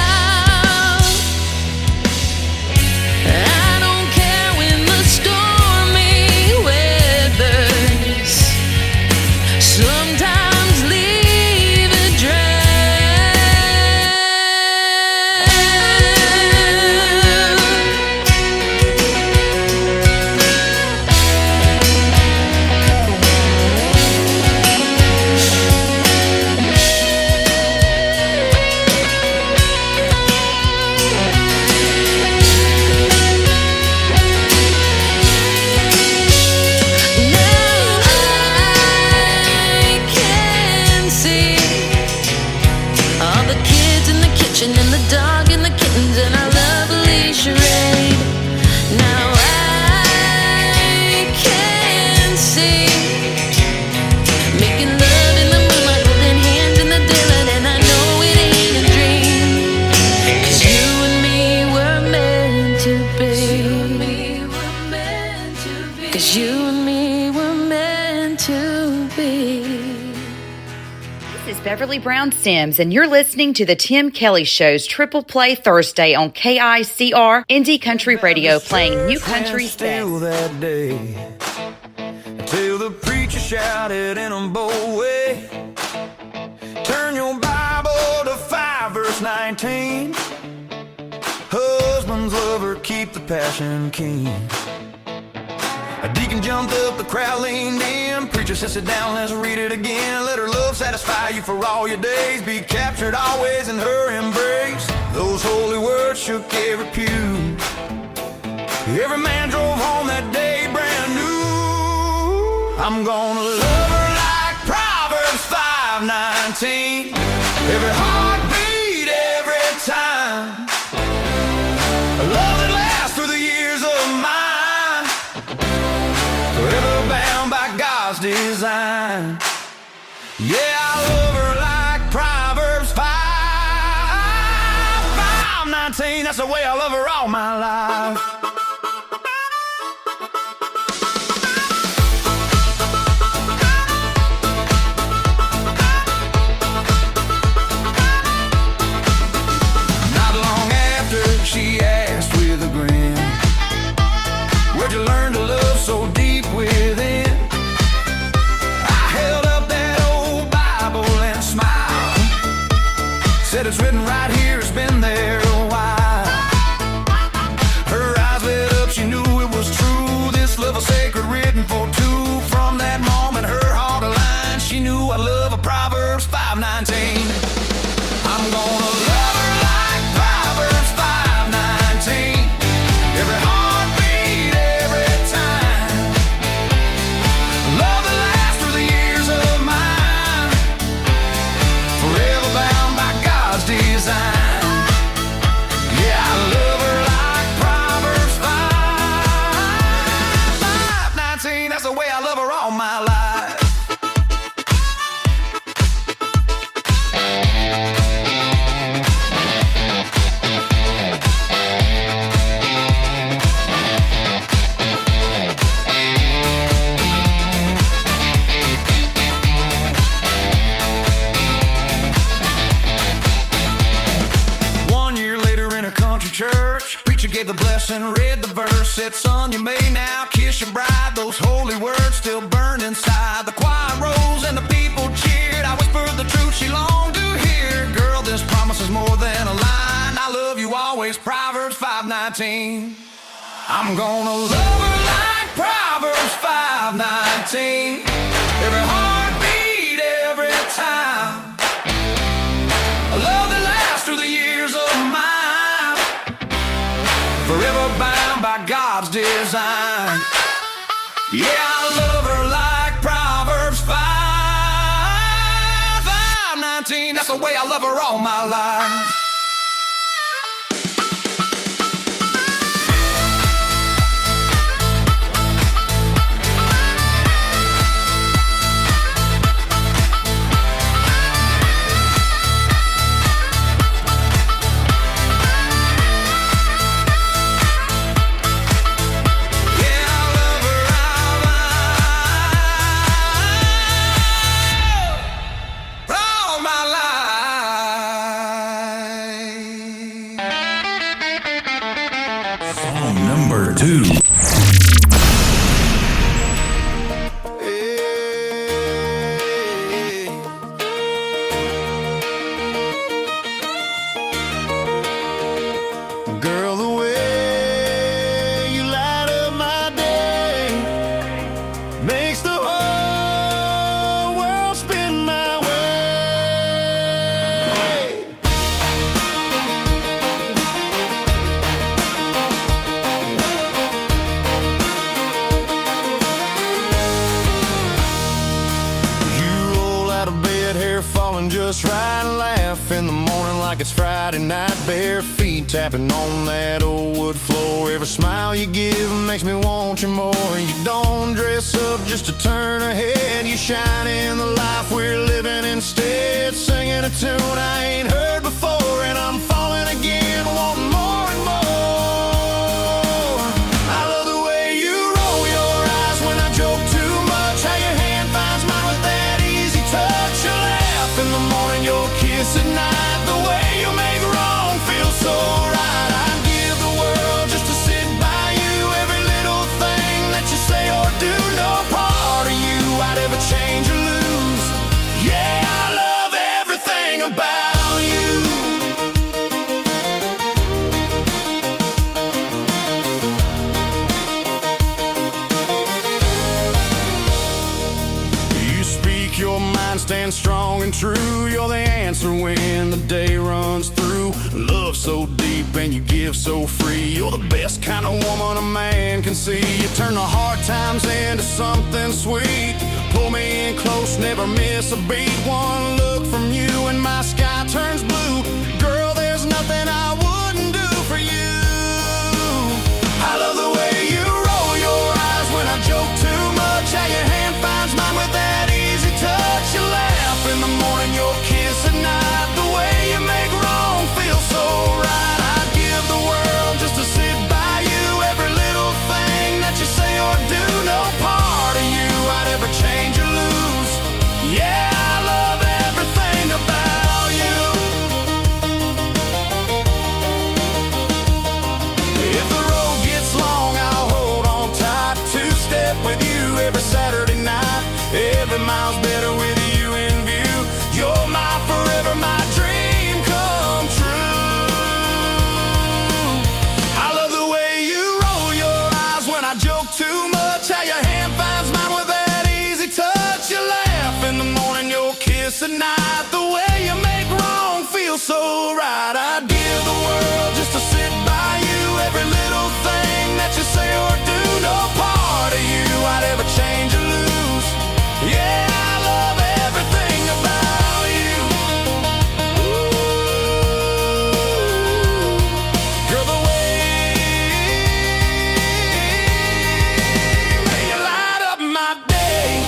Beverly Brown Sims, and you're listening to the Tim Kelly Show's Triple Play Thursday on KICR Indie Country Radio, playing New Country's Best. That day, till the preacher shouted in a bold way, turn your Bible to 5 verse 19. Husbands love her kids. keep the passion keen. A deacon jumped up, the crowd leaned in. Preacher said, sit down, let's read it again. Let her love satisfy you for all your days. Be captured always in her embrace. Those holy words shook every pew. Every man drove home that day brand new. I'm gonna love her like Proverbs 5:19. Every heartbeat, every time. A love that lasts through the years of mine. Forever bound by God's design. Yeah, I love her like Proverbs 5:19. That's the way I love her all my life. She asked with a grin, where'd you learn to love so deep within? I held up that old Bible and smiled. Said it's written right here, it's been there a while. Her eyes lit up, she knew it was true. This love was sacred, written for two. From that moment, her heart aligned. She knew I love a Proverbs 5:19. I'm gonna love her like Proverbs 5:19. Every heartbeat, every time. Love that lasts through the years of mine. Forever bound by God's design. Yeah, I love her like Proverbs 5:19. That's the way I love her all my life. Church, preacher gave the blessing, read the verse, said, son, you may now kiss your bride. Those holy words still burn inside. The choir rose and the people cheered. I whispered the truth she longed to hear. Girl, this promise is more than a line. I love you always, Proverbs 5:19. I'm gonna love her like Proverbs 5:19. Every heartbeat, every time. A love that lasts through the years of mine. Forever bound by God's design. Yeah, I love her like Proverbs 5:19. That's the way I love her all my life. Number 2. Girl, the way you light up my day makes the whole world spin my way. Just right and laugh in the morning like it's Friday night. Bare feet tapping on that old wood floor. Every smile you give makes me want you more. You don't dress up just to turn a head. You shine in the life we're living instead. Singing a tune I ain't heard before, and I'm falling again, wanting more and more. I love the way you roll your eyes when I joke too much. How your hand finds mine with that easy touch. You laugh in the morning, your kiss at night. The way you make wrong feel so right. I'd give the world just to sit by you. Every little thing that you say or do, no part of you I'd ever change or lose. Yeah, I love everything about you. stand strong and true. You're the answer when the day runs through. Love so deep and you give so free. You're the best kind of woman a man can see. You turn the hard times into something sweet. Pull me in close, never miss a beat. One look from you and my sky turns blue. Girl, there's nothing I wouldn't do for you. I love the way you roll your eyes when I joke too much. How your hand finds mine with that easy touch. You laugh in the morning, your kiss at night. The way you make wrong feel so right. I'd give the world just to sit by you. Every little thing that you say or do, no part of you I'd ever change or lose. Yeah, I love everything about you. If the road gets long, I'll hold on tight. Two-step with you every Saturday night. Every mile's better with you in view. You're my forever, my dream come true. I love the way you roll your eyes when I joke too much. How your hand finds mine with that easy touch. You laugh in the morning, your kiss at night. The way you make wrong feel so right. I'd give the world just to sit by you. Every little thing that you say or do, no part of you I'd ever change or lose. Yeah, I love everything about you. Ooh, girl, the way you light up my day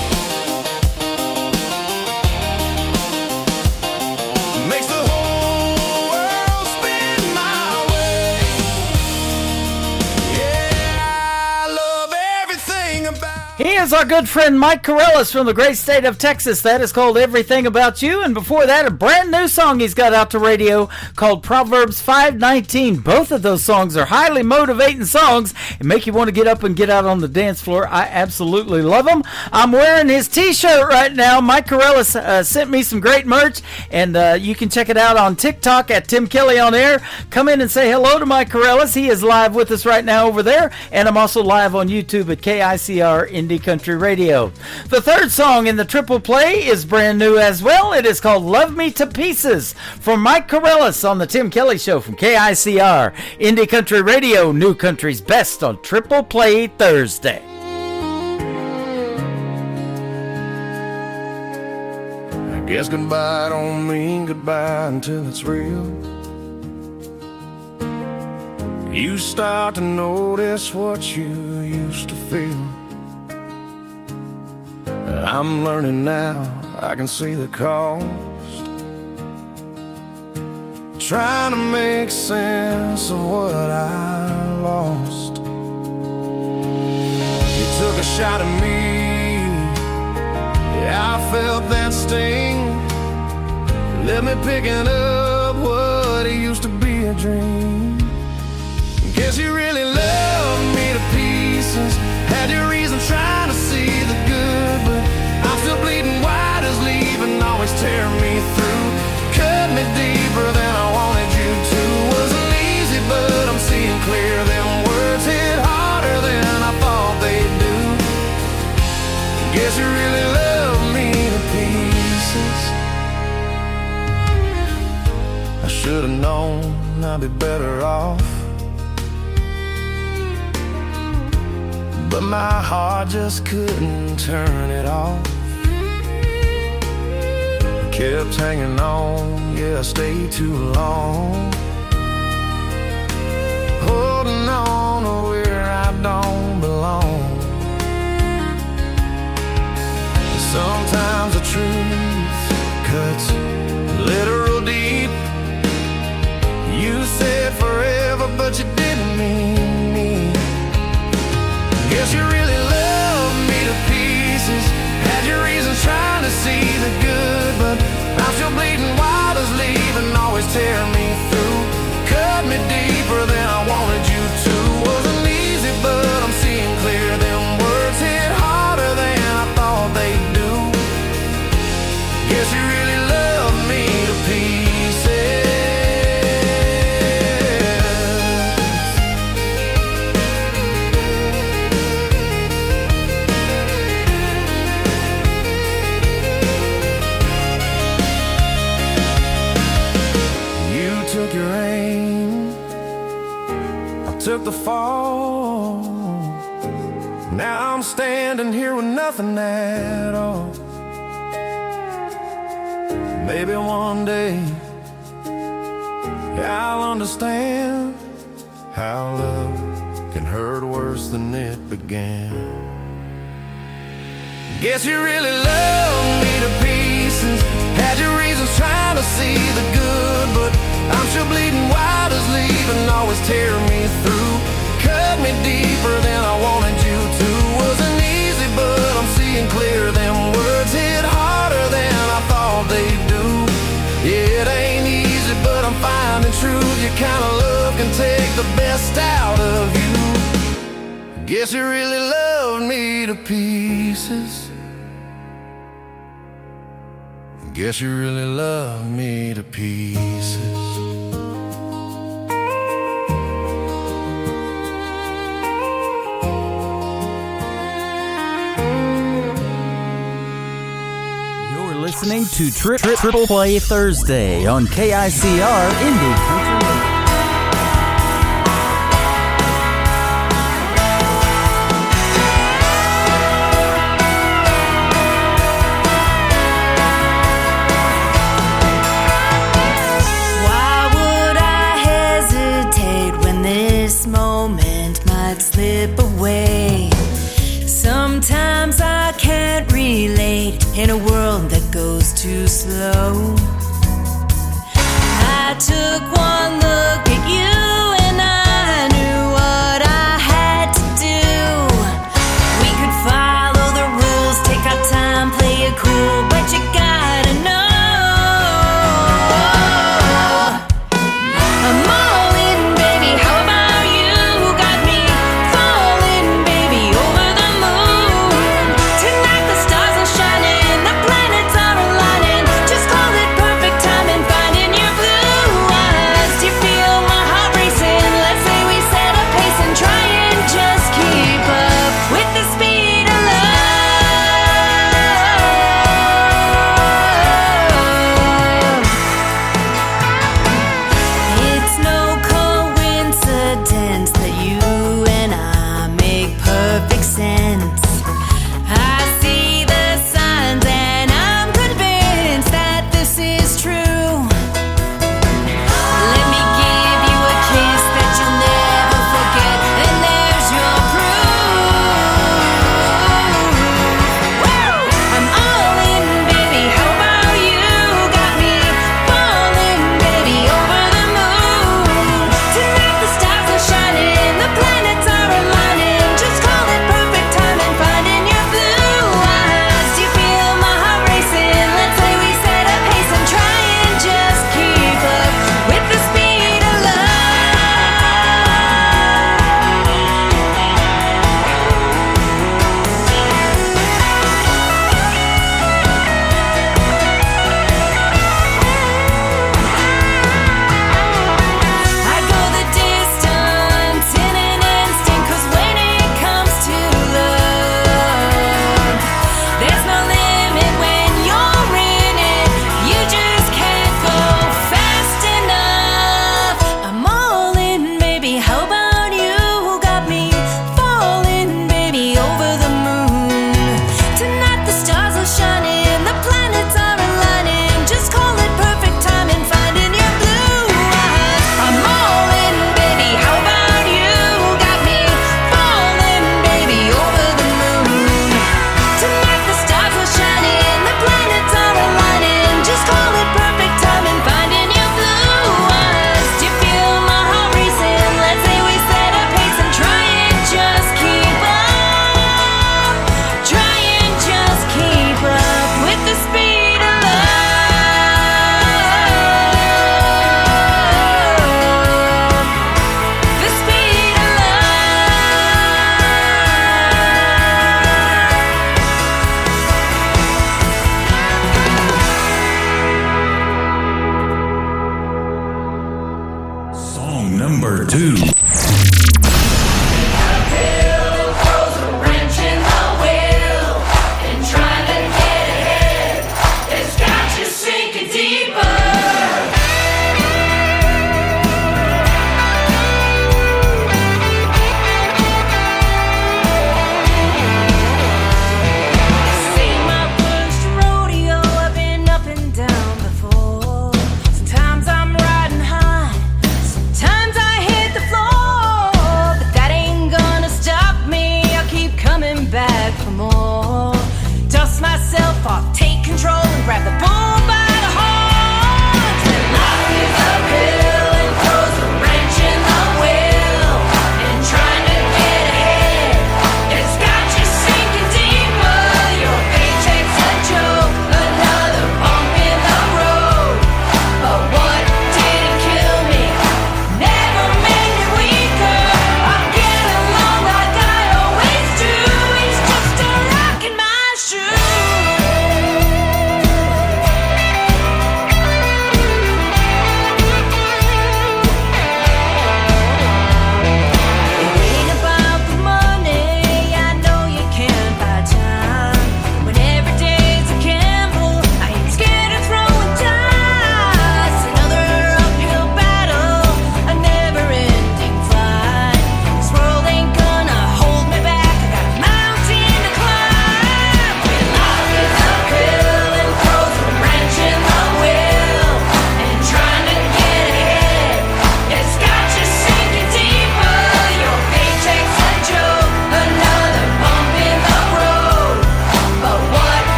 makes the whole world spin my way. Yeah, I love everything about. He is our good friend Mike Corellis from the great state of Texas. That is called Everything About You. And before that, a brand new song he's got out to radio called Proverbs 5:19. Both of those songs are highly motivating songs and make you want to get up and get out on the dance floor. I absolutely love them. I'm wearing his t-shirt right now. Mike Corellis sent me some great merch, and you can check it out on TikTok at Tim Kelly on Air. Come in and say hello to Mike Corellis. He is live with us right now over there, and I'm also live on YouTube at KICR Indie Country Radio. The third song in the triple play is brand new as well. It is called Love Me to Pieces from Mike Corellis on the Tim Kelly Show from KICR Indie Country Radio, New Country's best on Triple Play Thursday. I guess goodbye don't mean goodbye until it's real. You start to notice what you used to feel. I'm learning now, I can see the cost. Trying to make sense of what I lost. You took a shot at me, yeah, I felt that sting. Let me picking up what used to be a dream. Guess you really loved me to pieces. Had your reason trying to see the good, but I'm still bleeding wide as leaving, always tear me through. Cut me deeper than I wanted you to. Wasn't easy, but I'm seeing clear. Them words hit harder than I thought they'd do. Guess you really love me to pieces. I should've known I'd be better off, but my heart just couldn't turn it off. Kept hanging on, yeah, I stayed too long. Holding on to where I don't belong. Sometimes the truth cuts literal deep. You said forever, but you didn't mean me. Guess you really loved me to pieces. Had your reasons trying to see the good, but I'm still bleeding wild as leaving, always tear me through. the fall. Now I'm standing here with nothing at all. Maybe one day I'll understand how love can hurt worse than it began. Guess you really loved me to pieces. Had your reasons trying to see the good, but I'm sure bleeding wide as leaving always tear me through. Cut me deeper than I wanted you to. Wasn't easy, but I'm seeing clear. Them words hit harder than I thought they'd do. Yeah, it ain't easy, but I'm finding truth. Your kind of love can take the best out of you. Guess you really loved me to pieces. Guess you really loved me to pieces. You're listening to Triple Play Thursday on KICR Indie Country Radio. Slip away. Sometimes I can't relate in a world that goes too slow. I took one look at you and I knew what I had to do. We could follow the rules, take our time, play it cool, but you gotta know I'm all in, baby. How about you? Got me falling, baby, over the moon. Tonight the stars are shining, the planets are aligning. Just call it perfect timing, finding your blue eyes. Do you feel my heart racing?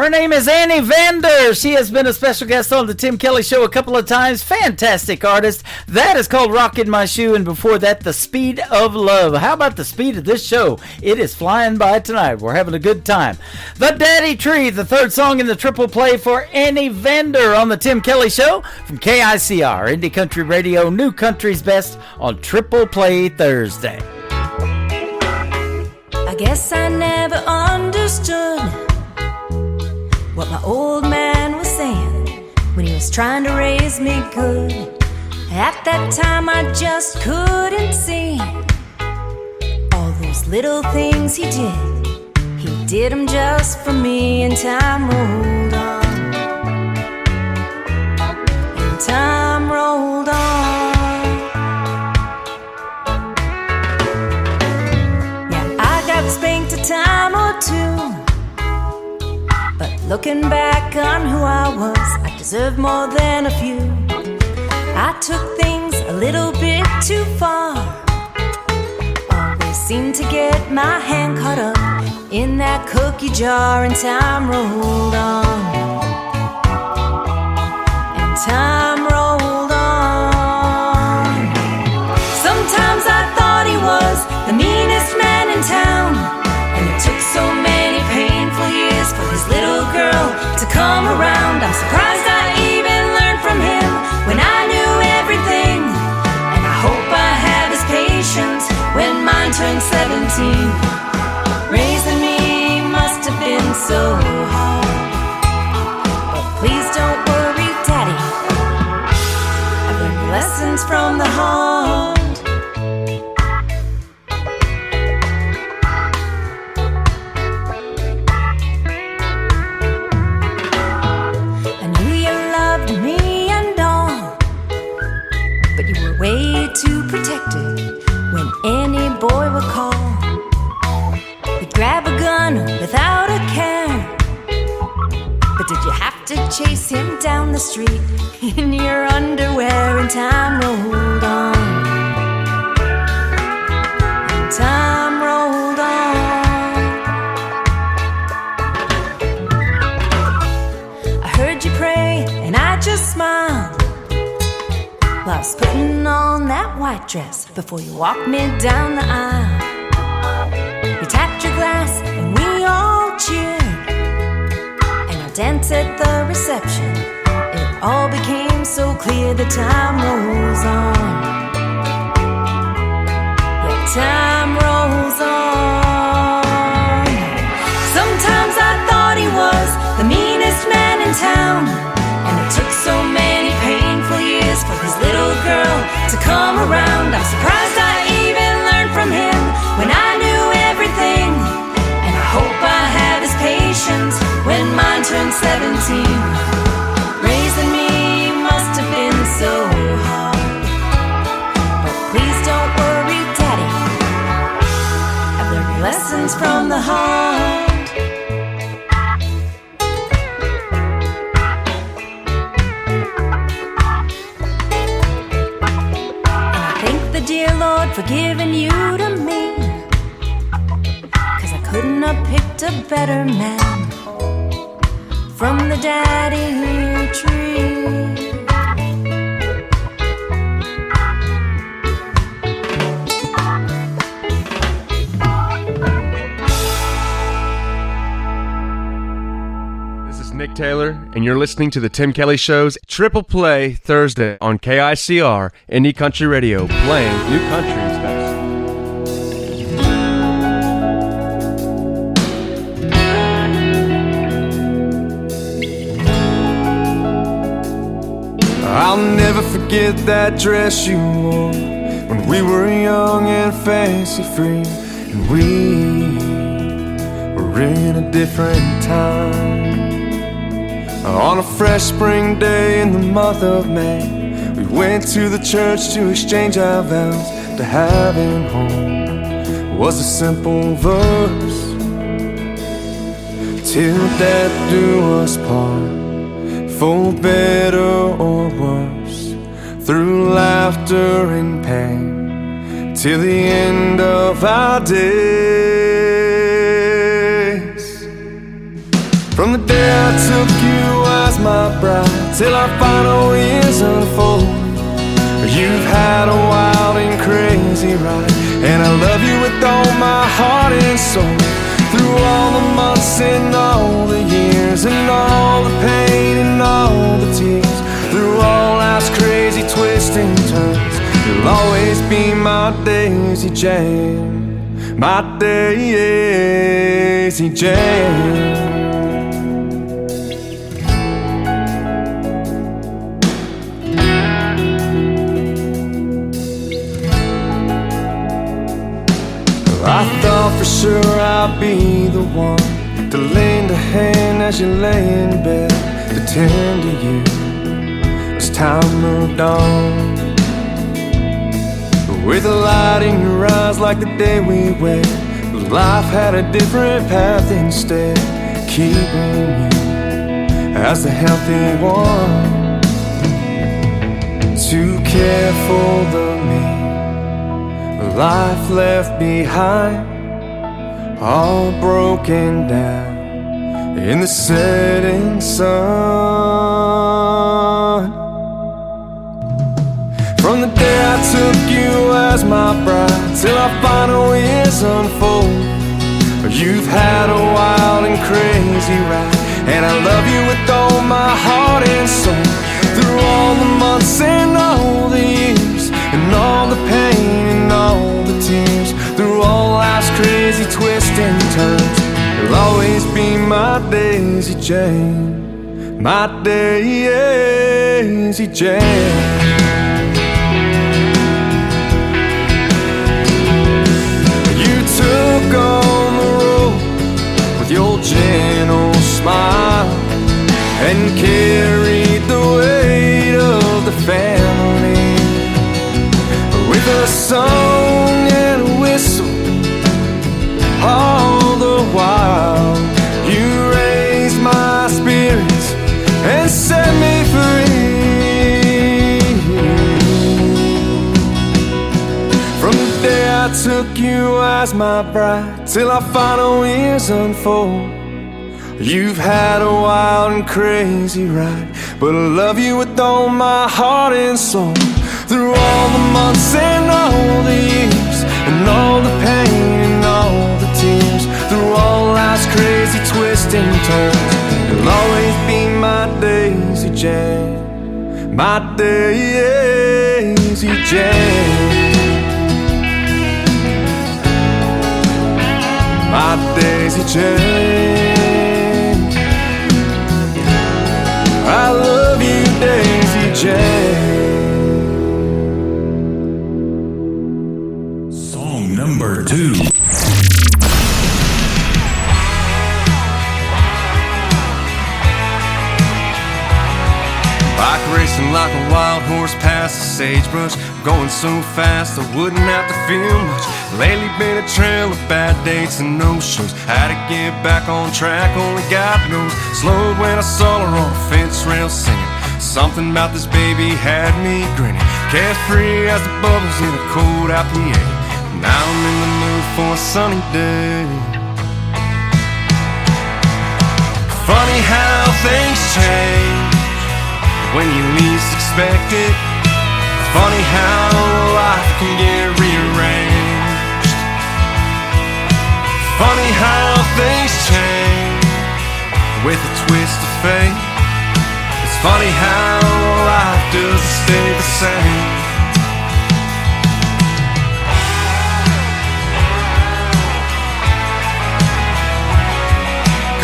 Her name is Annie Vander. She has been a special guest on the Tim Kelly Show a couple of times. Fantastic artist. That is called Rockin' My Shoe, and before that, The Speed of Love. How about the speed of this show? It is flying by tonight. We're having a good time. The Daddy Tree, the third song in the triple play for Annie Vander on the Tim Kelly Show from KICR, Indie Country Radio, New Country's Best on Triple Play Thursday. I guess I never understood what my old man was saying when he was trying to raise me good. At that time I just couldn't see all those little things he did. He did them just for me, and time rolled on. And time rolled on. Yeah, I got spanked a time or two, but looking back on who I was, I deserve more than a few. I took things a little bit too far. Always seemed to get my hand caught up in that cookie jar, and time rolled on. And time rolled on. Sometimes I thought he was the meanest man in town, and it took so many painful years for his little girl to come around. I'm surprised I even learned from him when I knew everything, and I hope I have his patience when mine turns 17. Raising me must have been so hard, but please don't worry, Daddy, I've learned lessons from the heart. Way too protected when any boy would call. You'd grab a gun without a care, but did you have to chase him down the street in your underwear? And time rolled on. And time rolled on. I heard you pray and I just smiled while I was putting on that white dress before you walked me down the aisle. You tapped your glass and we all cheered, and I danced at the reception. It all became so clear that time rolls on. Yeah, time rolls on. Sometimes I thought he was the meanest man in town, and it took so many painful years for his little girl to come around. I'm surprised I even learned from him when I knew everything, and I hope I have his patience when mine turns 17. Raising me must have been so hard, but please don't worry, Daddy, I've learned lessons from the heart. Dear Lord, for giving you to me, 'cause I couldn't have picked a better man from the Daddy Tree. This is Nick Taylor, and you're listening to the Tim Kelly Show's Triple Play Thursday on KICR, Indie Country Radio, playing New Country's best. I'll never forget that dress you wore when we were young and fancy-free, and we were in a different time. On a fresh spring day in the month of May, we went to the church to exchange our vows. To have him home was a simple verse. Till death do us part, for better or worse, through laughter and pain, till the end of our days. From the day my bride till our final years unfold. You've had a wild and crazy ride, and I love you with all my heart and soul. Through all the months and all the years, and all the pain and all the tears, through all life's crazy twists and turns, you'll always be my Daisy Jane, my Daisy Jane. I thought for sure I'd be the one to lend a hand as you lay in bed, to tend to you as time moved on. With a light in your eyes like the day we wed, life had a different path instead, keeping you as the healthy one, to care for the me life left behind, all broken down in the setting sun. From the day I took you as my bride till our final years unfold, you've had a wild and crazy ride, and I love you with all my heart and soul. Through all the months and all the years, and all the pain and all the tears, through all life's crazy twists and turns, you'll always be my Daisy Jane, my Daisy Jane. You took on the road with your gentle smile, and carried the weight of the family. With a song and a whistle, all the while you raised my spirits and set me free. From the day I took you as my bride till our final years unfold, you've had a wild and crazy ride, but I love you with all my heart and soul. Through all the months and all the years, and all the pain and all the tears, through all life's crazy twists and turns, you'll always be my Daisy Jane, my Daisy Jane, my Daisy Jane. I love you, Daisy Jane. Number 2. Bike racing like a wild horse past the sagebrush, going so fast I wouldn't have to feel much. Lately been a trail of bad dates and no shows. How to get back on track, only God knows. Slowed when I saw her on a fence rail singing. Something about this baby had me grinning. Carefree as the bubbles in a cold IPA. Now I'm in the mood for a sunny day. Funny how things change when you least expect it. Funny how life can get rearranged. Funny how things change with a twist of fate. It's funny how life doesn't stay the same.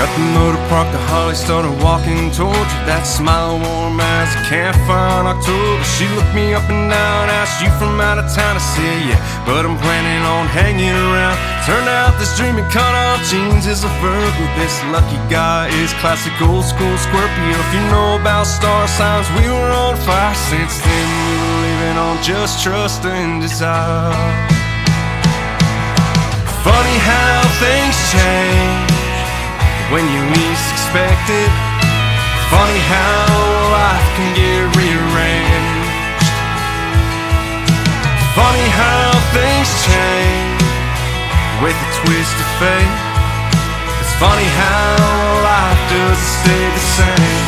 Cut the motor, parked the Holly, started walking towards you. That smile warm as a campfire in October. She looked me up and down, asked you from out of town. I said yeah, but I'm planning on hanging around. Turned out this dreaming cut-off jeans is a Virgo. This lucky guy is classic old school Scorpio. If you know about star signs, we were on fire. Since then we were living on just trust and desire. Funny how things change when you least expect it. Funny how life can get rearranged. Funny how things change with a twist of fate. It's funny how life doesn't stay the same.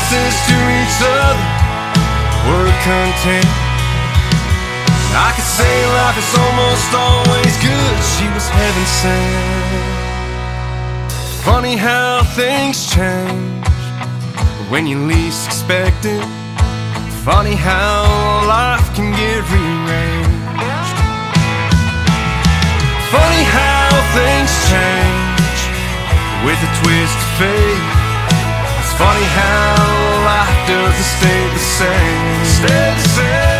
promises to each other were content. I could say life is almost always good. She was heaven sent. Funny how things change when you least expect it. Funny how life can get rearranged. Funny how things change with a twist of fate. It's funny how life doesn't stay the same. Stay the same.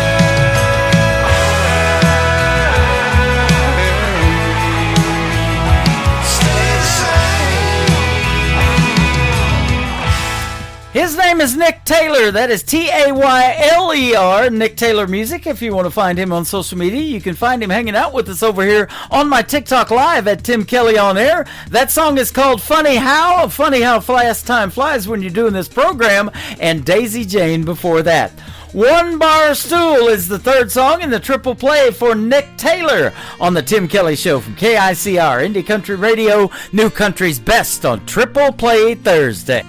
His name is Nick Taylor. That is Tayler, Nick Taylor Music. If you want to find him on social media, you can find him hanging out with us over here on my TikTok Live at Tim Kelly On Air. That song is called Funny How. Funny how fast time flies when you're doing this program. And Daisy Jane before that. One Bar Stool is the third song in the triple play for Nick Taylor on the Tim Kelly Show from KICR, Indie Country Radio, New Country's Best on Triple Play Thursday.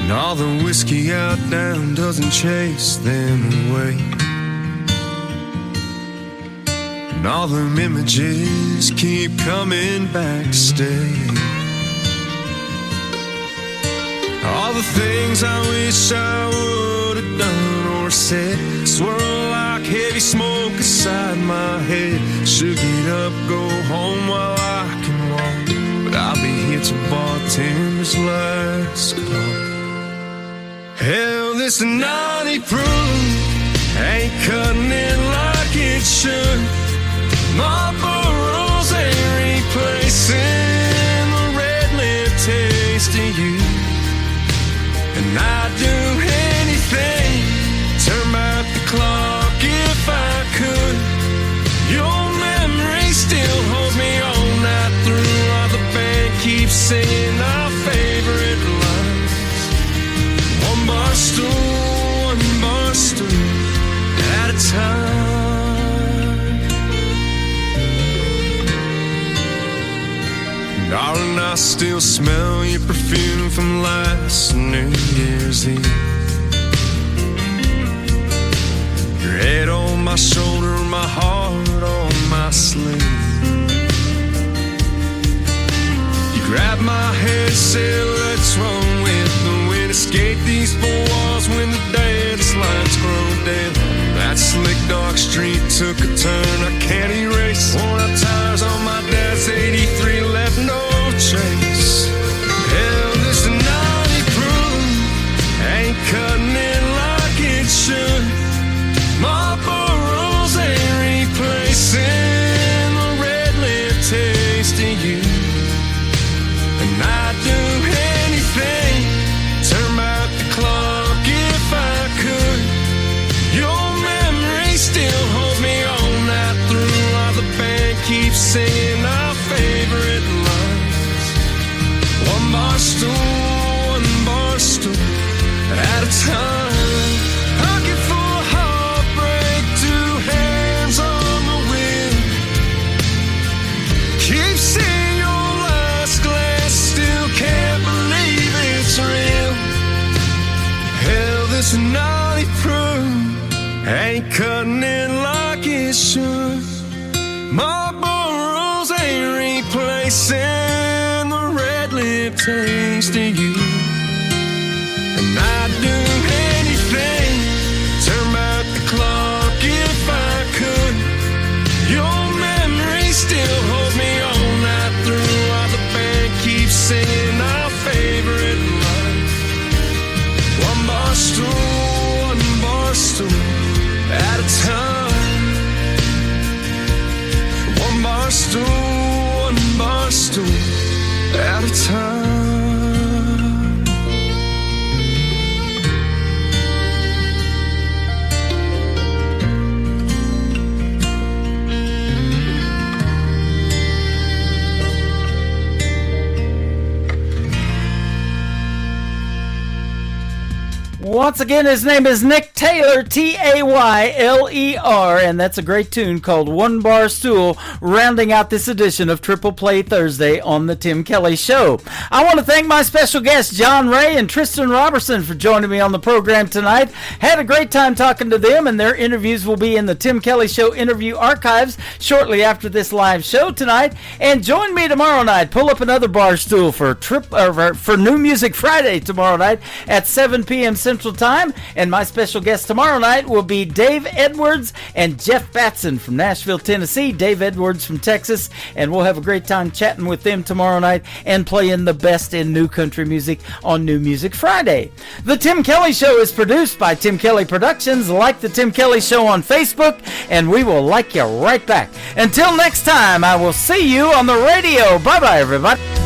And all the whiskey out down doesn't chase them away. And all them images keep coming back to stay. All the things I wish I would have done or said swirl like heavy smoke inside my head. Should get up, go home while I can walk, but I'll be here till bartender's last call. Hell, this naughty proof ain't cutting it like it should. My burrows ain't replacing the red lip taste of you. And I'd do anything, turn back the clock if I could. Your memory still holds me all night through, while the band keeps singing our favorite lines. One bar stool at a time. Darling, I still smell your perfume from last New Year's Eve. Your head on my shoulder, my heart on my sleeve. You grabbed my head, said, let's run with the wind. Escape these four walls when the dance lines grow dim. That slick dark street took a turn I can't erase. Worn out tires on my dad's 83 left no trace. Hell, this naughty proof ain't cutting it like it should. My burrows ain't replacing the red lip taste of you. And I'd do anything, turn back the clock if I could. Your memory still holds me all night through, while the band keeps singing our favorite lines. One bar stool at a time. Pocket full of heartbreak, two hands on the wheel. Keep seeing your last glass, still can't believe it's real. Hell, this naughty proof ain't cutting it like it should. My burrows ain't replacing the red lip taste of you. And I'd do anything, turn back the clock if I could. Your memory still holds me all night through, while the band keeps singing our favorite line. One bar stool at a time. One bar stool at a time. Once again, his name is Nick Taylor, Tayler, and that's a great tune called One Bar Stool, rounding out this edition of Triple Play Thursday on The Tim Kelly Show. I want to thank my special guests, John Ray and Tristan Robertson, for joining me on the program tonight. Had a great time talking to them, and their interviews will be in the Tim Kelly Show interview archives shortly after this live show tonight. And join me tomorrow night. Pull up another bar stool for New Music Friday tomorrow night at 7 p.m. Central Time, and my special guest tomorrow night will be Dave Edwards and Jeff Batson from Nashville, Tennessee. Dave Edwards from Texas, and we'll have a great time chatting with them tomorrow night and playing the best in new country music on New Music Friday. The Tim Kelly Show is produced by Tim Kelly Productions. Like the Tim Kelly Show on Facebook, and we will like you right back. Until next time, I will see you on the radio. Bye-bye, everybody.